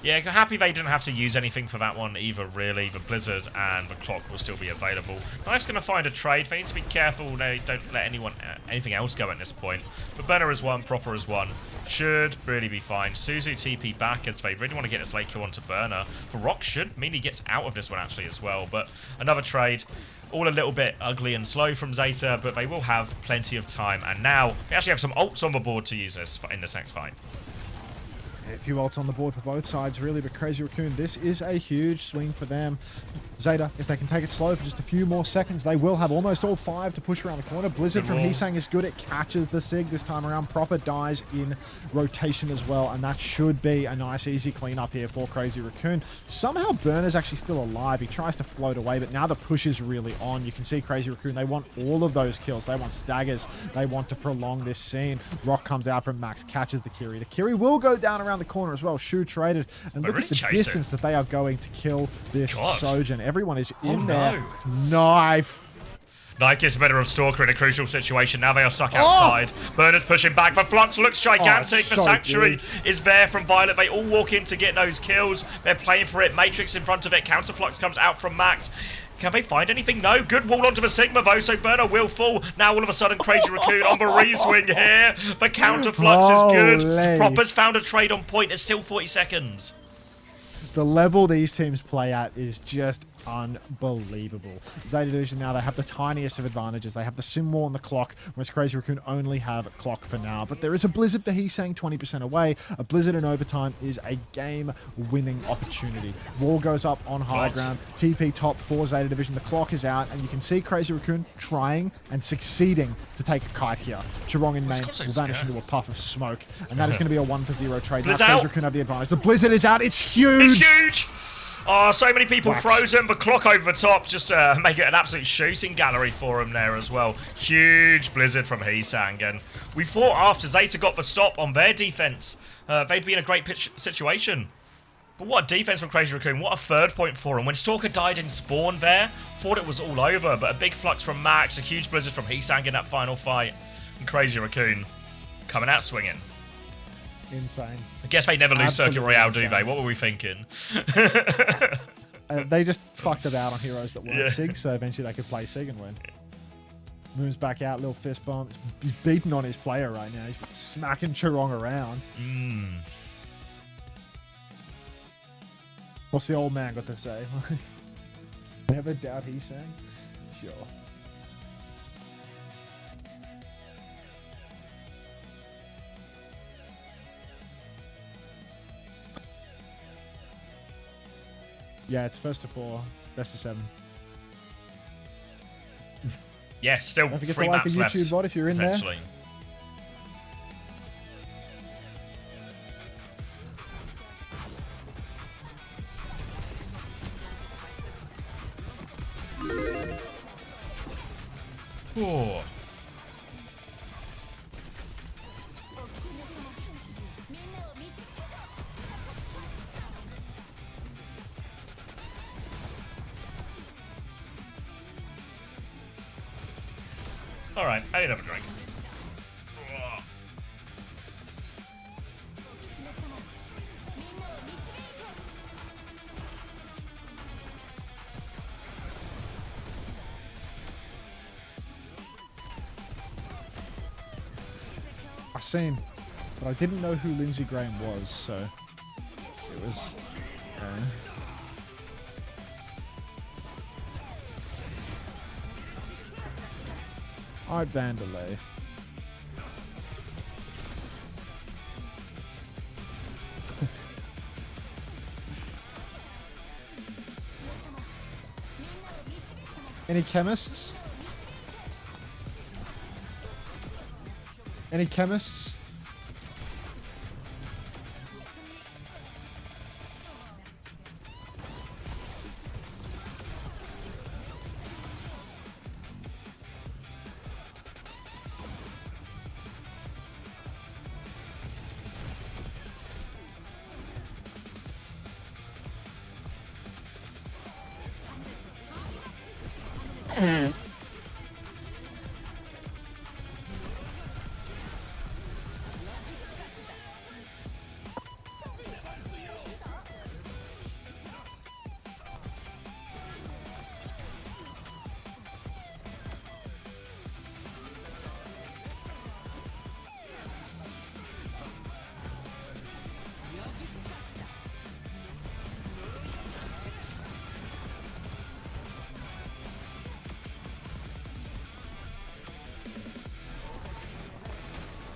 Yeah, happy they didn't have to use anything for that one either, really. The Blizzard and the Clock will still be available. Knife's going to find a trade. They need to be careful they don't let anything else go at this point. But Burner is one, Proper is one. Should really be fine. Suzu TP back as they really want to get this late kill onto Burner. For Rock should mean he gets out of this one actually as well. But another trade. All a little bit ugly and slow from Zeta, but they will have plenty of time. And now they actually have some ults on the board to use this in this next fight. A few ults on the board for both sides, really, but Crazy Raccoon, this is a huge swing for them. Zeta, if they can take it slow for just a few more seconds, they will have almost all 5 to push around the corner. Blizzard from Heesang is good. It catches the Sig this time around. Proper dies in rotation as well, and that should be a nice, easy cleanup here for Crazy Raccoon. Somehow Burner's actually still alive. He tries to float away, but now the push is really on. You can see Crazy Raccoon, they want all of those kills. They want staggers. They want to prolong this scene. Rock comes out from Max, catches the Kiri. The Kiri will go down around the corner as well. Shu traded, and look really at the distance that they are going to kill this Sojin. Everyone is in there. Knife. Knife gets a better of Stalker in a crucial situation. Now they are stuck outside. Burner's pushing back, but Flux looks gigantic. The Sanctuary is there from Violet. They all walk in to get those kills. They're playing for it. Matrix in front of it. Counter Flux comes out from Max. Can they find anything? No. Good wall onto the Sigma, though, so Burner will fall. Now, all of a sudden, Crazy Raccoon on the re-swing here. The counter flux is good. Proper's found a trade on point. It's still 40 seconds. The level these teams play at is just unbelievable. Zeta Division now, they have the tiniest of advantages. They have the Sim Wall and the Clock, whereas Crazy Raccoon only have Clock for now. But there is a Blizzard for Heesang 20% away. A Blizzard in overtime is a game-winning opportunity. Wall goes up on high ground. TP top for Zeta Division. The Clock is out, and you can see Crazy Raccoon trying and succeeding to take a kite here. Chirong in main will vanish into a puff of smoke, and that is going to be a 1-for-0 trade. Now Crazy Raccoon have the advantage. The Blizzard is out. It's huge! It's huge! Oh, so many people frozen. The Clock over the top just make it an absolute shooting gallery for him there as well. Huge Blizzard from Heesang. And we thought after Zeta got the stop on their defense, they'd be in a great pitch situation. But what a defense from Crazy Raccoon. What a third point for him. When Stalker died in spawn there, thought it was all over. But a big flux from Max, a huge Blizzard from Heesang in that final fight. And Crazy Raccoon coming out swinging. Insane. I guess they never lose Circuit Royale, do they? What were we thinking? They just fucked it out on heroes that weren't Sig, so eventually they could play Sig and win. Moves back out, little fist bump. He's beating on his player right now. He's smacking Chirong around. What's the old man got to say? Never doubt Heesang? Sure. Yeah, it's first to 4, best of 7. Yeah, still Don't forget 3 to like the maps left. YouTube bot if you're in there. Oh. Alright, I need to have a drink. I've seen, but I didn't know who Lindsey Graham was, so it was... Art Vandelay. Any chemists? Any chemists?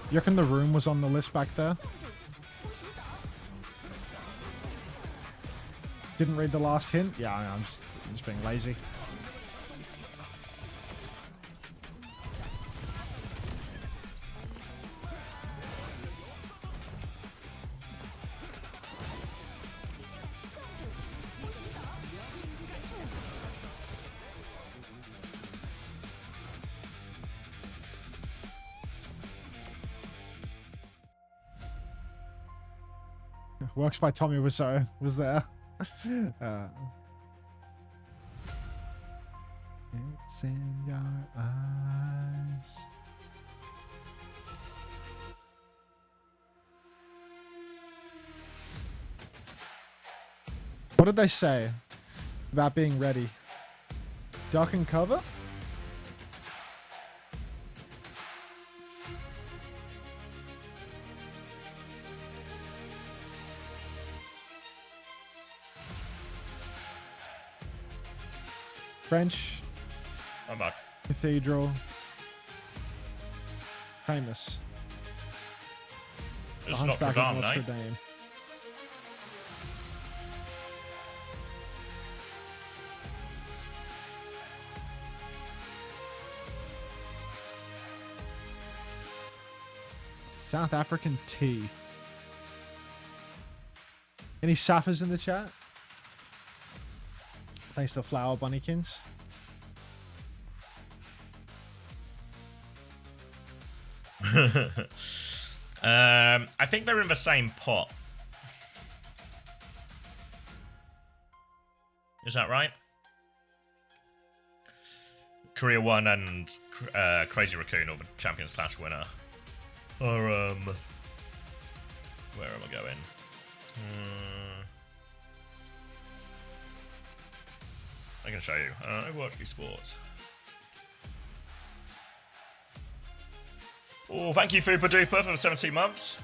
You reckon the room was on the list back there? Didn't read the last hint? Yeah, I'm just being lazy. Works by Tommy Wiseau was there. It's in your eyes. What did they say about being ready? Duck and cover? French. I'm back. Cathedral. Famous. It's The Notre Hunchback Dame, of Notre no? Dame. South African tea. Any Saffers in the chat? Thanks to Flower Bunnykins. I think they're in the same pot. Is that right? Korea 1 and Crazy Raccoon, or the Champions Clash winner, are where am I going? I can show you. OWCS. Oh, thank you, Fupa Duper, for 17 months.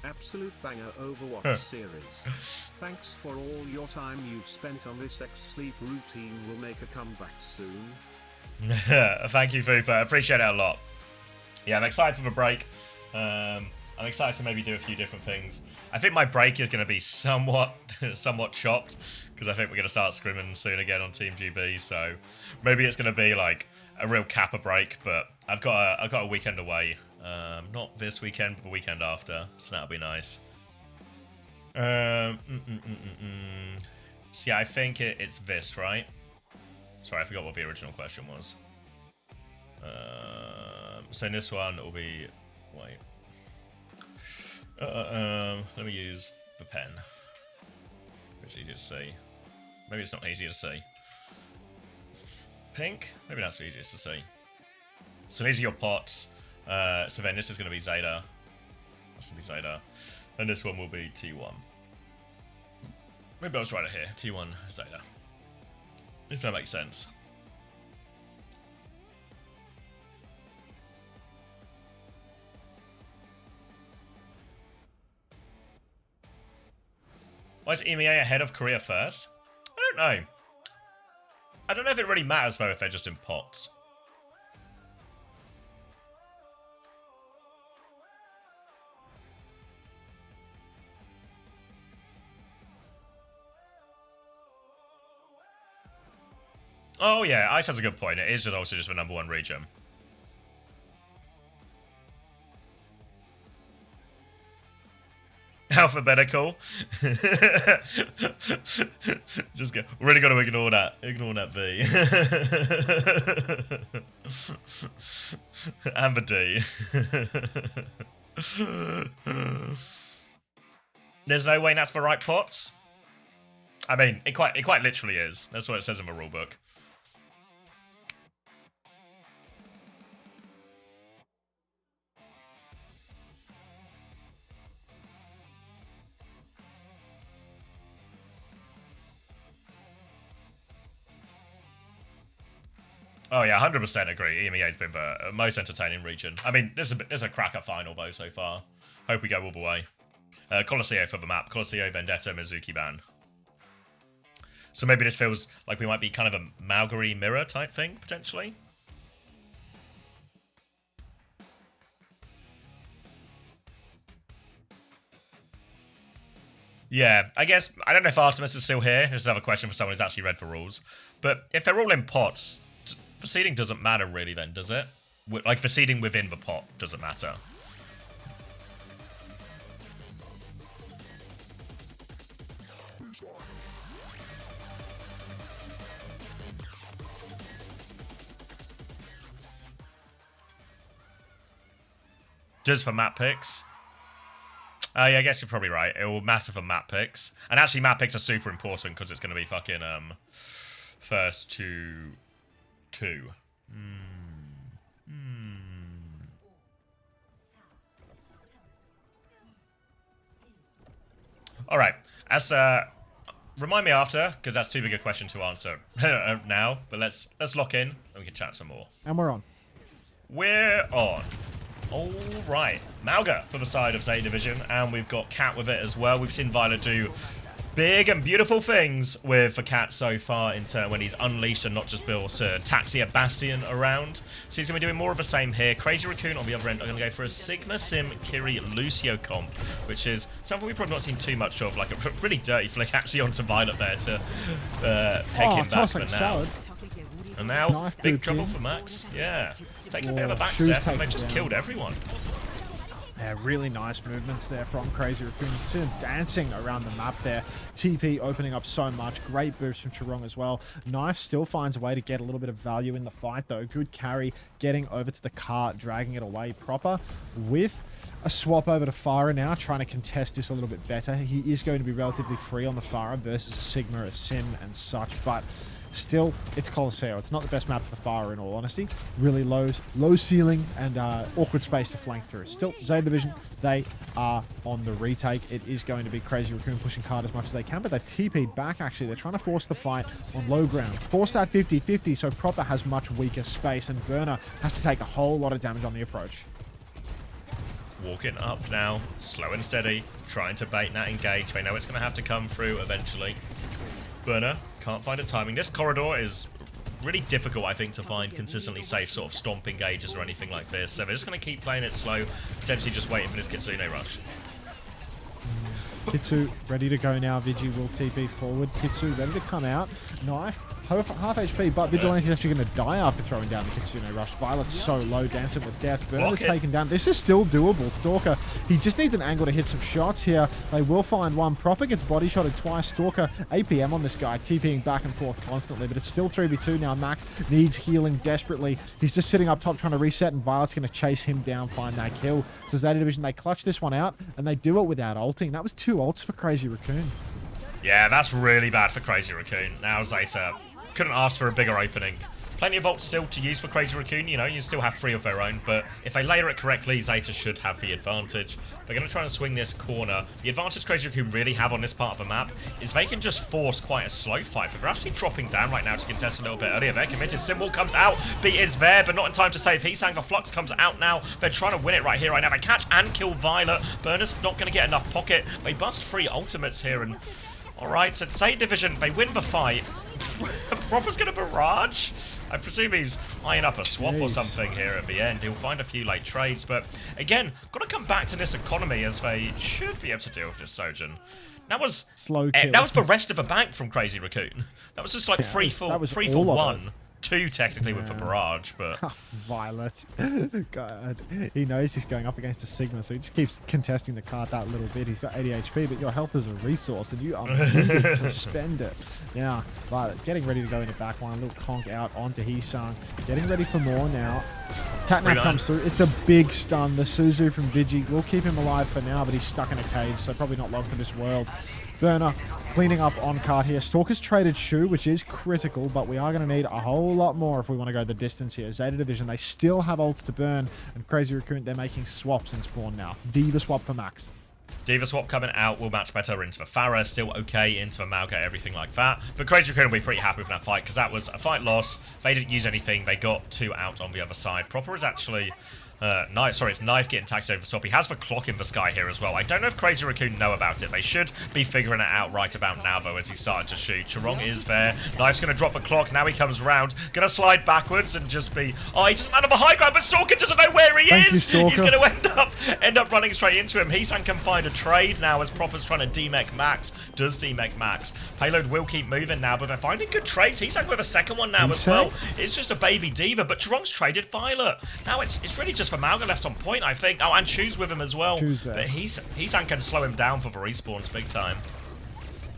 Absolute banger Overwatch series. Thanks for all your time you've spent on this sleep routine. Will make a comeback soon. Thank you, Fupa. I appreciate it a lot. Yeah, I'm excited for the break. I'm excited to maybe do a few different things. I think my break is going to be somewhat chopped, because I think we're going to start scrimming soon again on Team GB. So maybe it's going to be like a real Kappa break. But I've got a weekend away. Not this weekend, but the weekend after. So that'll be nice. So yeah, I think it's this, right? Sorry, I forgot what the original question was. So in this one, it'll be... Wait. Let me use the pen. It's easier to see. Maybe it's not easier to see. Pink? Maybe that's the easiest to see. So these are your pots. So then this is going to be Zeta. That's going to be Zeta. And this one will be T1. Maybe I'll just write it here. T1 Zeta. If that makes sense. Why is EMEA ahead of Korea first? I don't know. I don't know if it really matters though if they're just in pots. Oh yeah, Ice has a good point. It is just also just the #1 region. Alphabetical. Just really got to ignore that. Ignore that V. And the D. There's no way that's the right pots. I mean, it quite literally is. That's what it says in the rulebook. Oh yeah, 100% agree. EMEA's been the most entertaining region. I mean, this is a cracker final though so far. Hope we go all the way. Colosseo for the map. Colosseo, Vendetta, Mizuki ban. So maybe this feels like we might be kind of a Malgary mirror type thing, potentially. Yeah, I guess, I don't know if Artemis is still here. This is another question for someone who's actually read the rules. But if they're all in pots, the seeding doesn't matter really then, does it? Like, the seeding within the pot doesn't matter. Does for map picks. Yeah, I guess you're probably right. It will matter for map picks. And actually, map picks are super important because it's going to be fucking first to 2. All right. As remind me after, because that's too big a question to answer now. But let's lock in and we can chat some more. And we're on. We're on. All right, Mauga for the side of Zeta Division, and we've got Cat with it as well. We've seen Violet do big and beautiful things with the Cat so far in turn when he's unleashed and not just built a taxi a Bastion around. So he's going to be doing more of the same here. Crazy Raccoon on the other end are going to go for a Sigma Sim Kiri Lucio comp, which is something we've probably not seen too much of, like a really dirty flick actually onto Violet there to peg him back for now. Salad. And now, big trouble for Max. Yeah. Taking a bit of a back step, and they've just killed everyone. Yeah, really nice movements there from Crazy Raccoon. You can see him dancing around the map there. TP opening up so much. Great boost from Chirong as well. Knife still finds a way to get a little bit of value in the fight, though. Good carry, getting over to the cart, dragging it away proper with a swap over to Farah now, trying to contest this a little bit better. He is going to be relatively free on the Farah versus a Sigma, a Sim, and such, but still, it's Colosseo. It's not the best map for the Farah, in all honesty. Really low ceiling and awkward space to flank through. Still, Zeta Division, they are on the retake. It is going to be Crazy Raccoon pushing card as much as they can, but they've TP'd back, actually. They're trying to force the fight on low ground. Forced at 50-50, so Proper has much weaker space, and Burner has to take a whole lot of damage on the approach. Walking up now, slow and steady, trying to bait that engage. They know it's going to have to come through eventually. Burner can't find a timing. This corridor is really difficult, I think, to find consistently safe sort of stomp engages or anything like this. So they're just going to keep playing it slow, potentially just waiting for this Kitsune rush. Kitsu ready to go now. Vigi will TP forward. Kitsu ready to come out. Knife, half HP, but Vigilante's actually going to die after throwing down the Kitsune rush. Violet's so low, dancing with death. Burner's taken down. This is still doable. Stalker, he just needs an angle to hit some shots here. They will find one. Proper gets body shotted twice. Stalker, APM on this guy, TPing back and forth constantly, but it's still 3v2 now. Max needs healing desperately. He's just sitting up top trying to reset, and Violet's going to chase him down, find that kill. So Zeta Division, they clutch this one out, and they do it without ulting. That was 2 ults for Crazy Raccoon. Yeah, that's really bad for Crazy Raccoon. Now Zeta couldn't ask for a bigger opening. Plenty of ults still to use for Crazy Raccoon, you know, you still have 3 of their own, but if they layer it correctly, Zeta should have the advantage. They're going to try and swing this corner. The advantage Crazy Raccoon really have on this part of the map is they can just force quite a slow fight, but they're actually dropping down right now to contest a little bit earlier. They're committed. Symbol comes out. Beat is there, but not in time to save. Heesang. The Flux comes out now. They're trying to win it right here, right now. They catch and kill Violet. Burner's not going to get enough pocket. They bust 3 ultimates here, and alright, so Zeta Division, they win the fight. Proper's gonna barrage. I presume he's eyeing up a swap or something here at the end. He'll find a few late trades, but again, gotta come back to this economy as they should be able to deal with this Sojin. That was slow kill. That was the rest of the bank from Crazy Raccoon. That was just like 3 for 1. 2 technically with the barrage, but Violet. God, he knows he's going up against a Sigma, so he just keeps contesting the cart that little bit. He's got 80 HP, but your health is a resource, and you are needed to spend it. Now, Violet getting ready to go into backline. A little conk out onto Heesang. Getting ready for more now. Catnap comes through. It's a big stun. The Suzu from Vigi will keep him alive for now, but he's stuck in a cage, so probably not long for this world. Burner cleaning up on cart here. Stalker's traded Shu, which is critical, but we are going to need a whole lot more if we want to go the distance here. Zeta Division, they still have ults to burn, and Crazy Raccoon, they're making swaps in spawn now. Diva swap for Max. Diva swap coming out will match better into the Farah, still okay into the Mauga, everything like that. But Crazy Raccoon will be pretty happy with that fight, because that was a fight loss. They didn't use anything. They got 2 out on the other side. Proper is actually... it's Knife getting taxed over the top. He has the clock in the sky here as well. I don't know if Crazy Raccoon know about it. They should be figuring it out right about now, though, as he started to shoot. Chirong is there. Knife's going to drop the clock. Now he comes around. Going to slide backwards and just be... Oh, he just landed on the high ground, but Stalker doesn't know where he he Thank you, is! Stalker. He's going to end up running straight into him. Heesan can find a trade now as Proper's trying to demech Max. Does demech Max. Payload will keep moving now, but they're finding good trades. Heesan with a second one now as well. It's just a baby diva, but Jurong's traded Violet. Now it's really just for Malga left on point, I think. Oh, and Shu's with him as well. But Heesan can slow him down for the respawns big time.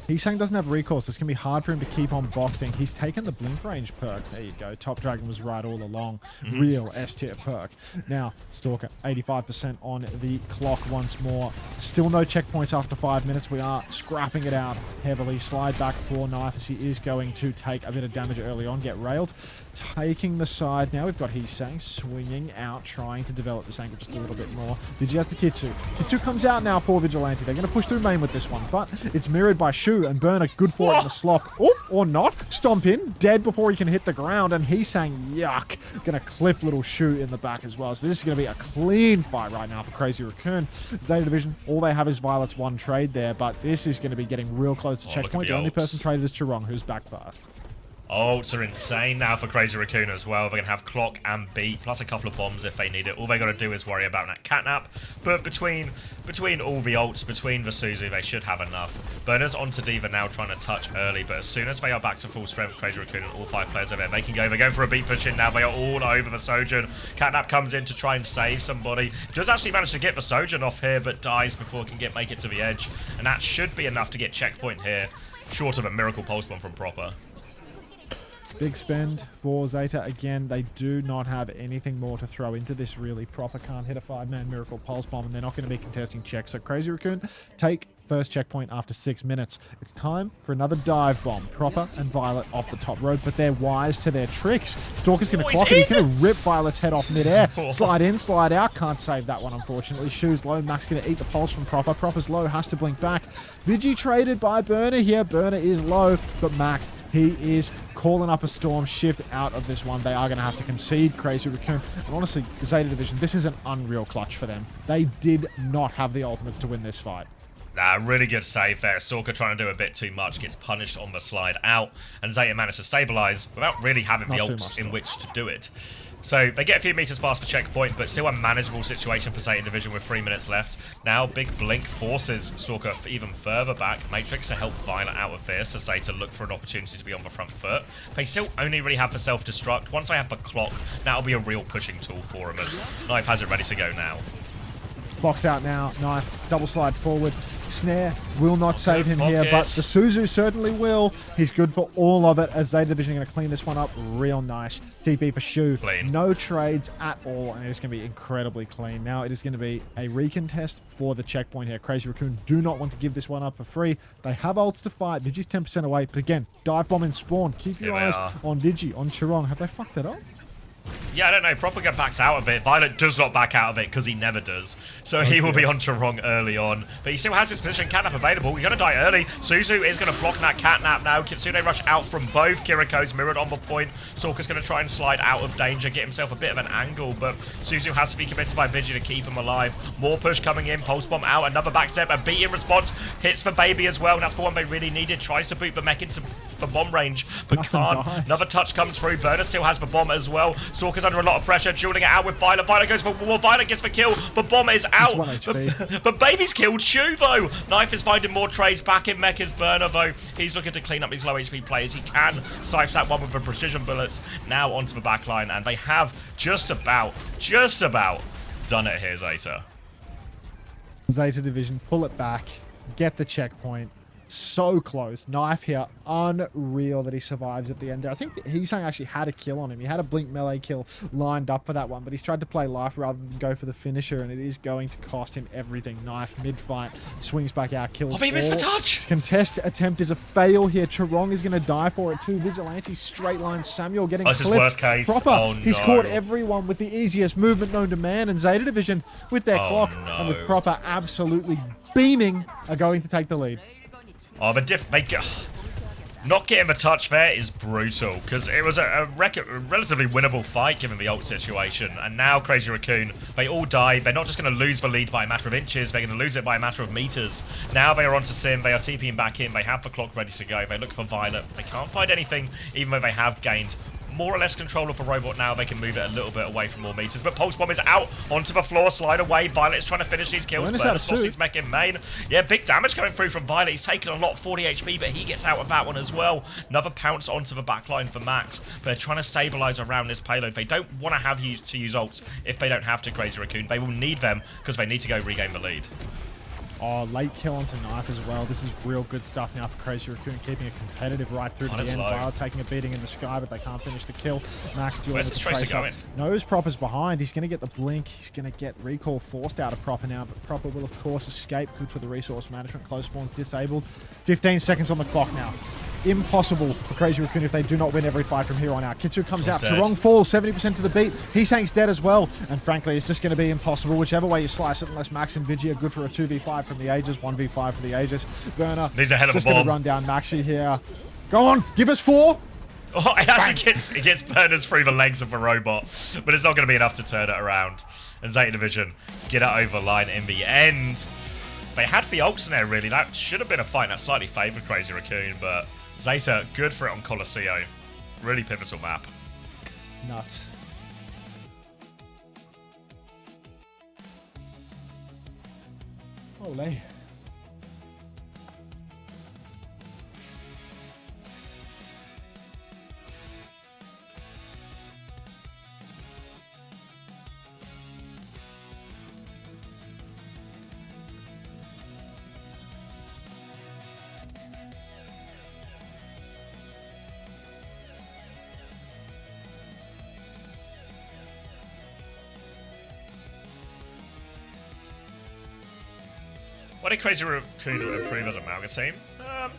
Heesan doesn't have recourse, so it's going to be hard for him to keep on boxing. He's taken the blink range perk. There you go. Top Dragon was right all along. Real S-tier perk. Now, Stalker, 85% on the clock once more. Still no checkpoints after 5 minutes. We are scrapping it out heavily. Slide back for Knife as he is going to take a bit of damage early on. Get railed. Taking the side now. We've got Heesan swinging out, trying to develop this angle just a little bit more. Vigi has the Kitsu. Kitsu comes out now for Vigilante. They're going to push through main with this one, but it's mirrored by Shu and Burner. Good for it in the slop. Oh, or not. Stomp in. Dead before he can hit the ground, and Heesan, yuck. Going to clip little Shu in the back as well. So this is going to be a clean fight right now for Crazy Raccoon. Zeta Division, all they have is Violet's one trade there, but this is going to be getting real close to checkpoint. The only person traded is Churong, who's back fast. Ults are insane now for Crazy Raccoon as well. They're going to have Clock and Beat, plus a couple of bombs if they need it. All they got to do is worry about that Catnap. But between all the ults, between the Suzu, they should have enough. Burner's onto Diva now trying to touch early, but as soon as they are back to full strength, Crazy Raccoon and all 5 players are there, they can go. They're going for a Beat push in now. They are all over the Sojourn. Catnap comes in to try and save somebody. Does actually manage to get the Sojourn off here, but dies before it can make it to the edge. And that should be enough to get checkpoint here, short of a Miracle Pulse Bomb from Proper. Big spend for Zeta. Again, they do not have anything more to throw into this, really. Proper can't hit a 5-man Miracle Pulse Bomb, and they're not going to be contesting checks. So Crazy Raccoon take first checkpoint after 6 minutes. It's time for another dive bomb. Proper and Violet off the top road, but they're wise to their tricks. Stalker's going to clock it. He's going to rip Violet's head off midair. Slide in, slide out. Can't save that one, unfortunately. Shu's low. Max going to eat the pulse from Proper. Proper's low. Has to blink back. Vigi traded by Burner here. Burner is low, but Max, he is calling up a storm shift out of this one. They are going to have to concede. Crazy Raccoon. And honestly, Zeta Division, this is an unreal clutch for them. They did not have the ultimates to win this fight. Nah, really good save there. Stalker trying to do a bit too much, gets punished on the slide out, and Zeta managed to stabilize without really having the ults in which to do it. So they get a few meters past the checkpoint, but still a manageable situation for Zeta Division with 3 minutes left. Now Big Blink forces Stalker even further back. Matrix to help Violet out of this as Zeta look for an opportunity to be on the front foot. They still only really have the self-destruct. Once they have the clock, that'll be a real pushing tool for them as Knife has it ready to go now. Clock's out now. Knife, double slide forward. Snare will not save him here, but the Suzu certainly will. He's good for all of it as Zeta Division are going to clean this one up real nice. TP for Shu. Clean. No trades at all, and it's going to be incredibly clean. Now it is going to be a recontest for the checkpoint here. Crazy Raccoon do not want to give this one up for free. They have ults to fight. Vigi's 10% away, but again, dive bomb and spawn. Keep your eyes on Vigi, on Churong. Have they fucked it up? Yeah, I don't know. Proper backs out of it. Violet does not back out of it because he never does. So he will be on Churong early on. But he still has his position. Catnap available. He's going to die early. Suzu is going to block that Catnap now. Kitsune rush out from both. Kiriko's mirrored on the point. Stalker's going to try and slide out of danger, get himself a bit of an angle. But Suzu has to be convinced by Vigi to keep him alive. More push coming in. Pulse bomb out. Another backstep. A beat in response. Hits for Baby as well. And that's the one they really needed. Tries to boot the mech into the bomb range, but can't. Another touch comes through. Burner still has the bomb as well. Stalker's under a lot of pressure, dueling it out with Violet. Violet goes for war. Violet gets the kill. The bomb is out. But Baby's killed Shu though. Knife is finding more trades. Back in mech is Burner though. He's looking to clean up his low HP players. He can sipes that one with the precision bullets. Now onto the back line, and they have just about done it here, Zeta. Zeta Division pull it back, get the checkpoint. So close. Knife here. Unreal that he survives at the end there. I think Heesan actually had a kill on him. He had a blink melee kill lined up for that one, but he's tried to play life rather than go for the finisher, and it is going to cost him everything. Knife mid-fight. Swings back out. Kills. Oh, he missed the touch! Contest attempt is a fail here. Churong is going to die for it too. Vigilante straight line. Samuel getting clipped. This is worst case. Proper. Oh, no. He's caught everyone with the easiest movement known to man, and Zeta Division with their clock and with Proper absolutely beaming are going to take the lead. Oh, not getting the touch there is brutal, because it was a relatively winnable fight given the ult situation. And now Crazy Raccoon, they all died. They're not just going to lose the lead by a matter of inches, they're going to lose it by a matter of meters. Now they are onto Sim, they are TPing back in, they have the clock ready to go. They look for Violet, they can't find anything, even though they have gained more or less control of a robot now. They can move it a little bit away from more meters. But Pulse Bomb is out onto the floor, slide away. Violet is trying to finish these kills. Burners lost his mech in main. Yeah, big damage coming through from Violet. He's taken a lot, 40 HP, but he gets out of that one as well. Another pounce onto the backline for Max. They're trying to stabilize around this payload. They don't want to have to use ults if they don't have to, Crazy Raccoon. They will need them because they need to go regain the lead. Oh, late kill onto Knife as well. This is real good stuff now for Crazy Raccoon, keeping it competitive right through to the end. Violet taking a beating in the sky, but they can't finish the kill. Max doing Where's the Tracer going? Knows Proper's behind. He's going to get the blink. He's going to get recall forced out of Proper now, but Proper will, of course, escape. Good for the resource management. Close spawns disabled. 15 seconds on the clock now. Impossible for Crazy Raccoon if they do not win every fight from here on out. Kitsu comes out. Chirong falls 70% to the beat. Hesank's dead as well. And frankly, it's just going to be impossible whichever way you slice it, unless Max and Vigi are good for a 2v5 from the Aegis, 1v5 for the Aegis. Burner These are hell of a just going to run down Maxi here. Go on, give us 4. Oh, it actually gets Burners through the legs of the robot, but it's not going to be enough to turn it around. And Zeta Division get it over line in the end. They had the ults in there, really. That should have been a fight that slightly favoured Crazy Raccoon, but Zeta, good for it on Colosseo. Really pivotal map. Nuts. Ole. What did Crazy Raccoon improve as a Malga team? I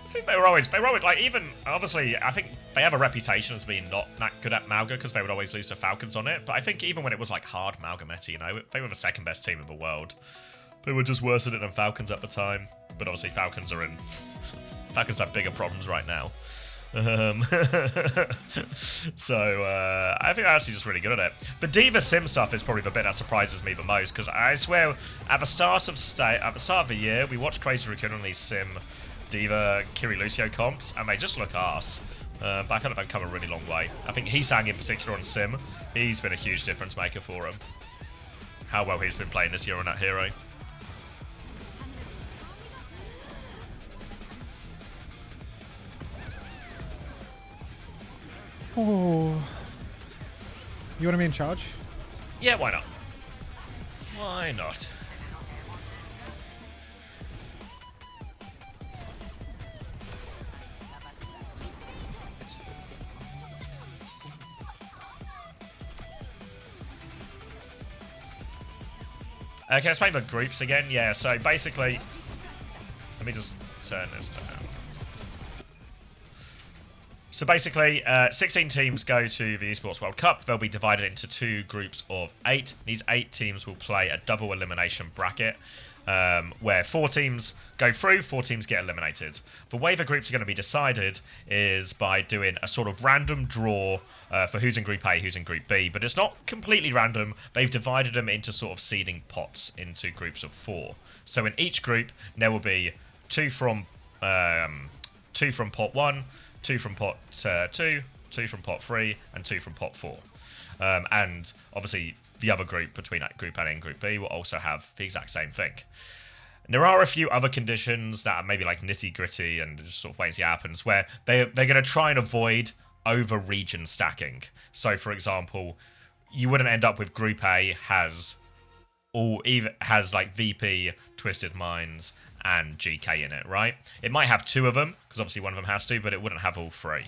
think they were always like, even obviously I think they have a reputation as being not that good at Malga because they would always lose to Falcons on it. But I think even when it was like hard Malga meta, you know, they were the second best team in the world. They were just worse at it than Falcons at the time. But obviously Falcons have bigger problems right now. So I think they're actually just really good at it. The Diva Sim stuff is probably the bit that surprises me the most, because I swear at the start of the year we watched Crazy Raccoon on these Sim Diva Kiri Lucio comps, and they just look arse. But I feel like they've come a really long way. I think Hesang in particular on Sim, he's been a huge difference maker for him. How well he's been playing this year on that hero. Oh. You want to be in charge? Yeah, why not? Why not? Okay, let's play the groups again. Yeah, so basically, let me just turn this down. So basically, 16 teams go to the Esports World Cup. They'll be divided into 2 groups of 8. These 8 teams will play a double elimination bracket, where 4 teams go through, 4 teams get eliminated. The way the groups are going to be decided is by doing a sort of random draw for who's in Group A, who's in Group B. But it's not completely random. They've divided them into sort of seeding pots into groups of 4. So in each group, there will be 2 from pot 1, 2 from pot 2, 2 from pot 3, and 2 from pot 4. And obviously, the other group between Group A and Group B will also have the exact same thing. And there are a few other conditions that are maybe like nitty-gritty and just sort of waiting to see what happens, where they're going to try and avoid over-region stacking. So, for example, you wouldn't end up with Group A has like VP, Twisted Minds, and GK in it, right? It might have 2 of them, because obviously one of them has to, but it wouldn't have all 3.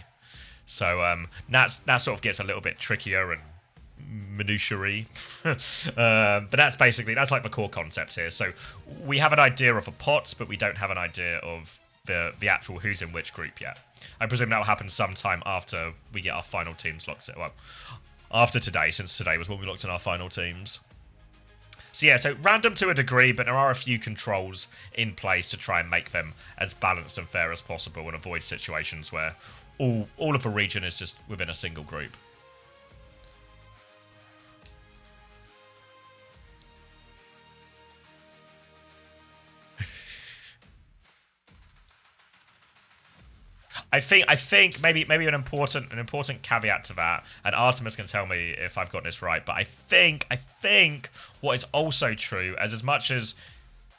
So that sort of gets a little bit trickier and minutiary. But that's like the core concept here. So we have an idea of a pot, but we don't have an idea of the actual who's in which group yet. I presume that will happen sometime after we get our final teams locked in. Well, after today, since today was when we locked in our final teams. So yeah, so random to a degree, but there are a few controls in place to try and make them as balanced and fair as possible and avoid situations where all of a region is just within a single group. I think maybe an important caveat to that, and Artemis can tell me if I've got this right, but I think what is also true, as much as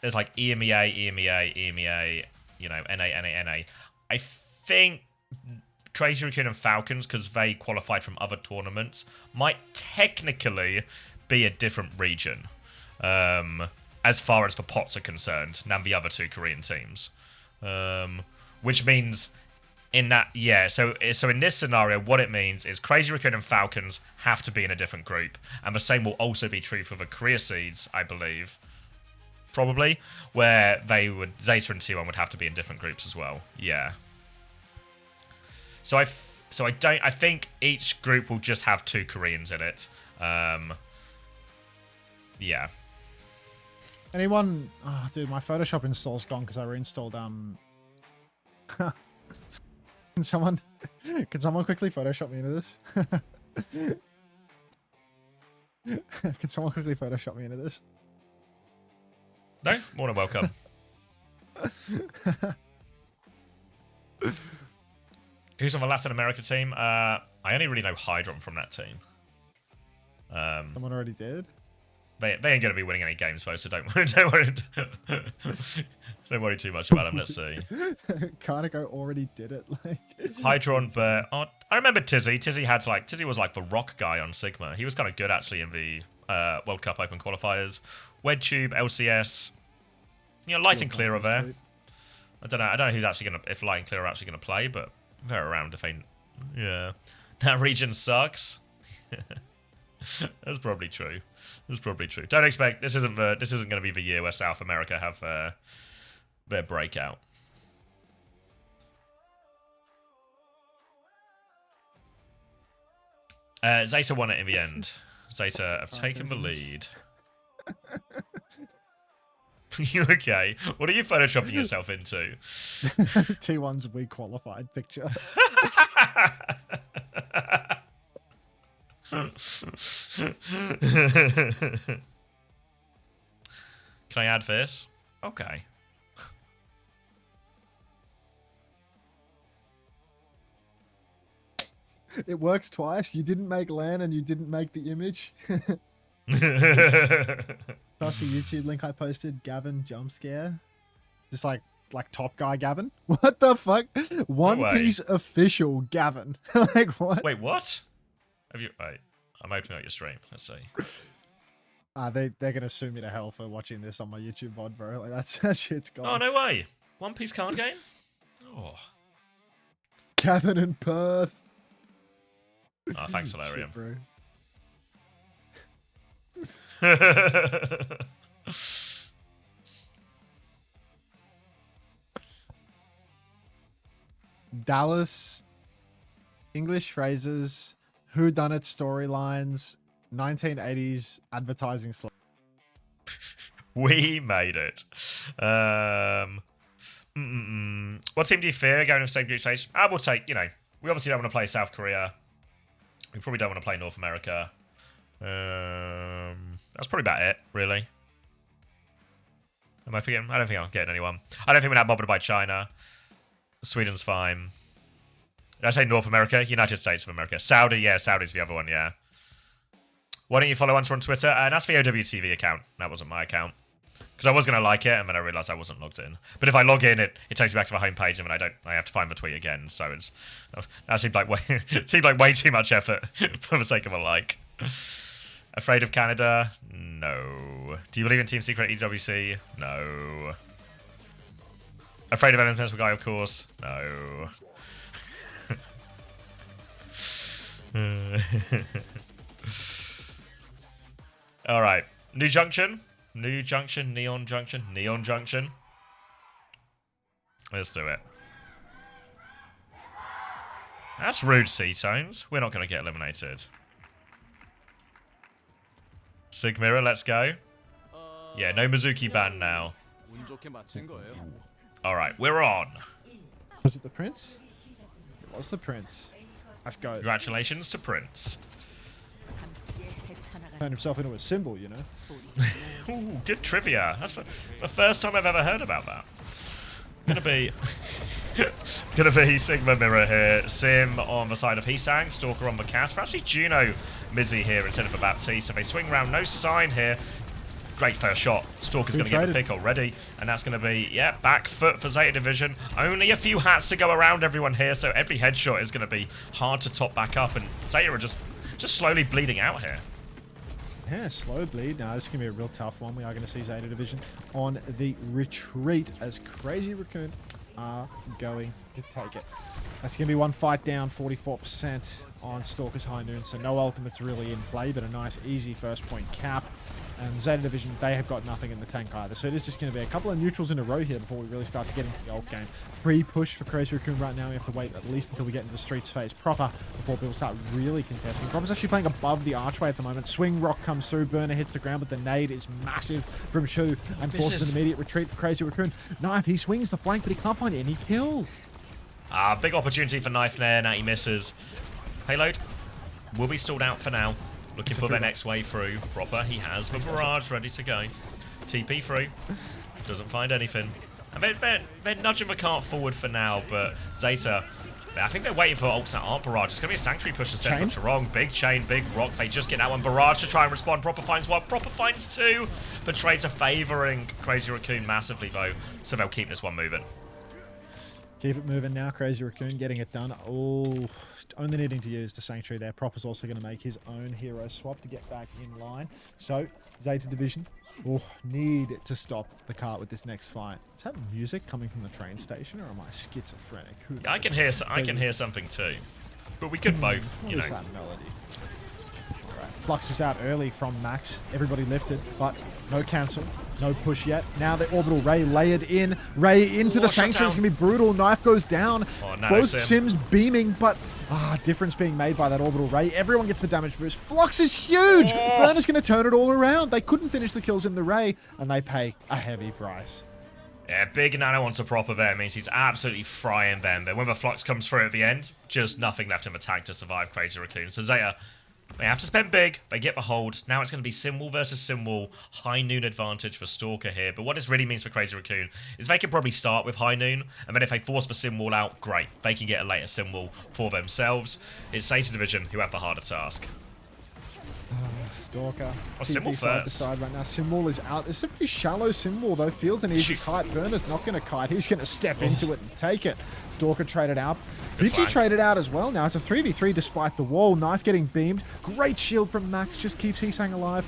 there's like EMEA, you know, NA, I think Crazy Raccoon and Falcons, because they qualified from other tournaments, might technically be a different region, as far as the pots are concerned, than the other two Korean teams. Which means in that, yeah, so in this scenario, what it means is Crazy Raccoon and Falcons have to be in a different group, and the same will also be true for the Korea seeds, I believe, probably, where Zeta and T1 would have to be in different groups as well. Yeah. So I think each group will just have 2 Koreans in it. Yeah. Anyone? Oh, dude, my Photoshop install's gone because I reinstalled. Can someone quickly Photoshop me into this? Can someone quickly Photoshop me into this? No, more than welcome. Who's on the Latin America team? I only really know Hydron from that team. Someone already did. They ain't going to be winning any games, though, so don't worry too much about them. Let's see. Carnico already did it. Like Hydron, but I remember Tizzy. Tizzy was like the rock guy on Sigma. He was kind of good actually in the World Cup Open qualifiers. WedTube, LCS. You know, Light and Clear are there. I don't know who's actually if Light and Clear are actually gonna play, but they're around if they. Yeah, that region sucks. That's probably true. Don't expect this isn't going to be the year where South America have their breakout. Zeta won it in the end. Zeta have taken the lead. You okay? What are you photoshopping yourself into? T1's we qualified picture. Can I add this? Okay. It works twice. You didn't make LAN and you didn't make the image. That's the YouTube link I posted. Gavin jump scare. Just like top guy Gavin. What the fuck? One Piece official Gavin. Like what? Wait, what? Wait, I'm opening up your stream. Let's see. They're gonna sue me to hell for watching this on my YouTube VOD, bro. Like that shit's gone. Oh no way! One Piece card game? Oh. Gavin in Perth. Oh, thanks, Hilarium. Shit, bro. Dallas, English phrases, whodunit storylines, 1980s advertising. We made it. What team do you fear going to the same group stage? I will take, we obviously don't want to play South Korea. We probably don't want to play North America. That's probably about it, really. Am I forgetting? I don't think I'm getting anyone. I don't think we're that bothered by China. Sweden's fine. Did I say North America? United States of America. Saudi, yeah, Saudi's the other one, yeah. Why don't you follow Unter on Twitter? And that's the OWTV account. That wasn't my account. Because I was going to like it, and then I realised I wasn't logged in. But if I log in, it takes me back to the homepage, and then I have to find the tweet again. So that seemed like way too much effort for the sake of a like. Afraid of Canada? No. Do you believe in Team Secret EWC? No. Afraid of Elemental Guy, of course? No. Alright. New Junction? Neon Junction. Let's do it. That's rude, C-Tones. We're not going to get eliminated. Sigmira, let's go. Yeah, no Mizuki ban now. Alright, we're on. Was it the Prince? It was the Prince. Let's go. Congratulations to Prince. Turned himself into a symbol, Ooh, good trivia. That's the first time I've ever heard about that. Gonna be gonna be Sigma Mirror here. Sim on the side of Hisang, Stalker on the cast. Actually, Juno Mizzy here instead of a Baptiste. So they swing around, no sign here. Great first shot. Stalker's going to get the pick already. And that's going to be, yeah, back foot for Zeta Division. Only a few hats to go around everyone here, so every headshot is going to be hard to top back up. And Zeta are just slowly bleeding out here. Yeah, slow bleed. Now, this is going to be a real tough one. We are going to see Zeta Division on the retreat as Crazy Raccoon are going to take it. That's going to be one fight down, 44% on Stalker's High Noon. So no ultimates really in play, but a nice, easy first point cap. And Zeta Division, they have got nothing in the tank either. So it is just going to be a couple of neutrals in a row here before we really start to get into the ult game. Free push for Crazy Raccoon right now. We have to wait at least until we get into the streets phase proper before people start really contesting. Proper's actually playing above the archway at the moment. Swing rock comes through. Burner hits the ground, but the nade is massive from Shu and forces an immediate retreat for Crazy Raccoon. Knife, he swings the flank, but he can't find any kills. Big opportunity for Knife there. Now he misses. Payload will be stalled out for now. Looking for their next way through. Proper, he has the barrage ready to go. TP through. Doesn't find anything. And they're nudging the cart forward for now, but Zeta, I think they're waiting for ults that aren't barrage. It's going to be a Sanctuary push instead from Charong. Big chain, big rock. They just get that one. Barrage to try and respond. Proper finds one. Proper finds two. But trades are favouring Crazy Raccoon massively, though, so they'll keep this one moving. Keep it moving now. Crazy Raccoon getting it done. Oh, only needing to use the Sanctuary there. Proper's also going to make his own hero swap to get back in line. So, Zeta Division need to stop the cart with this next fight. Is that music coming from the train station, or am I schizophrenic? Yeah, I can hear something too. But we could both, you know. What is that melody? Alright, Flux is out early from Max. Everybody lifted, but no cancel. No push yet. Now the orbital ray layered in. Ray into the Sanctuary. It's going to be brutal. Knife goes down. Oh, no, both Sims beaming, but difference being made by that orbital ray. Everyone gets the damage boost. Flux is huge. Burner's going to turn it all around. They couldn't finish the kills in the ray, and they pay a heavy price. Yeah, big nano onto Proper there means he's absolutely frying them. Then when the Flux comes through at the end, just nothing left in the tank to survive Crazy Raccoon. So Zeta, they have to spend big. They get the hold. Now it's going to be Simwall versus Simwall. High Noon advantage for Stalker here. But what this really means for Crazy Raccoon is they can probably start with High Noon. And then if they force the Simwall out, great. They can get a later Simwall for themselves. It's Zeta Division who have the harder task. Stalker. Simwall first. Side right now. Simwall is out. It's a pretty shallow Simwall though. Feels an easy kite. Burner's not going to kite. He's going to step into it and take it. Stalker traded out. Vici traded out as well. Now it's a 3v3 despite the wall. Knife getting beamed. Great shield from Max. Just keeps Hisang alive.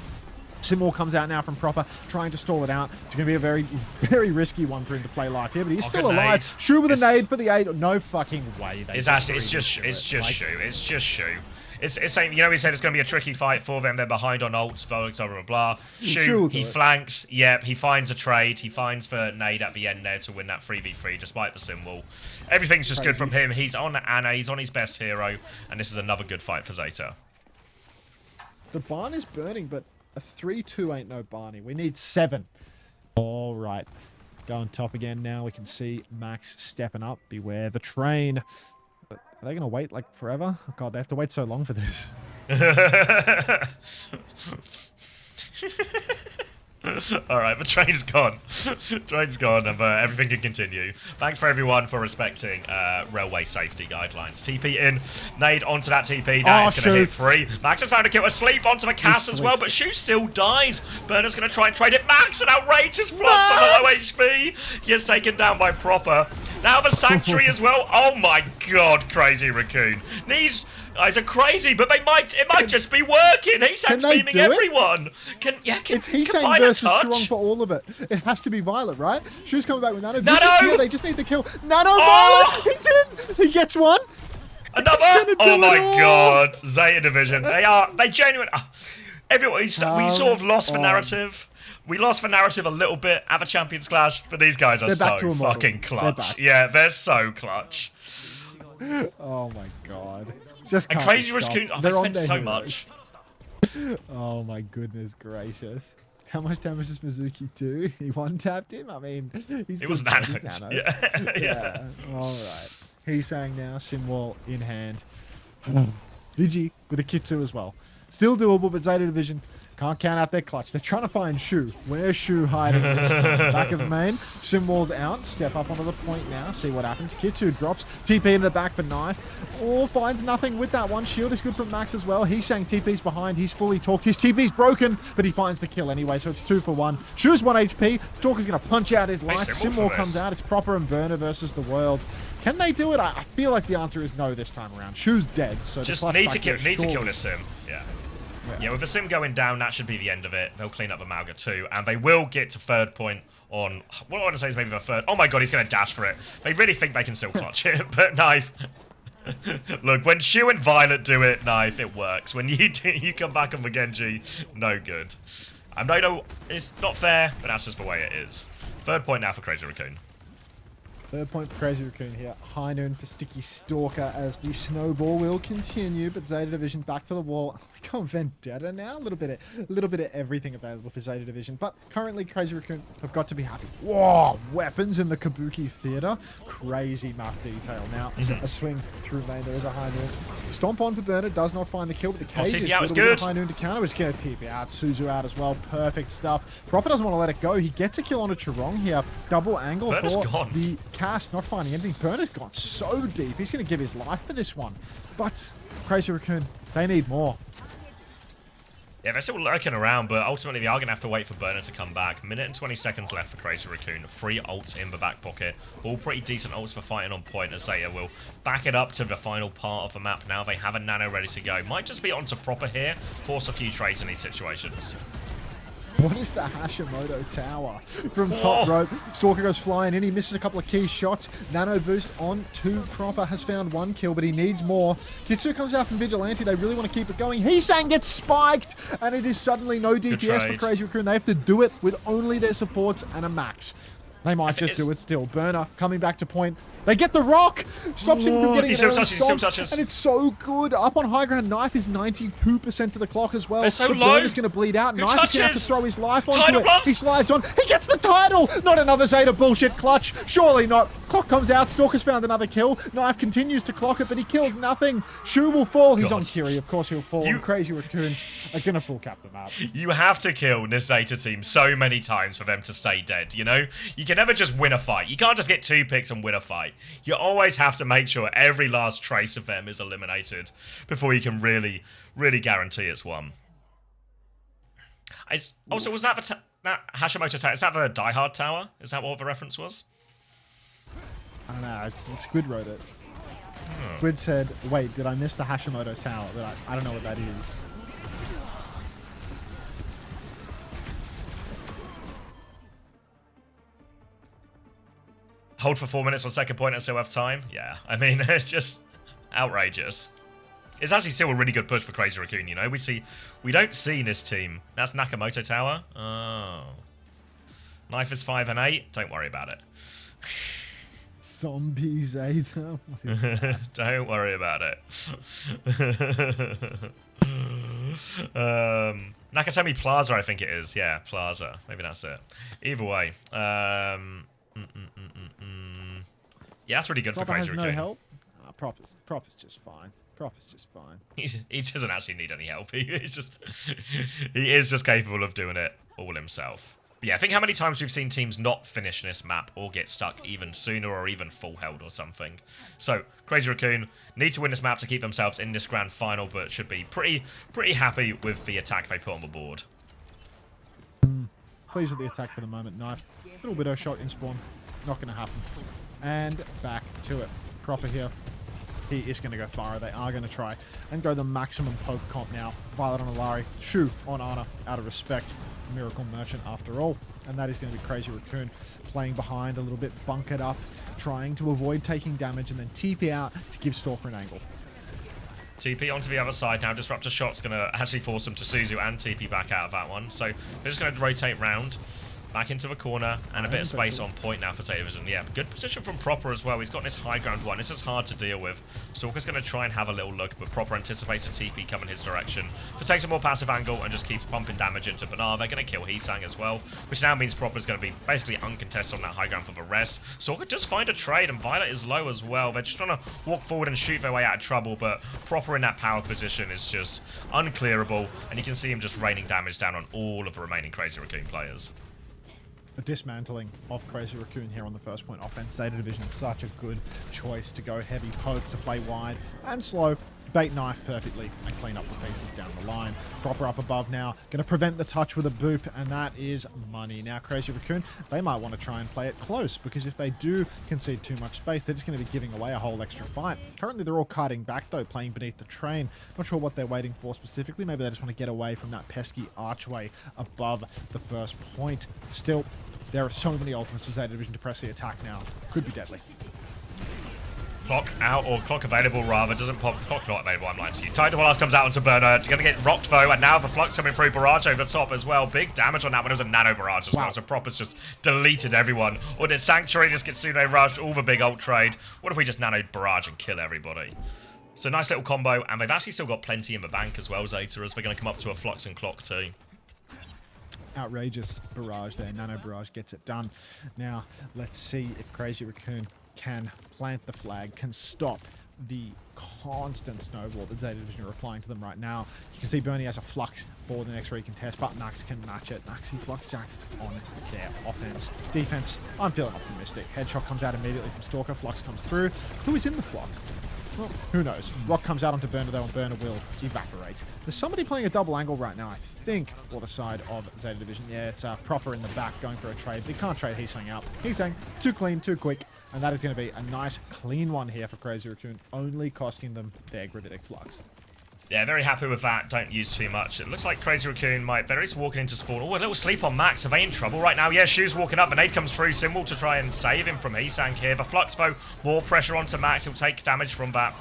Simwall comes out now from Proper, trying to stall it out. It's going to be a very, very risky one for him to play live here, but he's still alive. Shu with a nade for the 8. No fucking way. It's just Shu. It's just Shu. It's saying, you know, we said it's going to be a tricky fight for them. They're behind on ults, blah, blah, blah, blah. Shu, he flanks. Yep, he finds a trade. He finds the nade at the end there to win that 3v3, despite the Simwall. Everything's just good from him. He's on Anna. He's on his best hero. And this is another good fight for Zeta. The barn is burning, but a 3-2 ain't no Barney. We need 7. All right. Going top again now. We can see Max stepping up. Beware the train. Are they going to wait like forever? Oh god, they have to wait so long for this. Alright, the train's gone. Train's gone, and everything can continue. Thanks for everyone for respecting railway safety guidelines. TP in, nade onto that TP. Now it's going to hit 3. Max has found a kill asleep onto the cast as well, but Shu still dies. Burner's going to try and trade it. Max, an outrageous flops on the low HP. He is taken down by Proper. Now the Sanctuary as well. Oh my god, Crazy Raccoon. These guys are crazy, but it might just be working. Hisang's beaming everyone. It's Hisang versus Charong for all of it. It has to be Violet, right? Shu's coming back with Nano. Here, they just need the kill. Nano Violet! He's in! He gets one! Another! Oh my god. Zeta Division. They genuinely... everyone, we sort of lost the narrative. We lost the narrative a little bit at the Champions Clash, but these guys are so fucking clutch. They're so clutch. Oh my god. And Crazy Raccoon, they spent so much. Oh my goodness gracious. How much damage does Mizuki do? He one-tapped him? I mean, he's... It was nanoed. Yeah. Alright. He's saying now, Simwall in hand. Vigi with a Kitsu as well. Still doable, but Zeta Division Can't count out their clutch. They're trying to find Shu. Where's Shu hiding this time? Back of the main. Symbol's out. Step up onto the point now. See what happens. Kitsu drops. TP in the back for Knife. Oh, finds nothing with that one. Shield is good from Max as well. He's saying TP's behind. He's fully talked. His TP's broken, but he finds the kill anyway, so it's 2 for 1. Shu's 1 HP. Stalker's going to punch out his light. Symbol comes out. It's Proper and Burner versus the world. Can they do it? I feel like the answer is no this time around. Shu's dead, so just need to kill this Sim. Yeah, with the Sim going down, that should be the end of it. They'll clean up Amalga too, and they will get to third point on... What I want to say is maybe the third... Oh my god, he's going to dash for it. They really think they can still clutch it, but Knife... Look, when Shu and Violet do it, Knife, it works. When you come back on the Genji, no good. I know it's not fair, but that's just the way it is. Third point now for Crazy Raccoon. Third point for Crazy Raccoon here. High noon for Sticky Stalker as the snowball will continue, but Zeta Division back to the wall. We got Vendetta now. A little bit of everything available for Zeta Division, but currently Crazy Raccoon have got to be happy. Whoa! Weapons in the Kabuki Theater. Crazy map detail. Now a swing through lane. There is a high noon. Stomp on for Burner. Does not find the kill, but the cage is good. High noon to counter. Is going to TP out. Suzu out as well. Perfect stuff. Proper doesn't want to let it go. He gets a kill on a Chirong here. Double angle Burner's for gone. the cast, not finding anything. Burner's gone so deep. He's going to give his life for this one. But Crazy Raccoon, they need more. Yeah, they're still lurking around, but ultimately they are going to have to wait for Burner to come back. Minute and 20 seconds left for Crazy Raccoon. 3 ults in the back pocket. All pretty decent ults for fighting on point, as Zeta will back it up to the final part of the map now. They have a nano ready to go. Might just be onto Proper here. Force a few trades in these situations. What is the Hashimoto Tower? From top rope, Stalker goes flying in. He misses a couple of key shots. Nano boost on to Proper. Has found 1 kill, but he needs more. Kitsu comes out from Vigilante. They really want to keep it going. Heesang gets spiked, and it is suddenly no DPS for Crazy Raccoon. They have to do it with only their supports and a max. They might just do it still. Burner coming back to point. They get the rock! Stops him from getting an early stomp, and it's so good. Up on high ground, Knife is 92% to the clock as well. They're so but low. Burner's going to bleed out. Knife is going to have to throw his life onto Title it. blocks. He slides on. He gets the title! Not another Zeta bullshit clutch. Surely not. Clock comes out. Stalker's found another kill. Knife continues to clock it, but he kills nothing. Shu will fall. He's on Kiri. Of course he'll fall. And Crazy Raccoon are going to full cap the map. You have to kill this Zeta team so many times for them to stay dead, you know? You can never just win a fight. You can't just get 2 picks and win a fight. You always have to make sure every last trace of them is eliminated before you can really guarantee it's won. Also, was that that Hashimoto Tower? Is that the Die Hard Tower? Is that what the reference was? I don't know. Squid wrote it. Squid said, wait, did I miss the Hashimoto Tower? But I don't know what that is. Hold for 4 minutes on second point and still have time? Yeah, I mean, it's just outrageous. It's actually still a really good push for Crazy Raccoon, you know? We don't see this team. That's Nakamoto Tower. Oh. Knife is 5 and 8. Don't worry about it. Zombie Zeta? What is that? Don't worry about it. Nakatomi Plaza, I think it is. Yeah, Plaza. Maybe that's it. Either way. Yeah, that's really good for Crazy Raccoon. No help? Proper's just fine. Proper's just fine. He doesn't actually need any help. He is just capable of doing it all himself. But yeah, I think how many times we've seen teams not finish this map or get stuck even sooner or even full held or something. So, Crazy Raccoon need to win this map to keep themselves in this grand final, but should be pretty happy with the attack they put on the board. Pleased with the attack for the moment. Knife. Little Widow shot in spawn. Not going to happen. And back to it. Proper here. He is going to go far. They are going to try and go the maximum poke comp now. Violet on Alari. Shu on Ana. Out of respect. Miracle Merchant after all. And that is going to be Crazy Raccoon playing behind a little bit. Bunkered up. Trying to avoid taking damage and then TP out to give Stalker an angle. TP onto the other side now. Disruptor shot's going to actually force him to Suzu and TP back out of that one. So they're just going to rotate round. Back into the corner, and a bit of space on point now for Zeta Division. Yeah, good position from Proper as well. He's got this high ground one. This is hard to deal with. Stalker's going to try and have a little look, but Proper anticipates a TP coming his direction to take some more passive angle and just keep pumping damage into Bernard. They're going to kill Heesang as well, which now means Proper's going to be basically uncontested on that high ground for the rest. Stalker just find a trade, and Violet is low as well. They're just trying to walk forward and shoot their way out of trouble, but Proper in that power position is just unclearable, and you can see him just raining damage down on all of the remaining Crazy Raccoon players. The dismantling of Crazy Raccoon here on the first point offense. Zeta Division, such a good choice to go heavy poke, to play wide and slow, bait knife perfectly and clean up the pieces down the line. Proper up above now, going to prevent the touch with a boop, and that is money. Now Crazy Raccoon, they might want to try and play it close, because if they do concede too much space, they're just going to be giving away a whole extra fight. Currently they're all kiting back though, playing beneath the train. Not sure what they're waiting for specifically. Maybe they just want to get away from that pesky archway above the first point. Still, there are so many ultimates for Zeta Division to press the attack now. Could be deadly. Clock out, or clock available rather, doesn't pop. Clock not available, I'm lying to you. Tidal Blast comes out onto Burner, going to get rocked though, and now the Flux coming through, barrage over the top as well. Big damage on that one. It was a nano barrage as well, so Proper's just deleted everyone. Or did Sanctuary just get Tsune rushed, all the big ult trade? What if we just nano barrage and kill everybody? So nice little combo, and they've actually still got plenty in the bank as well, Zeta, as they're going to come up to a Flux and Clock too. Outrageous barrage there. Nano barrage gets it done. Now, let's see if Crazy Raccoon can plant the flag, can stop the constant snowball that Zeta Division are applying to them right now. You can see Bernie has a Flux for the next recontest, but Nax can match it. Naxi Flux Jacks on their offense. Defense, I'm feeling optimistic. Headshot comes out immediately from Stalker. Flux comes through. Who is in the Flux? Well, who knows? Rock comes out onto Burner though, and Burner will evaporate. There's somebody playing a double angle right now, I think, for the side of Zeta Division. Yeah, it's Proper in the back going for a trade. They can't trade Heesang out. Heesang, too clean, too quick. And that is going to be a nice, clean one here for Crazy Raccoon, only costing them their Gravitic Flux. Yeah, very happy with that. Don't use too much. It looks like Crazy Raccoon might... They're just walking into spawn. Oh, a little sleep on Max. Are they in trouble right now? Yeah, Shu's walking up. The nade comes through. Symbol to try and save him from Heesang here. The Flux, though, more pressure onto Max. He'll take damage from that.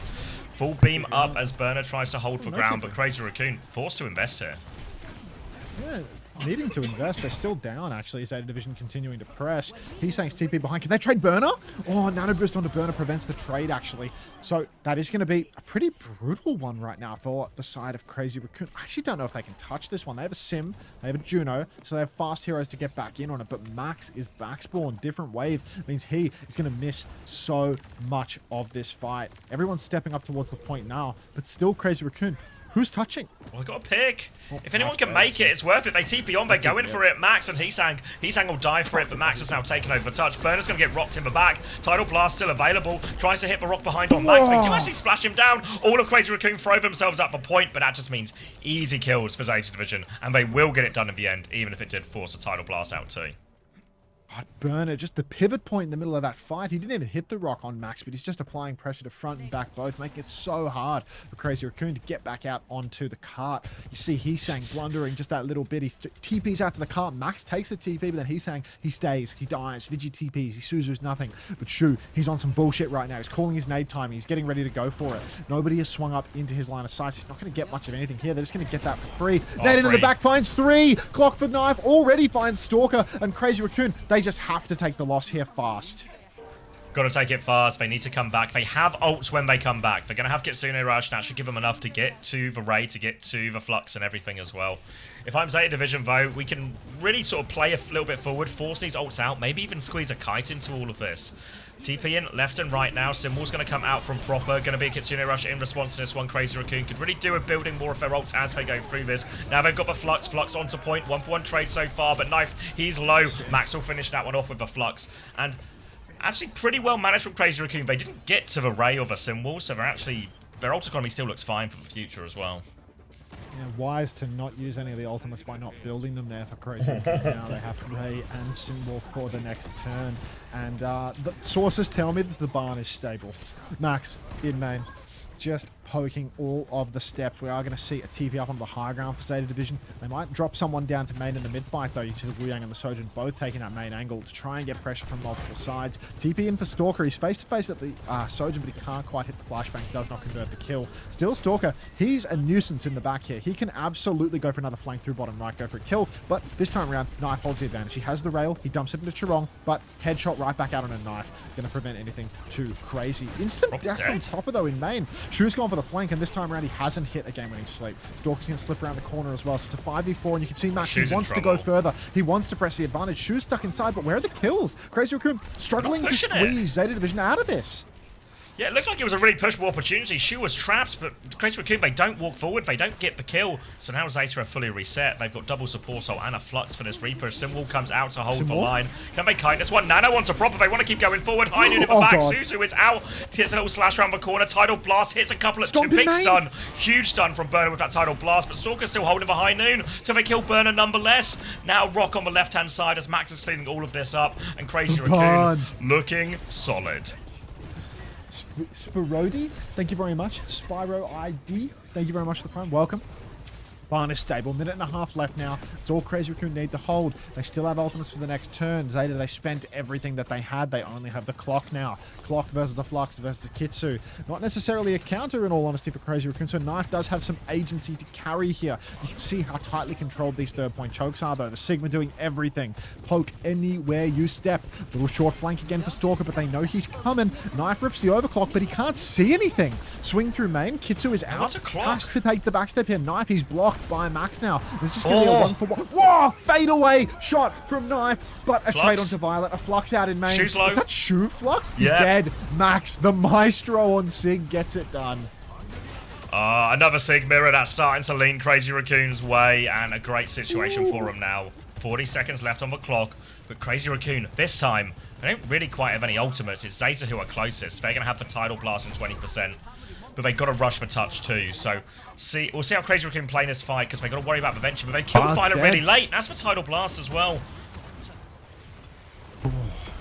Full beam up as Burner tries to hold for ground, but Crazy Raccoon forced to invest here. Yeah, needing to invest. They're still down, actually. Zeta Division continuing to press. Heesang's TP behind. Can they trade Burner? Oh, Nano Boost onto Burner prevents the trade, actually. So that is going to be a pretty brutal one right now for the side of Crazy Raccoon. I actually don't know if they can touch this one. They have a Sim, they have a Juno, so they have fast heroes to get back in on it, but Max is back spawn. Different wave means he is going to miss so much of this fight. Everyone's stepping up towards the point now, but still Crazy Raccoon. Who's touching? Well, I got a pick. If anyone can make it, it's worth it. They TP on, they go in for it. Max and Heesang. Heesang will die for it, but Max has now taken over the touch. Burner's going to get rocked in the back. Tidal Blast still available. Tries to hit the rock behind on Max. They do actually splash him down. All of Crazy Raccoon throw themselves up for point, but that just means easy kills for Zeta Division, and they will get it done in the end, even if it did force a Tidal Blast out too. But Burner, just the pivot point in the middle of that fight. He didn't even hit the rock on Max, but he's just applying pressure to front and back both, making it so hard for Crazy Raccoon to get back out onto the cart. You see Heesang blundering just that little bit. He TPs out to the cart. Max takes the TP, but then Heesang, he stays, he dies. Vigi TPs, he Suzu's nothing. But Shu, he's on some bullshit right now. He's calling his nade timing. He's getting ready to go for it. Nobody has swung up into his line of sight. He's not going to get much of anything here. They're just going to get that for free. Nade into the back, finds 3. Clock for knife, already finds Stalker, and Crazy Raccoon, they just have to take the loss here fast. Got to take it fast. They need to come back. They have ults when they come back. They're going to have Kitsune Rush. That should give them enough to get to the Ray, to get to the Flux and everything as well. If I'm Zeta Division, though, we can really sort of play a little bit forward, force these ults out, maybe even squeeze a kite into all of this. TP in left and right now. Symbol's going to come out from Proper. Going to be a Kitsune Rush in response to this one. Crazy Raccoon could really do with building more of their ults as they go through this. Now they've got the Flux. Flux onto point. 1-for-1 trade so far, but Knife, he's low. Max will finish that one off with the Flux. And actually pretty well managed from Crazy Raccoon. They didn't get to the Ray or the Symbol, so they're actually... Their ult economy still looks fine for the future as well. Yeah, wise to not use any of the ultimates by not building them there for Crazy. Now they have Ray and Symbol for the next turn. And the sources tell me that the barn is stable. Max, in main, just poking all of the steps. We are going to see a TP up on the high ground for Zeta Division. They might drop someone down to main in the mid-fight, though. You see the Wu Yang and the Sojin both taking that main angle to try and get pressure from multiple sides. TP in for Stalker. He's face-to-face at the Sojin, but he can't quite hit the flashbang. Does not convert the kill. Still Stalker. He's a nuisance in the back here. He can absolutely go for another flank through bottom right, go for a kill, but this time around, Knife holds the advantage. He has the rail. He dumps it into Chirong, but headshot right back out on a Knife. Going to prevent anything too crazy. Instant death from Topper, though, in main. Shu's gone for the flank, and this time around, he hasn't hit a game-winning sleep. Stalker's going to slip around the corner as well, so it's a 5v4, and you can see Max, he wants to go further. He wants to press the advantage. Shu's stuck inside, but where are the kills? Crazy Raccoon struggling to squeeze Zeta Division out of this. Yeah, it looks like it was a really pushable opportunity. Shu was trapped, but Crazy Raccoon, they don't walk forward. They don't get the kill. So now Zeta are fully reset. They've got double support ult and a flux for this repush. Symbol comes out to hold the line. Can they kite this one? Nano wants a proper. They want to keep going forward. High noon in the back. God. Suzu is out. Hits a little slash around the corner. Tidal Blast hits a couple of two. Big stun. Huge stun from Burner with that Tidal Blast. But Stalker's still holding the high noon. So they kill Burner nonetheless. Now Rock on the left-hand side as Max is cleaning all of this up. And Crazy Raccoon looking solid. Spirodi, thank you very much. Spyro ID, thank you very much for the prime. Welcome. Barn is stable. Minute and a half left now. It's all Crazy Raccoon need to hold. They still have ultimates for the next turn. Zeta, they spent everything that they had. They only have the clock now. Clock versus a Flux versus a Kitsu. Not necessarily a counter, in all honesty, for Crazy Raccoon. So Knife does have some agency to carry here. You can see how tightly controlled these third-point chokes are, though. The Sigma doing everything. Poke anywhere you step. Little short flank again for Stalker, but they know he's coming. Knife rips the overclock, but he can't see anything. Swing through main. Kitsu is out. Has to take the backstep here. Knife, he's blocked by Max now. This is going to be a 1-for-1. Whoa! Fade away shot from Knife, but a trade onto Violet. A Flux out in main. Shu's low. Is that Shu Flux? He's dead. Max, the maestro on Sig, gets it done. Another Sig mirror that's starting to lean Crazy Raccoon's way, and a great situation for him now. 40 seconds left on the clock, but Crazy Raccoon, this time, they don't really quite have any ultimates. It's Zeta who are closest. They're going to have the Tidal Blast in 20%. But they've got to rush for touch too, so we'll see how Crazy Raccoon play this fight, because they've got to worry about the venture, but they killed Violet really late. That's for Tidal Blast as well.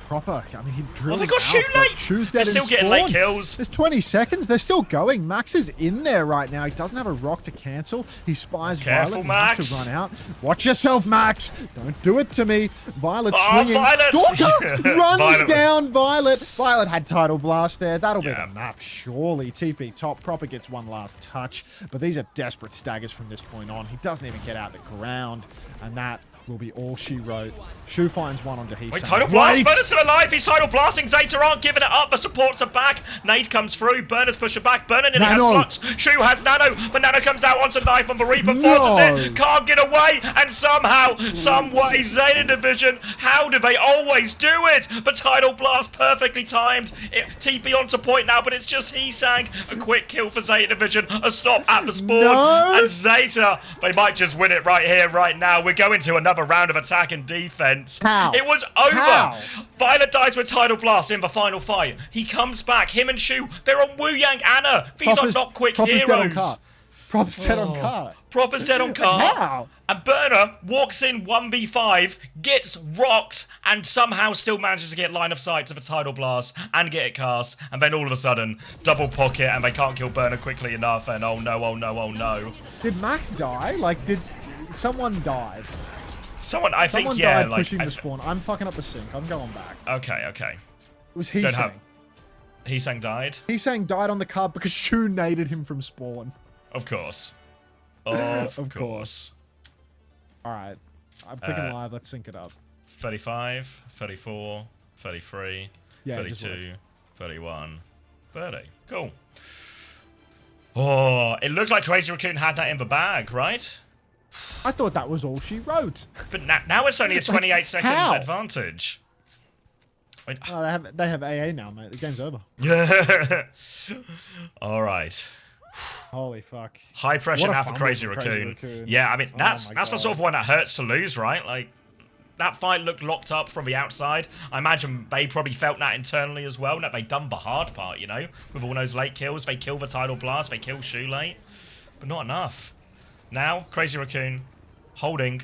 Proper. I mean, he drills they got Shu late! Shu's dead. They're still getting late kills. There's 20 seconds. They're still going. Max is in there right now. He doesn't have a rock to cancel. He spies Careful, Violet. Max. He has to run out. Watch yourself, Max. Don't do it to me. Violet swinging. Violet. Stalker runs Violet. down Violet. Violet had Tidal Blast there. That'll be the map, surely. TP top. Proper gets one last touch. But these are desperate staggers from this point on. He doesn't even get out the ground. And that will be all she wrote. Shu finds one onto Heesang. Wait, Tidal Blast! Burner's still alive! He's Tidal Blasting! Zeta aren't giving it up! The supports are back! Nade comes through, Burner's pushing back, Burner nearly has Flux! Shu has Nano, but Nano comes out onto Knife on the Reaper, forces it, can't get away, and somehow, some way, Zeta Division, how do they always do it? The Tidal Blast perfectly timed, TP onto point now, but it's just Heesang, a quick kill for Zeta Division, a stop at the spawn, and Zeta, they might just win it right here, right now. We're going to another round of attack and defense. How? It was over. How? Violet dies with Tidal Blast in the final fight. He comes back. Him and Shu, they're on Wu Yang Anna. These are not quick heroes. Dead on cart. Proper's dead on cart. Proper's dead on cart. How? And Burner walks in 1v5, gets rocked, and somehow still manages to get line of sight to the Tidal Blast and get it cast. And then all of a sudden, double pocket, and they can't kill Burner quickly enough. And oh no, oh no, oh no. Did Max die? Like, did someone die? Someone died like pushing the spawn. I'm fucking up the sync. I'm going back. Okay. It was Heesang. Heesang died? Heesang died on the card because Shu naded him from spawn. Of course. Of course. Alright. I'm clicking live. Let's sync it up. 35, 34, 33, 32, 31, 30. Cool. Oh, it looked like Crazy Raccoon had that in the bag, right? I thought that was all she wrote. But now it's only a 28-second how? advantage. Wait. Oh, they have AA now, mate. The game's over. Yeah. All right. Holy fuck. High pressure now for Crazy Raccoon. Yeah, I mean, that's the sort of one that hurts to lose, right? Like, that fight looked locked up from the outside. I imagine they probably felt that internally as well, that they'd done the hard part, you know? With all those late kills, they kill the Tidal Blast, they kill Shu late. But not enough. Now, Crazy Raccoon holding.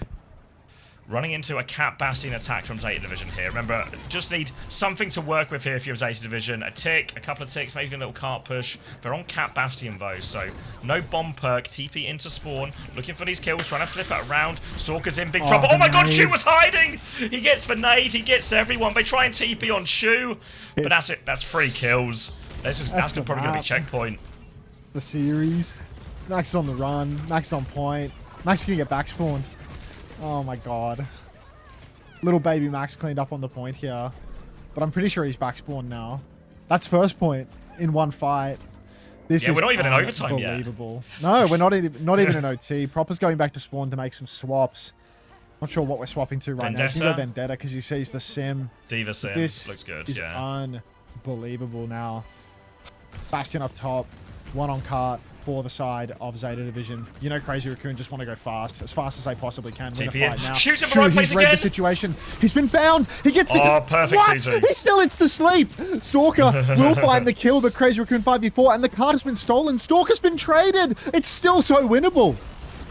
Running into a Cat Bastion attack from Zeta Division here. Remember, just need something to work with here if you're Zeta Division. A tick, a couple of ticks, maybe a little cart push. They're on Cat Bastion though, so no bomb perk. TP into spawn, looking for these kills, trying to flip it around. Stalker's in big trouble. Oh my god, Shu was hiding! He gets the nade, he gets everyone. They try and TP on Shu, but that's it. That's 3 kills. That's probably going to be checkpoint. The series. Max is on the run. Max is on point. Max is going to get back spawned. Oh my god. Little baby Max cleaned up on the point here. But I'm pretty sure he's back spawned now. That's first point in one fight. This is we're not even in overtime yet. Unbelievable. No, we're not even in OT. Proper's going back to spawn to make some swaps. Not sure what we're swapping to right now. He's going to go Vendetta because he sees the sim. Diva sim. This looks good, is unbelievable now. Bastion up top. One on cart for the side of Zeta Division. You know Crazy Raccoon just want to go fast as they possibly can. Win a fight now. Shoots him right place he's read again. the situation. He's been found. He gets it. Perfect what? season. He still hits the sleep. Stalker will find the kill, but Crazy Raccoon 5v4 and the cart has been stolen. Stalker's been traded. It's still so winnable.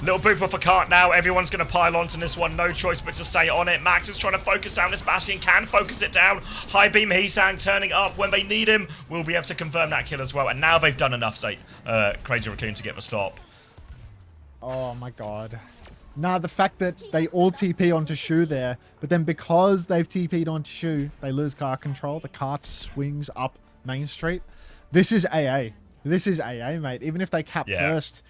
Little booper for cart now. Everyone's going to pile onto this one. No choice but to stay on it. Max is trying to focus down this Bastion. Can focus it down. High beam Heesang turning up when they need him. We'll be able to confirm that kill as well. And now they've done enough, Crazy Raccoon, to get the stop. Oh my god. Nah, the fact that they all TP onto Shu there, but then because they've TP'd onto Shu, they lose cart control. The cart swings up Main Street. This is AA. This is AA, mate. Even if they cap first...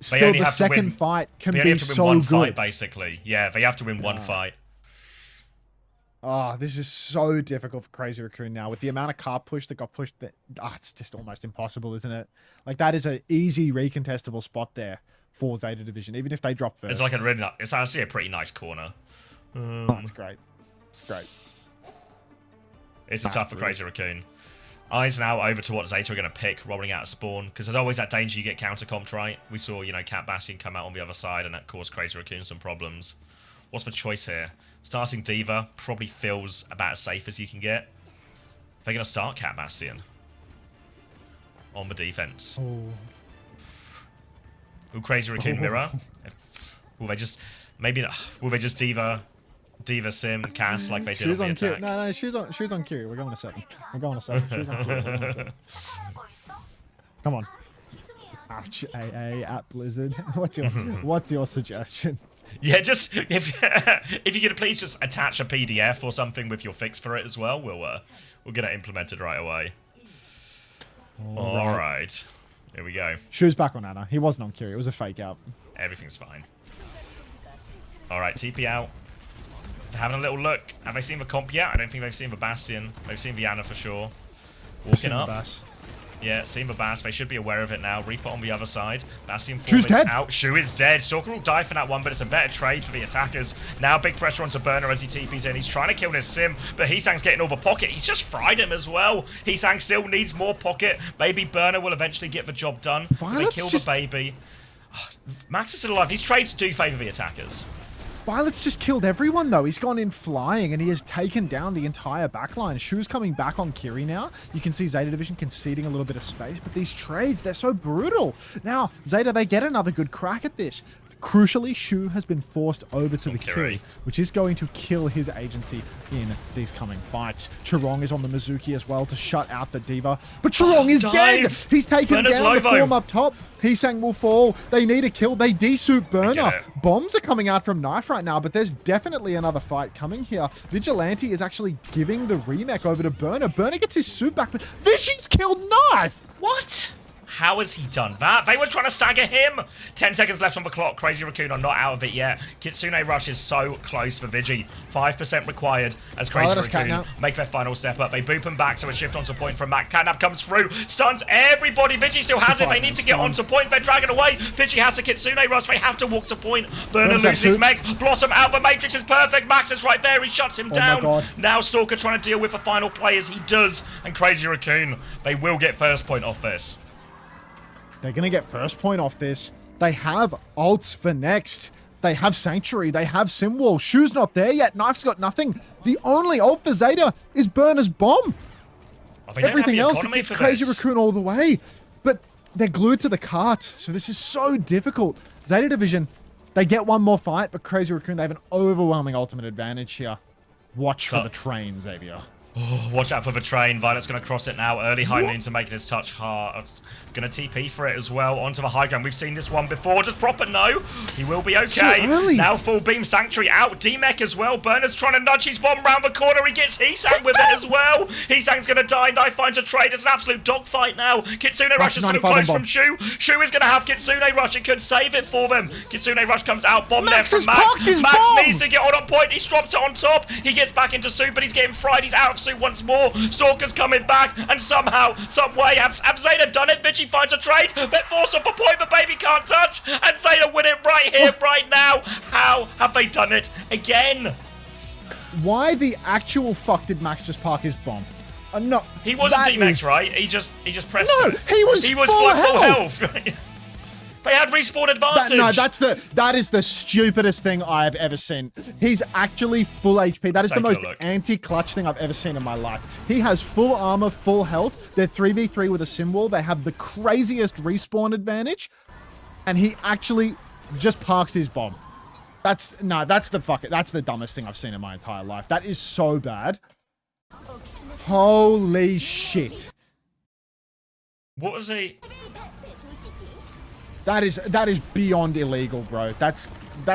Still, the second fight can be so good. Fight, basically. Yeah, they have to win one fight. Oh, this is so difficult for Crazy Raccoon now. With the amount of cart push that got pushed, it's just almost impossible, isn't it? Like, that is an easy recontestable spot there for Zeta Division, even if they drop first. It's like it's actually a pretty nice corner. It's great. It's great. It's tough for Crazy Raccoon. Eyes now over to what Zeta are going to pick, rolling out of spawn, because there's always that danger you get countercomped, right? We saw, Cat Bastion come out on the other side, and that caused Crazy Raccoon some problems. What's the choice here? Starting Diva probably feels about as safe as you can get. They're going to start Cat Bastion on the defense. Will Crazy Raccoon mirror? Will they just Diva sim cast like they did on the attack? No, shoes on Q. We're going to 7. We're going to 7. Shoes on Q. We're going to 7. Come on. Ouch, AA at Blizzard. What's your suggestion? Yeah, just if you could please just attach a PDF or something with your fix for it as well, we'll get it implemented right away. All right. Here we go. Shoes back on Anna. He wasn't on Q. It was a fake out. Everything's fine. All right, TP out. Having a little look. Have they seen the comp yet? I don't think they've seen the Bastion. They've seen the Anna for sure. Walking up. Yeah, seen the Bass. They should be aware of it now. Reaper on the other side. Bastion form is out. Shu is dead. Stalker will die for that one, but it's a better trade for the attackers. Now big pressure onto Burner as he TPs in. He's trying to kill this sim, but Heesang's getting over pocket. He's just fried him as well. Heesang still needs more pocket. Baby Burner will eventually get the job done. They kill the baby. Max is still alive. These trades do favor the attackers. Violet's just killed everyone, though. He's gone in flying, and he has taken down the entire backline. Shu's coming back on Kiri now. You can see Zeta Division conceding a little bit of space, but these trades, they're so brutal. Now, Zeta, they get another good crack at this. Crucially, Shu has been forced over to the Kiri, which is going to kill his agency in these coming fights. Chirong is on the Mizuki as well to shut out the Diva, but Chirong is dead! He's taken down the form up top. Heesang will fall. They need a kill. They de-suit Burner. Bombs are coming out from Knife right now, but there's definitely another fight coming here. Vigilante is actually giving the remake over to Burner. Burner gets his suit back, but Vigi's killed Knife! What? How has he done that? They were trying to stagger him. 10 seconds left on the clock. Crazy Raccoon are not out of it yet. Kitsune Rush is so close for Vigi. 5% required as Crazy Raccoon make their final step up. They boop him back, so a shift onto point from Mac. Catnap comes through, stuns everybody. Vigi still has it. They need to get onto point. They're dragging away. Vigi has a Kitsune Rush. They have to walk to point. Burner loses his megs. Blossom out. The Matrix is perfect. Max is right there. He shuts him down. Now Stalker trying to deal with the final play as he does. And Crazy Raccoon, they will get first point off this. They're going to get first point off this. They have ults for next. They have Sanctuary. They have Simwall. Shu's not there yet. Knife's got nothing. The only ult for Zeta is Burner's bomb. Everything else, it's Crazy Raccoon all the way. But they're glued to the cart, so this is so difficult. Zeta Division, They get one more fight, but Crazy Raccoon, they have an overwhelming ultimate advantage here. Watch for the train, Xavier. Oh, watch out for the train. Violet's going to cross it now. Early high noon to make his touch hard. Going to TP for it as well. Onto the high ground. We've seen this one before. Just proper no. He will be okay. So now full beam Sanctuary out. D-Mech as well. Burner's trying to nudge his bomb round the corner. He gets Heesang with it as well. Heesang's going to die. Knife finds a trade. It's an absolute dogfight now. Kitsune Rush is so close from Shu. Shu is going to have Kitsune Rush. It could save it for them. Kitsune Rush comes out. Bomb Max there from has Max. bomb. Needs to get on point. He's dropped it on top. He gets back into Su, but he's getting fried. He's out of Su once more. Stalker's coming back, and somehow, some way, have Zeta done it? Bitchy finds a trade. They're forced off a point, but baby can't touch, and Zeta win it right here, right now. How have they done it again? Why the actual fuck did Max just park his bomb? No, he wasn't D-Max, right? He just pressed. No, it. he was full health. They had respawn advantage. That is the stupidest thing I've ever seen. He's actually full HP. That is the most anti-clutch thing I've ever seen in my life. He has full armor, full health. They're 3v3 with a sim wall. They have the craziest respawn advantage, and he actually just parks his bomb. That's the dumbest thing I've seen in my entire life. That is so bad. Holy shit. What was he? That is beyond illegal, bro. That's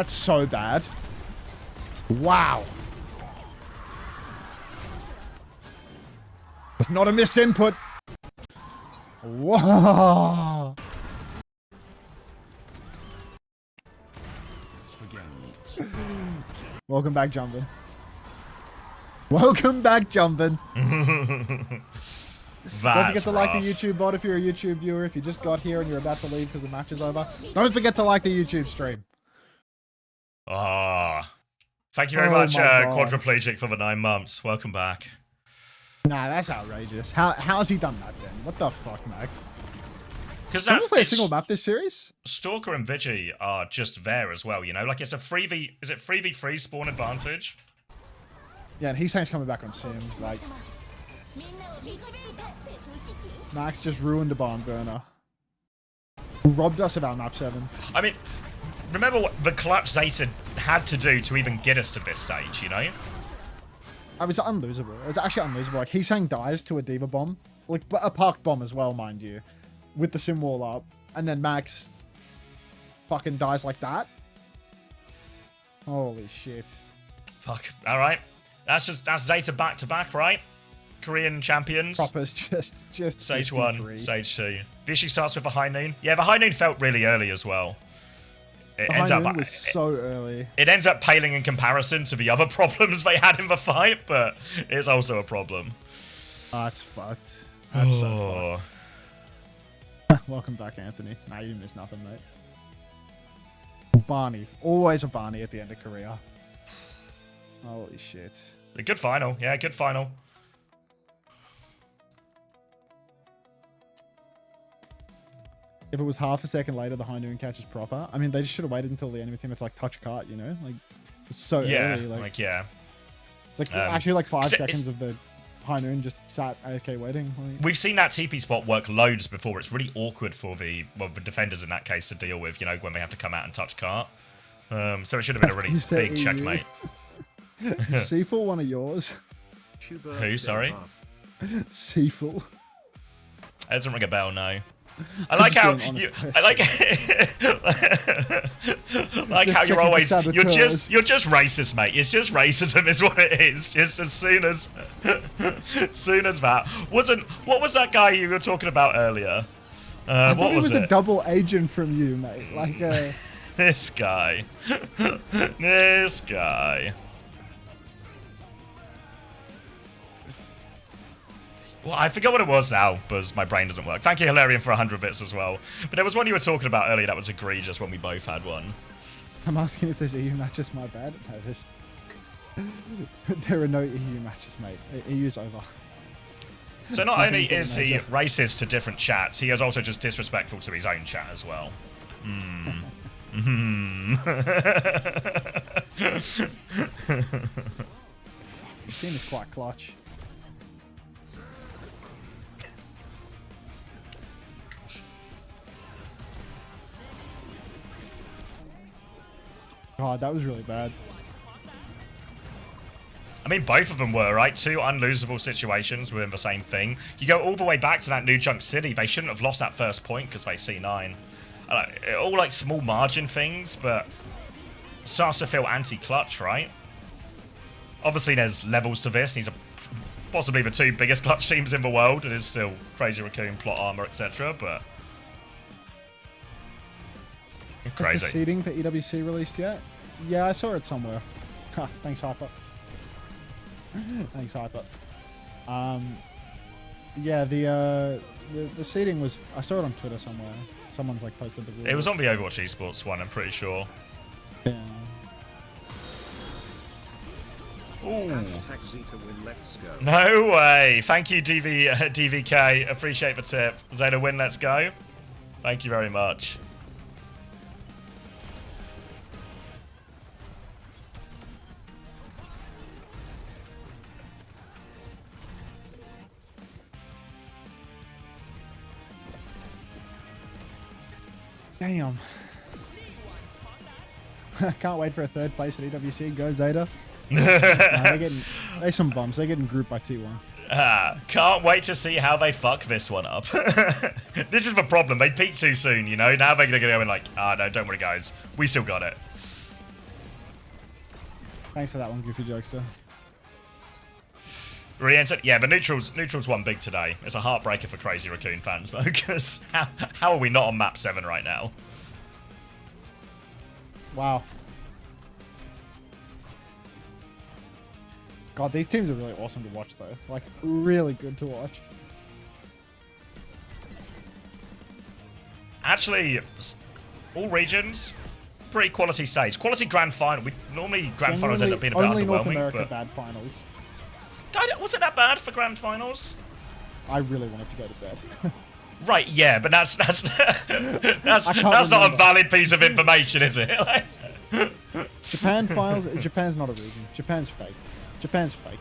so bad. Wow. It's not a missed input. Whoa. Welcome back, Jumpin'. Welcome back, Jumpin'. Don't forget to like the YouTube bot if you're a YouTube viewer. If you just got here and you're about to leave because the match is over, don't forget to like the YouTube stream. Thank you very much, Quadriplegic, for the 9 months. Welcome back. Nah, that's outrageous. How's he done that then? What the fuck, Max? Because that's play a single map this series. Stalker and Vigi are just there as well. You know, like it's a 3v3 spawn advantage? Yeah, and Heesang's coming back on sim. Like, Max just ruined the barn burner. Robbed us of our map 7. I mean, remember what the clutch Zeta had to do to even get us to this stage, you know? It was unlosable. It was actually unlosable. Like, Heesang dies to a Diva bomb. Like, a parked bomb as well, mind you. With the sim wall up. And then Max fucking dies like that. Holy shit. Fuck. Alright. That's Zeta back to back, right? Korean champions. Proper's just stage 1, stage 2. Vishy starts with the high noon. Yeah, the high noon felt really early as well. The high noon was so early. It ends up paling in comparison to the other problems they had in the fight, but it's also a problem. It's fucked. That's so fucked. Welcome back, Anthony. Nah, you missed nothing, mate. Barney. Always a Barney at the end of Korea. Holy shit. A good final. Yeah, good final. If it was half a second later, the high noon catch is proper. I mean, they just should have waited until the enemy team had to, like, touch cart, you know? Like, it's so early. Yeah. It's like, actually, like, 5 seconds of the high noon just sat AFK waiting. Like. We've seen that TP spot work loads before. It's really awkward for the defenders in that case to deal with, you know, when they have to come out and touch cart. So it should have been a really big checkmate. Is Seaful one of yours? Who, sorry? Seaful. That doesn't ring a bell, no. I like how you. I like. like how you're always. You're just racist, mate. It's just racism, is what it is. Just as soon as that what was that guy you were talking about earlier? I thought it was a double agent from you, mate. Like this guy. This guy. Well, I forget what it was now, because my brain doesn't work. Thank you, Hilarion, for 100 bits as well. But there was one you were talking about earlier that was egregious when we both had one. I'm asking if there's EU matches, my bad. No, there are no EU matches, mate. EU's over. So not only is he racist to different chats, he is also just disrespectful to his own chat as well. This team is quite clutch. God, that was really bad. I mean, both of them were, right? Two unlosable situations within the same thing. You go all the way back to that New Junk City. They shouldn't have lost that first point because they C9. All like small margin things, but it starts to feel anti-clutch, right? Obviously, there's levels to this. These are possibly the two biggest clutch teams in the world. It is still Crazy Raccoon, Plot Armor, etc. But crazy. Is the seeding for EWC released yet? Yeah, I saw it somewhere. Thanks, Hyper. Thanks, Hyper. Yeah, the seeding was. I saw it on Twitter somewhere. Someone's like posted the rules. It was on the Overwatch Esports one, I'm pretty sure. Yeah. Ooh. Zeta win, let's go. No way. Thank you, DVK. Appreciate the tip. Zeta win, let's go. Thank you very much. Damn. Can't wait for a third place at EWC. Go Zeta. They're some bums. They're getting grouped by T1. Can't wait to see how they fuck this one up. This is the problem. They peaked too soon, you know? Now they're going to go in like, no, don't worry, guys. We still got it. Thanks for that one, Goofy Jokester. Re-entered? Yeah, but Neutral's won big today. It's a heartbreaker for Crazy Raccoon fans, though, because how are we not on map 7 right now? Wow. God, these teams are really awesome to watch, though. Like, really good to watch. Actually, all regions, pretty quality stage. Quality grand final. Normally grand finals end up being a bit only underwhelming. North America but bad finals. Was it that bad for grand finals? I really wanted to go to bed. Right, yeah, but that's not a valid piece of information, is it? Japan finals. Japan's not a region. Japan's fake. Japan's fake.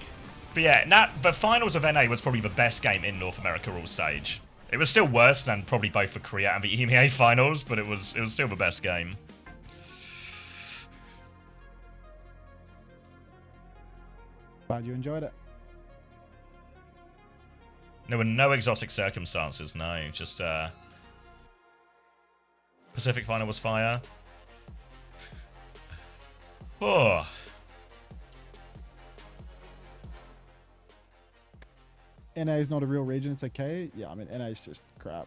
But yeah, the finals of NA was probably the best game in North America all stage. It was still worse than probably both for Korea and the EMEA finals, but it was still the best game. Glad you enjoyed it. There were no exotic circumstances, no. Just Pacific final was fire. Oh. NA is not a real region, it's okay. Yeah, I mean, NA is just crap.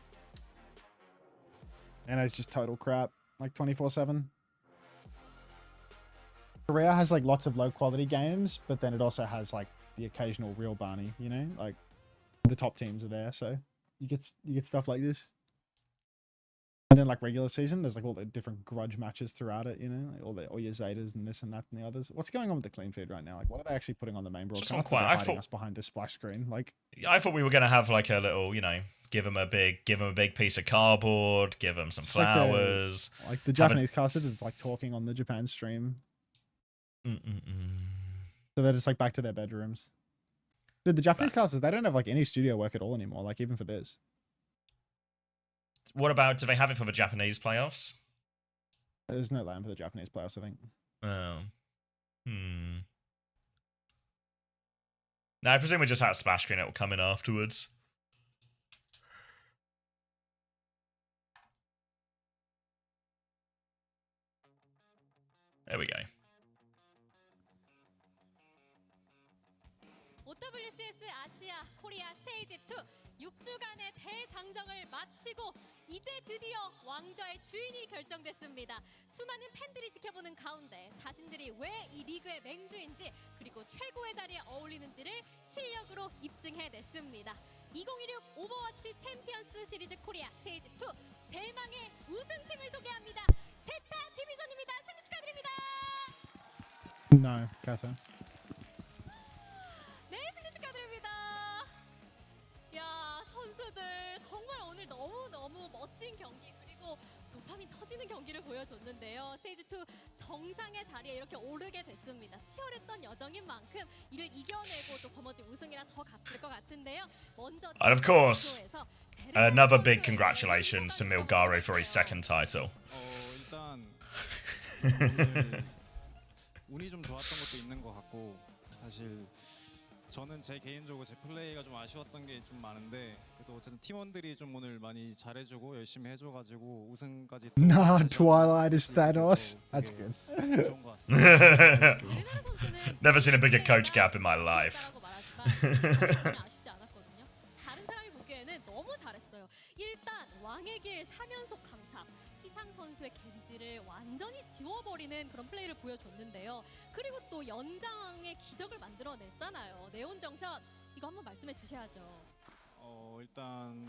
NA is just total crap, like 24/7. Korea has like lots of low quality games, but then it also has like the occasional real Barney, you know? Like the top teams are there, so you get stuff like this. And then like regular season, there's like all the different grudge matches throughout it, you know, like all your Zetas and this and that and the others. What's going on with the clean feed right now? Like, what are they actually putting on the main broadcast? I thought us behind this splash screen. Like, I thought we were gonna have like a little, you know, give them a big piece of cardboard, give them some flowers. Like the Japanese casters is like talking on the Japan stream. So they're just like back to their bedrooms. Dude, the Japanese casters, they don't have like any studio work at all anymore. Like even for this. What about, do they have it for the Japanese playoffs? There's no land for the Japanese playoffs, I think. Oh. No, I presume we just had a splash screen. It will come in afterwards. There we go. OWCS 아시아 코리아 스테이지 2 6주간의 대장정을 마치고 이제 드디어 왕좌의 주인이 결정됐습니다. 수많은 팬들이 지켜보는 가운데 자신들이 왜 이 리그의 맹주인지 그리고 최고의 자리에 어울리는지를 실력으로 입증해냈습니다. 2016 오버워치 챔피언스 시리즈 코리아 스테이지 2 대망의 우승팀을 소개합니다. 제타 디비전입니다. 승리 축하드립니다. No, Kato. 네, 승리 축하드립니다. 야, 선수들 정말 오늘 너무 멋진 경기 그리고 도파민 터지는 경기를 보여줬는데요. 스테이지 2 정상의 자리에 이렇게 오르게 됐습니다. 치열했던 여정인 만큼 이를 이겨내고 또 거머쥐 우승이라 더 값질 것 같은데요. 먼저 And of course, another big congratulations to Milgaro for his second title. 일단 오늘 운이 좀 좋았던 것도 있는 것 같고 사실 저는 제 개인적으로 제 플레이가 좀 아쉬웠던 게 좀 많은데 그래도 어쨌든 팀원들이 좀 오늘 많이 잘해주고 열심히 해줘가지고 우승까지 또 Nah, 해서 Twilight is 그게 Thanos. 또 That's 되게 good. 좋은 것 같습니다. 우리나라 선수는 Never seen a bigger coach gap in my life. 아쉽다라고 말하지만 전혀 아쉽지 않았거든요. 다른 사람이 보기에는 너무 잘했어요. 일단 왕의 길 3연속 강착. 희상 선수의 겐지를 완전히 지워버리는 그런 플레이를 보여줬는데요. 그리고 또 연장의 기적을 만들어냈잖아요. 네온 정션 이거 한번 말씀해 주셔야죠. 일단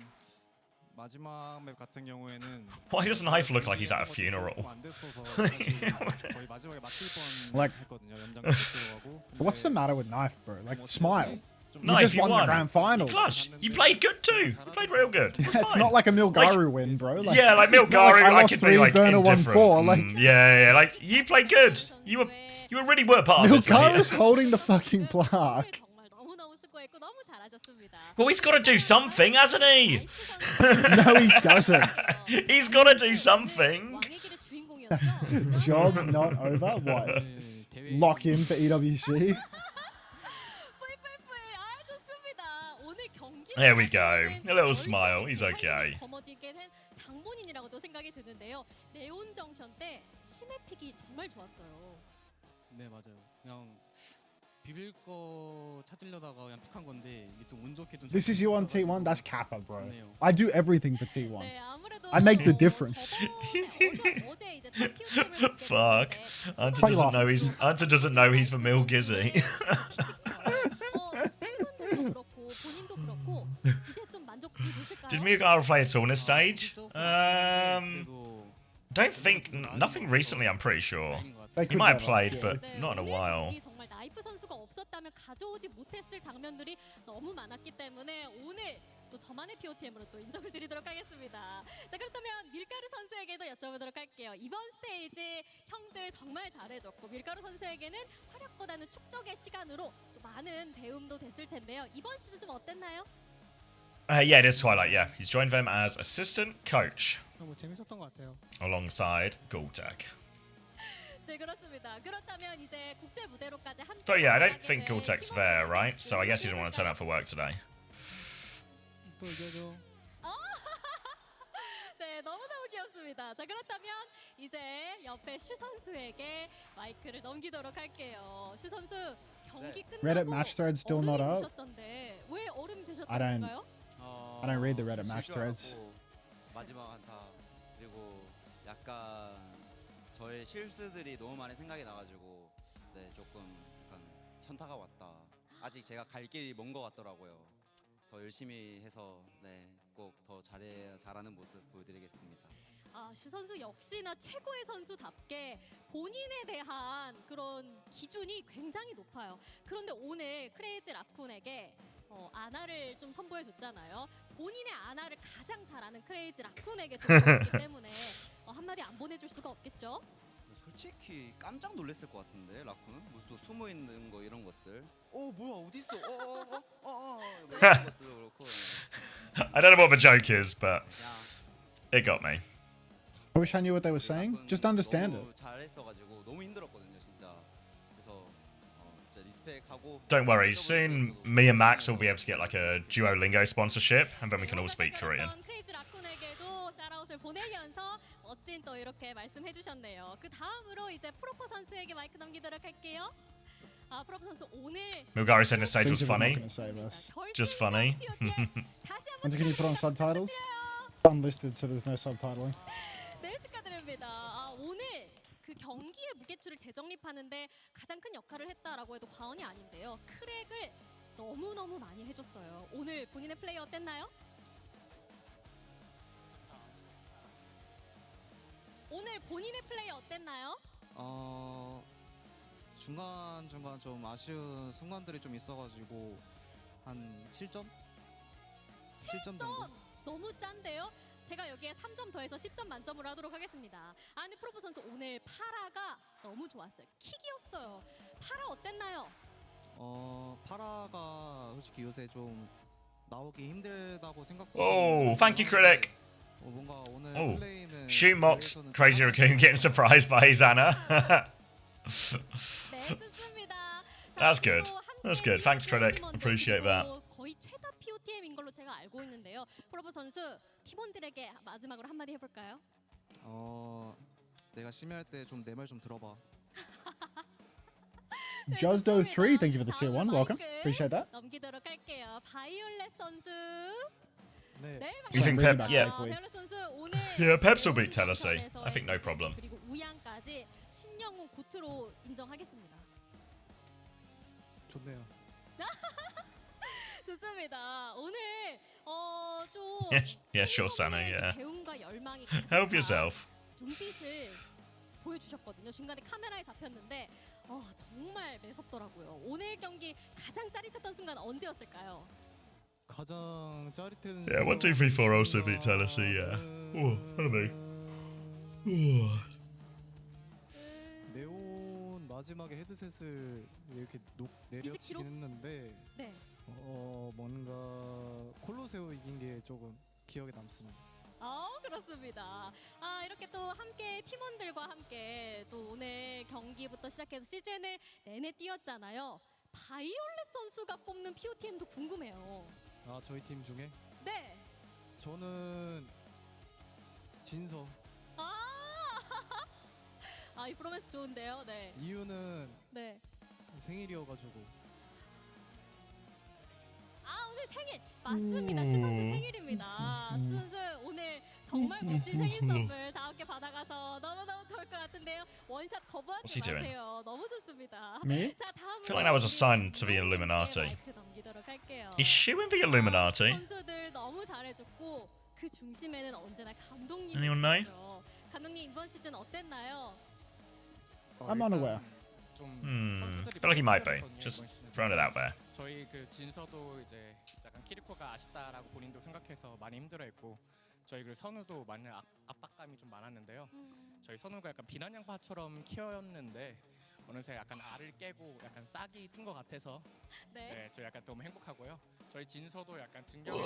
마지막 맵 같은 경우에는 Why does Knife look like he's at a funeral? 안 됐어서 사실 거의 마지막에 막힐 Like- 뻔했거든요. 연장 못 들어가고. What's the matter with Knife, bro? Like, smile. 좀 You Knife, just you won the won. grand finals. Clutch, you played good too. You played real good. It was It's fine. not like a Milgaru win, bro. Like, Yeah, like it's not Milgaru, like I lost could three, be like Burner won indifferent. four. Like, Yeah, like you played good. You really were part of this, Milgaru's mate. holding the fucking plaque. 정말 너무너무 수고했고 너무 잘하셨습니다. Well, he's got to do something, hasn't he? No, he doesn't. He's got to do something. 왕의 길의 주인공이었죠. Job's not over. What? Lock in for EWC. 뿌이뿌이뿌이. 아 좋습니다. 오늘 경기 There we go. A little smile. He's okay. 거머쥐게 된 장본인이라고도 생각이 드는데요. 네온 정션 때 심해 픽이 정말 좋았어요. 네 맞아요. 그냥 비빌 거 찾으려다가 그냥 픽한 건데 이게 좀 운 좋게 좀. This is you on T1? That's Kappa, bro. 좋네요. I do everything for T1. 네, 아무래도 I make the difference. 어제 이제 첫 키우팀을 보게 Fuck. 됐는데 Hunter doesn't know he's for Milk, is he? 팬분들도 그렇고 본인도 그렇고 이제 좀 만족이 되실까요? Did Milgaru play at all on this stage? Don't think nothing recently. I'm pretty sure. They He could might have have, played, yeah. but not in a 오늘 while. 경기 정말 나이프 선수가 없었다면 가져오지 못했을 장면들이 너무 많았기 때문에 오늘 또 저만의 POTM으로 또 인정을 드리도록 하겠습니다. 자 그렇다면 밀가루 선수에게도 여쭤보도록 할게요. 이번 스테이지 형들 정말 잘해줬고 밀가루 선수에게는 활약보다는 축적의 시간으로 또 많은 배움도 됐을 텐데요. 이번 시즌 좀 어땠나요? Yeah, it is Twilight. Yeah, he's joined them as assistant coach 너무 재밌었던 것 같아요. alongside Gultag. 네 그렇습니다. 그렇다면 이제 국제 무대로까지 함께. So yeah, I don't 나가게 think 된 Gultag's there, right? So I guess he didn't want to turn up for work today. 또 이겨줘. 네, 너무너무 귀엽습니다. 자, 그렇다면 이제 옆에 슈 선수에게 마이크를 넘기도록 할게요. 슈 선수 경기 끝나고 Reddit match thread still not 얼음이 up? 되셨던데 왜 얼음 되셨던 I don't- 건가요? I don't read the Reddit match threads. 마지막 한타 그리고 약간 저의 실수들이 너무 많이 생각이 나가지고 네 조금 약간 현타가 왔다. 아직 제가 갈 길이 먼 것 같더라고요. 더 열심히 해서 네 꼭 더 잘하는 모습 보여드리겠습니다. 아, 슈 선수 역시나 최고의 선수답게 본인에 대한 그런 기준이 굉장히 높아요. 그런데 오늘 크레이지 라쿤에게 아나를 좀 선보여 줬잖아요. 본인의 아나를 가장 잘 아는 크레이지 라쿤에게 도전했기 때문에 한마디 안 보내줄 수가 없겠죠. 솔직히 깜짝 놀랐을 것 같은데 라쿤은 또 숨어 있는 거 이런 것들. 뭐야 어디 있어? 이런 것들도 그렇고. I don't know what the joke is, but 그냥 it got me. I wish I knew what they were saying. Just understand it. 너무 잘했어가지고 너무 힘들었거든요 진짜. 그래서 진짜 리스펙하고. Don't worry, soon me and Max will be able to get like a Duolingo sponsorship, and then we can all speak Korean. 크레이지 라쿤에게도 샤라웃을 보내면서 멋진 또 이렇게 말씀해 주셨네요. 그 다음으로 이제 프로포 선수에게 마이크 넘기도록 할게요. 아, 프로포 선수 오늘 Milgaru said the stage was Please, if it's not funny. gonna save us. Just funny. 다시 한번 Hunter, can you put on subtitles? 축하드려요. Unlisted, so there's no subtitling. 네, 축하드립니다. 아, 오늘 그 경기의 무게추를 재정립하는데 가장 큰 역할을 했다라고 해도 과언이 아닌데요. 크랙을 너무너무 많이 해줬어요. 오늘 본인의 플레이 어땠나요? 오늘 본인의 플레이 어땠나요? 중간 좀 아쉬운 순간들이 좀 있어가지고 한 7점? 7점 정도? 너무 짠데요? 제가 여기에 3점 더해서 10점 만점으로 하도록 하겠습니다. 아, 근데 프로포 선수 오늘 파라가 너무 좋았어요. 킥이었어요. 파라 어땠나요? 파라가 솔직히 요새 좀 나오기 힘들다고 생각하고. Oh, thank you, critic. 뭔가 오늘 Oh, 플레이는 Shoot mocks 저희에서는 Crazy 좀 Raccoon getting surprised by his Anna. 네, 좋습니다. 자, That's good. 그리고 함께 That's good. Thanks, Critic. 팀원들, Appreciate that. 그리고 거의 최다 POTM인 걸로 제가 알고 있는데요. 프로보 선수 팀원들에게 마지막으로 한마디 해볼까요? 내가 심해할 때 좀 내 말 좀 들어봐. Juzdo3, thank you for the tier 1. Welcome. Appreciate that. 넘기도록 할게요. 바이올렛 선수. 네. 네, You think Bring it Pep? back Yeah. quickly. 바이올렛 선수 오늘 Yeah, Peps will beat Tennessee. I think no problem. 그리고 우양까지 신영웅 고트로 인정하겠습니다. 좋네요. 좋습니다. 오늘 좀 Yeah, sure, Sano. 팀원들의 Yeah. 배움과 열망이 Help yourself. 눈빛을 보여주셨거든요. 중간에 카메라에 잡혔는데 정말 매섭더라고요. 오늘 경기 가장 짜릿했던 순간 언제였을까요? 가장 짜릿한 Yeah, 1, 2, 3, 4 also beat Tennessee. Yeah. Oh, hello. Oh. 네온 마지막에 헤드셋을 이렇게 내려치긴 했는데 네. 뭔가 콜로세오 이긴 게 조금 기억에 남습니다. 그렇습니다. 이렇게 또 함께 팀원들과 함께 또 오늘 경기부터 시작해서 시즌을 내내 뛰었잖아요. 바이올렛 선수가 뽑는 POTM도 궁금해요. 저희 팀 중에 네. 저는 진서. 이 프로메스 좋은데요. 네. 이유는 네. 생일이어가지고. 오늘 생일 맞습니다. 슈 선수 생일입니다. 슈 선수 오늘 정말 멋진 생일 선물 다 함께 받아가서 너무너무 좋을 것 같은데요. 원샷 What's 거부하지 he doing? 마세요. 너무 좋습니다. Me? 자, 다음으로 feel like that was a sign to the Illuminati. 마이크 넘기도록 할게요. He's shooing the Illuminati. 선수들 너무 잘해줬고 그 중심에는 언제나 감독님이 Anyone know? 있었죠. 감독님 이번 시즌 어땠나요? I'm unaware. Feel like he might be. Just throwing it out there. 저희 그 진서도 이제 약간 키리코가 아쉽다라고 본인도 생각해서 많이 힘들어했고 저희 그 선우도 많은 압박감이 좀 많았는데요. 저희 선우가 약간 비난양파처럼 키웠는데 어느새 약간 알을 깨고 약간 싹이 튼 것 같아서 네, 저희 약간 너무 행복하고요. 저희 진서도 약간 증명해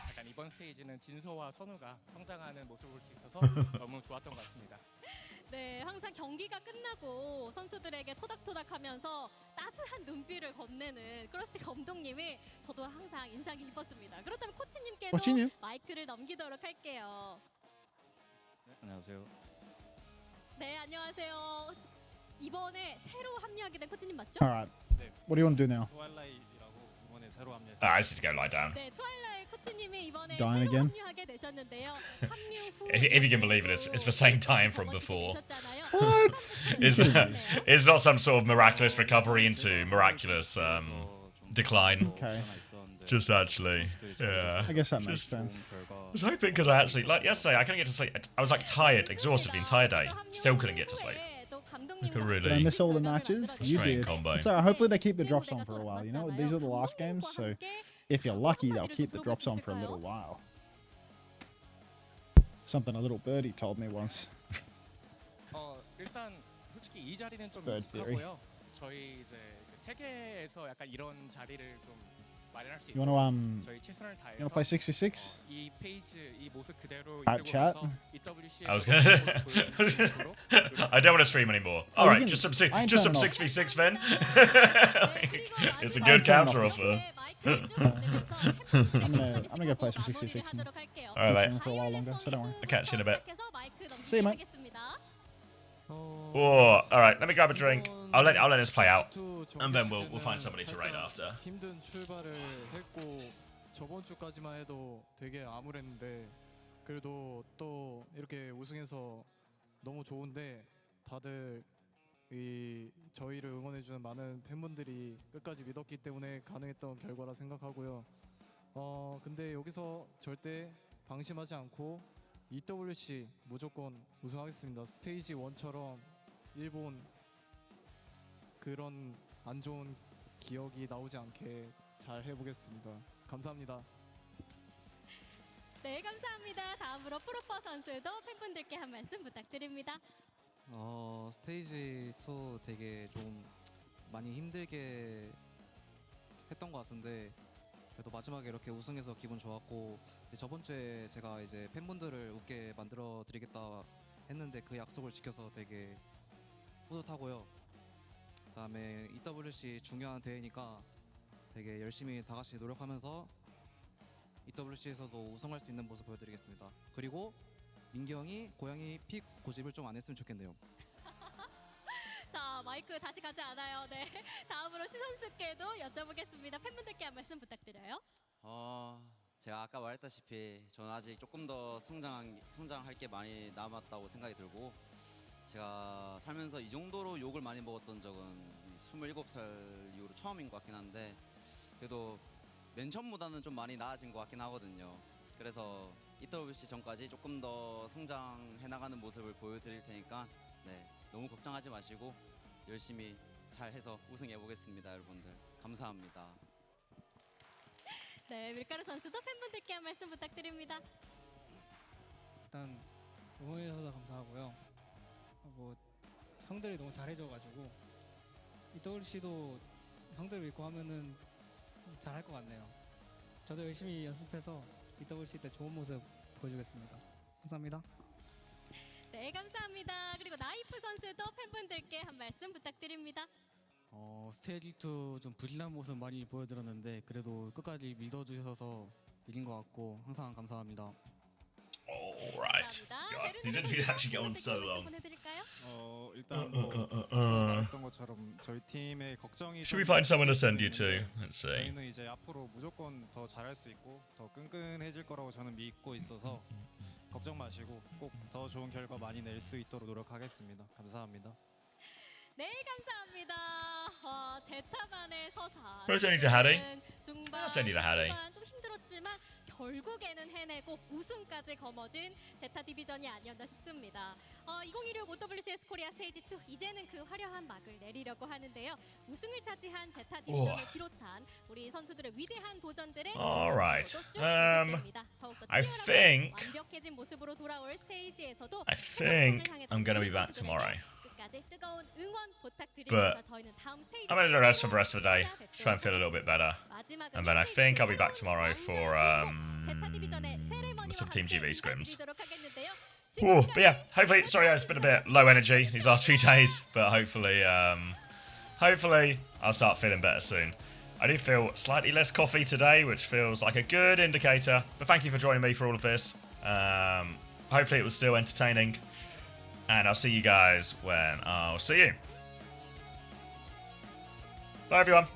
약간 이번 스테이지는 진서와 선우가 성장하는 모습을 볼 수 있어서 너무 좋았던 것 같습니다. 네, 항상 경기가 끝나고 선수들에게 토닥토닥하면서 따스한 눈빛을 건네는 크로스티 감독님이 저도 항상 인상이 깊었습니다. 그렇다면 코치님께도 코치님? 마이크를 넘기도록 할게요. 네, 안녕하세요. 네, 안녕하세요. 이번에 새로 합류하게 된 코치님 맞죠? All right. What do you want to do now? 트와일라이트라고 이번에 새로 합류했어요. I just need to go lie down. 네, 트와일라이트 코치님이 이번에 Dying 새로 again? 합류하게 되셨는데요. 합류 후 If you can believe it, it's the same time from before. 되셨잖아요. What? It's not some sort of miraculous recovery into miraculous decline. Okay. Just actually, yeah. I guess that makes sense. I was hoping because I actually, like yesterday, I couldn't get to sleep. I was like tired, exhausted the entire day. Still couldn't get to sleep. Like a Did I really miss all the matches? You strange did. combo. So hopefully they keep the drops on for a while. You know, these are the last games, so if you're lucky, they'll keep the drops on for a little while. Something a little birdie told me once. 일단 솔직히 이 자리는 좀 Bird theory. 익숙하고요. 저희 이제 세계에서 약간 이런 자리를 좀 마련할 수 You want 있도록 to 저희 최선을 다해서 you want to play 6v6? 이 페이지 이 모습 그대로 At chat? EWCS I was gonna. I don't want to stream anymore. All right, can- just some I ain't just some turning 6v6 then. It's a I good ain't turning counter off. offer. I'm gonna go play some 6v6 and All right, stream for a while longer, so don't worry. I'll catch you in a bit. See you, mate. Oh, all right. Let me grab a drink. I'll let us play out, and then we'll find somebody to raid after. 힘든 출발을 했고 저번 주까지만 해도 되게 암울했는데 그래도 또 이렇게 우승해서 너무 좋은데 다들 저희를 응원해주는 많은 팬분들이 끝까지 믿었기 때문에 가능했던 결과라 생각하고요. 근데 여기서 절대 방심하지 않고 EWC 무조건 우승하겠습니다. 스테이지 1처럼 일본 그런 안 좋은 기억이 나오지 않게 잘 해보겠습니다. 감사합니다. 네, 감사합니다. 다음으로 프로퍼 선수도 팬분들께 한 말씀 부탁드립니다. 스테이지 2 되게 좀 많이 힘들게 했던 것 같은데 그래도 마지막에 이렇게 우승해서 기분 좋았고 저번 주에 제가 이제 팬분들을 웃게 만들어 드리겠다 했는데 그 약속을 지켜서 되게 뿌듯하고요. 그다음에 EWC 중요한 대회니까 되게 열심히 다 같이 노력하면서 EWC에서도 우승할 수 있는 모습 보여드리겠습니다. 그리고 민기 형이 고양이 픽 고집을 좀 안 했으면 좋겠네요. 자, 마이크 다시 가지 않아요. 네. 다음으로 슈 선수께도 여쭤보겠습니다. 팬분들께 한 말씀 부탁드려요. 제가 아까 말했다시피 저는 아직 조금 더 성장할 게 많이 남았다고 생각이 들고, 제가 살면서 이 정도로 욕을 많이 먹었던 적은 27살 이후로 처음인 것 같긴 한데, 그래도 맨 처음보다는 좀 많이 나아진 것 같긴 하거든요. 그래서 EWC 전까지 조금 더 성장해 나가는 모습을 보여드릴 테니까 네, 너무 걱정하지 마시고 열심히 잘 해서 우승해 보겠습니다. 여러분들 감사합니다. 네, 밀가루 선수도 팬분들께 한 말씀 부탁드립니다. 일단 응원해주셔서 감사하고요. 뭐 형들이 너무 잘해줘가지고 EWC도 형들 믿고 하면은 잘할 것 같네요. 저도 열심히 연습해서 EWC 때 좋은 모습 보여주겠습니다. 감사합니다. 네, 감사합니다. 그리고 나이프 선수도 팬분들께 한 말씀 부탁드립니다. 스테이지 2 좀 부진한 모습 많이 보여드렸는데 그래도 끝까지 믿어주셔서 이긴 것 같고 항상 감사합니다. Alright. God, these interviews actually go on so long. 일단 말했던 것처럼 저희 팀의 걱정이 Should we find someone to send you to? Let's see. 저희는 이제 앞으로 무조건 더 잘할 수 있고 더 끈끈해질 거라고 저는 믿고 있어서 걱정 마시고 꼭 더 좋은 결과 많이 낼 수 있도록 노력하겠습니다. 감사합니다. 네, 감사합니다. 제타만의 서사. Where's Anita Hattie? 중반, Send you to Hattie. 후반 좀 힘들었지만 결국에는 해내고 우승까지 거머쥔 제타 디비전이 아니었나 싶습니다. 2016 OWCS 코리아 스테이지 2 이제는 그 화려한 막을 내리려고 하는데요. 우승을 차지한 제타 디비전을 비롯한 우리 선수들의 위대한 도전들은 Alright. 더욱더 I 치열하고 think 완벽해진 모습으로 돌아올 스테이지에서도 I'm gonna be back tomorrow. 끝까지 뜨거운 응원 But 부탁드리면서 저희는 다음 스테이지 I'm gonna rest for the rest of the day. Try and feel a little bit better. And then I think I'll be back tomorrow for some Team GB scrims. But yeah, hopefully, sorry, it's been a bit low energy these last few days, but hopefully I'll start feeling better soon. I do feel slightly less coffee today, which feels like a good indicator. But thank you for joining me for all of this. Hopefully it was still entertaining. And I'll see you guys when I'll see you. Bye, everyone.